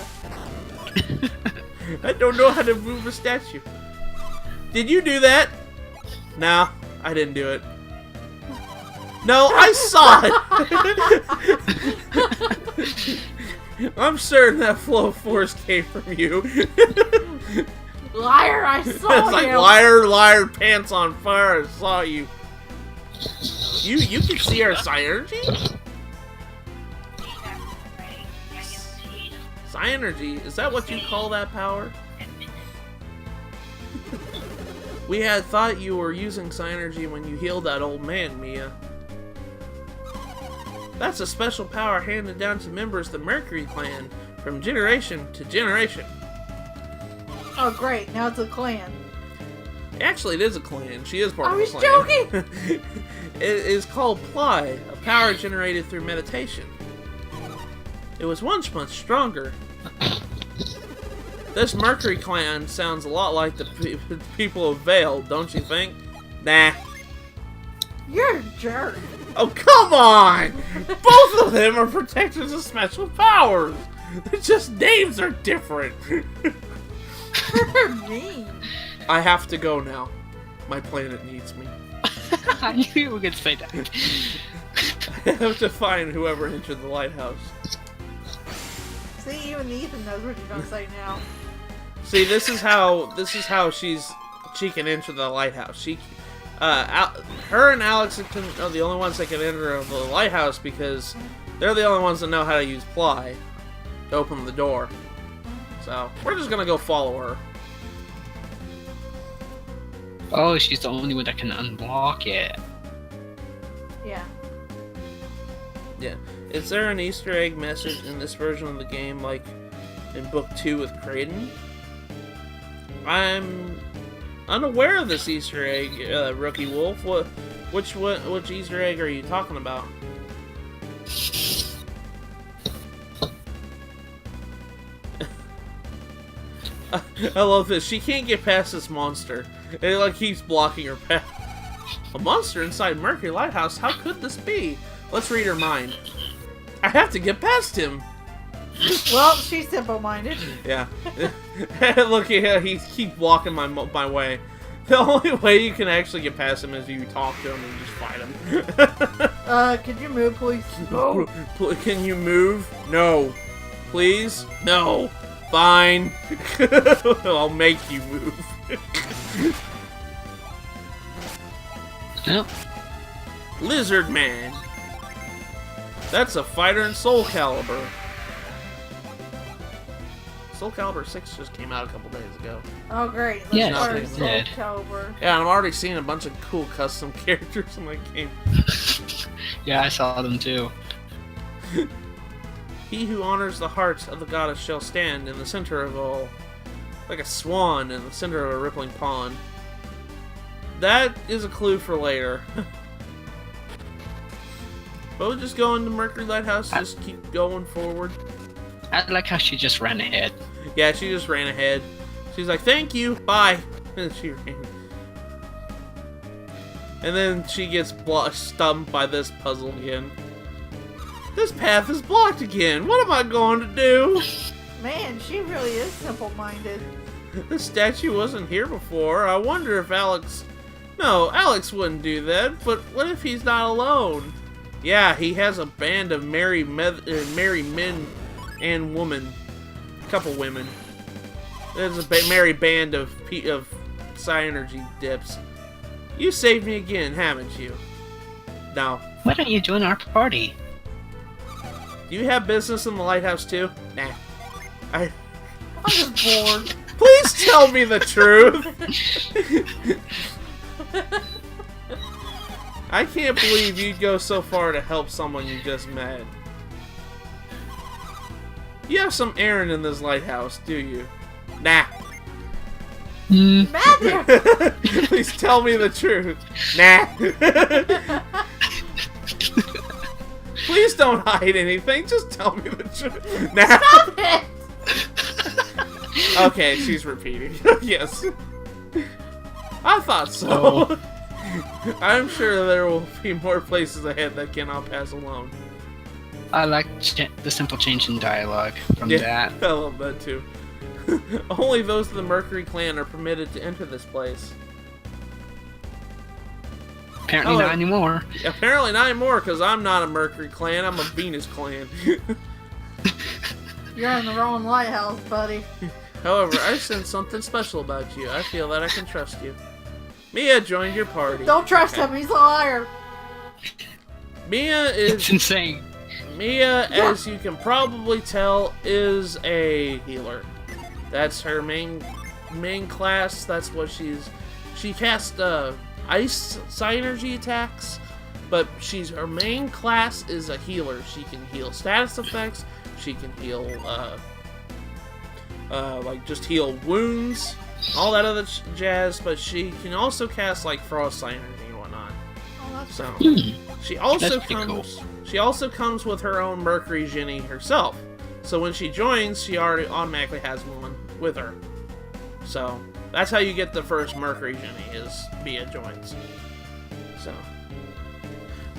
I don't know how to move a statue. Did you do that? No, I didn't do it. No, I saw it! I'm certain that flow of force came from you. Liar, I saw It's like, you. liar, pants on fire, I saw you. You can see our synergy? Synergy? Is that what you call that power? We had thought you were using Synergy when you healed that old man, Mia. That's a special power handed down to members of the Mercury clan from generation to generation. Oh, great. Now it's a clan. Actually, it is a clan. She is part I of the was clan. joking! It is called Ply, a power generated through meditation. It was once much stronger. This Mercury clan sounds a lot like the people of Vale, don't you think? Nah. You're a jerk. Oh, come on! Both of them are protectors of special powers! They're just names are different. You're mean. I have to go now. My planet needs me. I knew you were going to say that. I have to find whoever entered the lighthouse. See, even Ethan knows what you're gonna say now. See, this is how she can enter the lighthouse. Her and Alex are the only ones that can enter the lighthouse because they're the only ones that know how to use Ply to open the door. So we're just gonna go follow her. Oh, she's the only one that can unblock it. Yeah. Yeah. Is there an Easter egg message in this version of the game, like in Book 2 with Kraden? I'm unaware of this Easter egg, Rookie Wolf. Which Easter egg are you talking about? I love this. She can't get past this monster. It like keeps blocking her path. A monster inside Mercury Lighthouse? How could this be? Let's read her mind. I have to get past him. Well, she's simple-minded. Yeah. Look, he keeps blocking my way. The only way you can actually get past him is you talk to him and just fight him. Could you move, please? No. Can you move? No. Please? No. Fine. I'll make you move. Yep. Lizard Man. That's a fighter in Soul Calibur. Soul Calibur 6 just came out a couple days ago. Oh, great. Let's Yeah, start it Soul did. Calibur. Yeah, and I'm already seeing a bunch of cool custom characters in that game. Yeah, I saw them too. He who honors the heart of the goddess shall stand in the center of all, like a swan in the center of a rippling pond. That is a clue for later. But we'll just go into Mercury Lighthouse, just keep going forward. I like how she just ran ahead. Yeah, she just ran ahead. She's like, thank you, bye. And she ran. And then she gets stumped by this puzzle again. This path is blocked again. What am I going to do? Man, she really is simple-minded. This statue wasn't here before. I wonder if Alex... No, Alex wouldn't do that, but what if he's not alone? Yeah, he has a band of merry men and women. A couple women. There's a merry band of Psi Energy dips. You saved me again, haven't you? No. Why don't you join our party? Do you have business in the lighthouse too? Nah. I'm just bored. Please tell me the truth! I can't believe you'd go so far to help someone you just met. You have some errand in this lighthouse, do you? Nah. Matthew! Please tell me the truth. Nah. Please don't hide anything. Just tell me the truth. Nah. Stop it! Okay, she's repeating. Yes. I thought so. Oh. I'm sure there will be more places ahead that cannot pass alone. I like the simple change in dialogue from that. I love that too. Only those of the Mercury clan are permitted to enter this place. Apparently not anymore. Apparently not anymore, because I'm not a Mercury clan, I'm a Venus clan. You're in the wrong lighthouse, buddy. However, I sense something special about you. I feel that I can trust you. Mia joined your party. Don't trust him, he's a liar. Mia is... It's insane. Mia, as you can probably tell, is a healer. That's her main class. That's what she casts ice psi energy attacks, but her main class is a healer. She can heal status effects. She can heal like just heal wounds, all that other jazz. But she can also cast like frost psi energy and whatnot. Oh, that's So she That's also comes with her own Mercury Genie herself. So when she joins, she already automatically has one with her. So that's how you get the first Mercury Genie, is Mia joins. So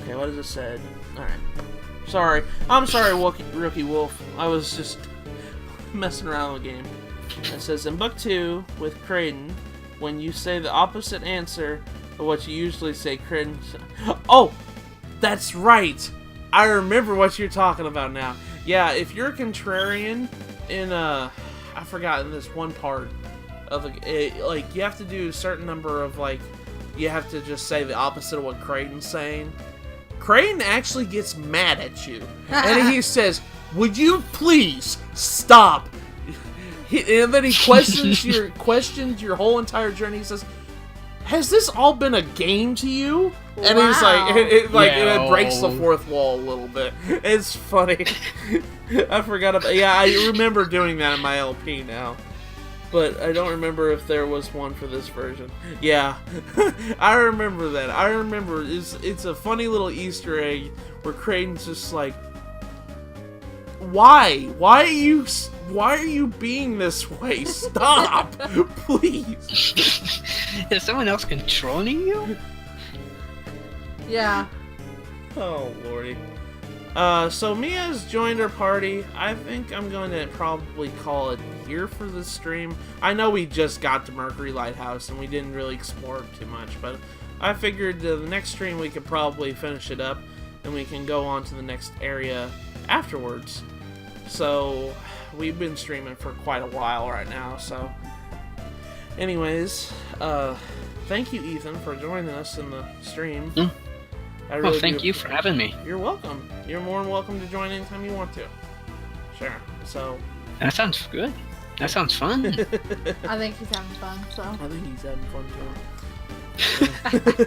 okay, what does it say? All right, I'm sorry, Rookie Wolf. I was just messing around with the game. It says in Book 2 with Kraden, when you say the opposite answer of what you usually say, Kraden. Oh, that's right. I remember what you're talking about now. Yeah, if you're a contrarian in I forgot in this one part of like you have to do a certain number of like you have to just say the opposite of what Kraden's saying. Kraden actually gets mad at you, and he says, "Would you please stop?" And then he questions your whole entire journey. He says, "Has this all been a game to you?" And he's like, it breaks the fourth wall a little bit. It's funny. I forgot about. Yeah, I remember doing that in my LP now, but I don't remember if there was one for this version. Yeah, I remember that. I remember it's a funny little Easter egg where Kraden's just like, "Why? Why are you being this way? Stop, please." Is someone else controlling you? Yeah. Oh, lordy. So Mia's joined our party. I think I'm going to probably call it here for this stream. I know we just got to Mercury Lighthouse and we didn't really explore it too much, but I figured the next stream we could probably finish it up and we can go on to the next area afterwards. So we've been streaming for quite a while right now, so anyways, thank you, Ethan, for joining us in the stream. I really Thank you for having me. You're welcome. You're more than welcome to join anytime you want to. Sure. So That sounds good. That sounds fun. I think he's having fun, so. I think he's having fun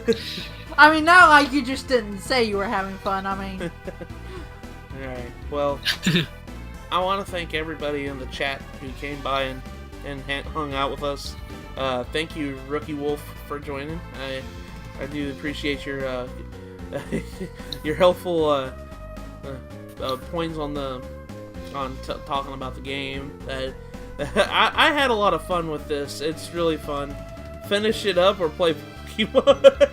too. I mean, not like you just didn't say you were having fun. I mean. Alright. Well, I want to thank everybody in the chat who came by and hung out with us. Thank you, Rookie Wolf, for joining. I do appreciate your your helpful points on talking about the game. I had a lot of fun with this. It's really fun. Finish it up or play Pokemon.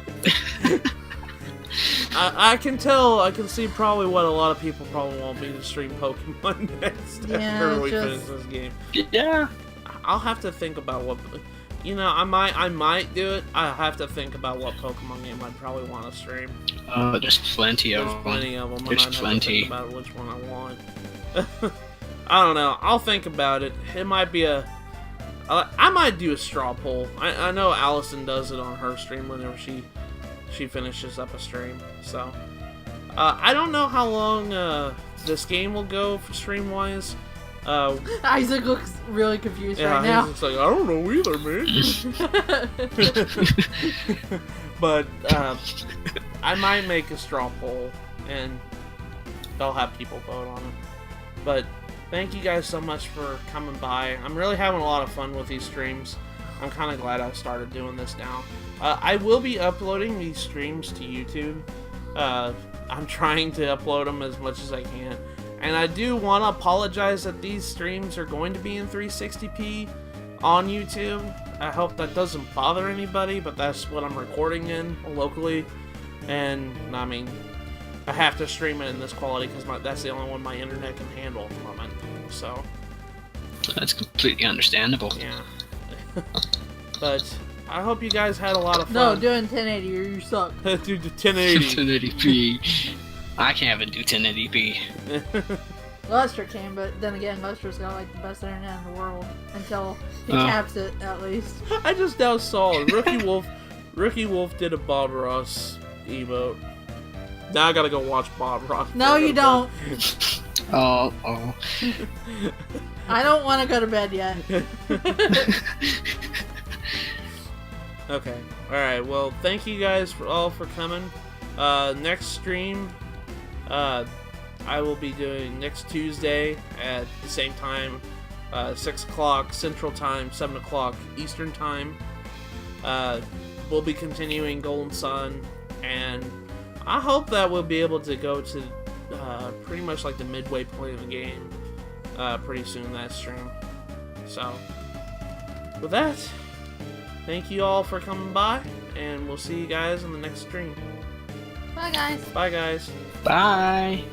I can tell. I can see probably what a lot of people probably want me to stream Pokemon next after we finish this game. Yeah. I'll have to think about what. You know, I might do it. I have to think about what Pokemon game I'd probably want to stream. There's plenty of them. Plenty of them. There's I might plenty. have to think about which one I want. I don't know. I'll think about it. It might be I might do a straw poll. I know Allison does it on her stream whenever she finishes up a stream. So I don't know how long this game will go for stream wise. Isaac looks really confused Yeah, right now. he's like, I don't know either, man. But I might make a straw poll and they'll have people vote on it. But thank you guys so much for coming by. I'm really having a lot of fun with these streams. I'm kind of glad I started doing this now. I will be uploading these streams to YouTube. I'm trying to upload them as much as I can. And I do want to apologize that these streams are going to be in 360p on YouTube. I hope that doesn't bother anybody, but that's what I'm recording in locally. And, I mean, I have to stream it in this quality because that's the only one my internet can handle at the moment. So, That's completely understandable. yeah. But I hope you guys had a lot of fun. No, doing 1080 or you suck. Dude, the 1080. 1080p. I can't even do 1080p. Lester can, but then again, Lester's got like the best internet in the world until he caps it, at least. I just now saw it. Rookie Wolf did a Bob Ross emote. Now I gotta go watch Bob Ross. No, you don't. Oh. I don't want to go to bed yet. Okay. Alright, well, thank you guys all for coming. Next stream, I will be doing next Tuesday at the same time, 6 o'clock Central Time, 7 o'clock Eastern Time. We'll be continuing Golden Sun, and I hope that we'll be able to go to pretty much like the midway point of the game pretty soon, that stream. So, with that, thank you all for coming by, and we'll see you guys in the next stream. Bye, guys. Bye, guys. Bye.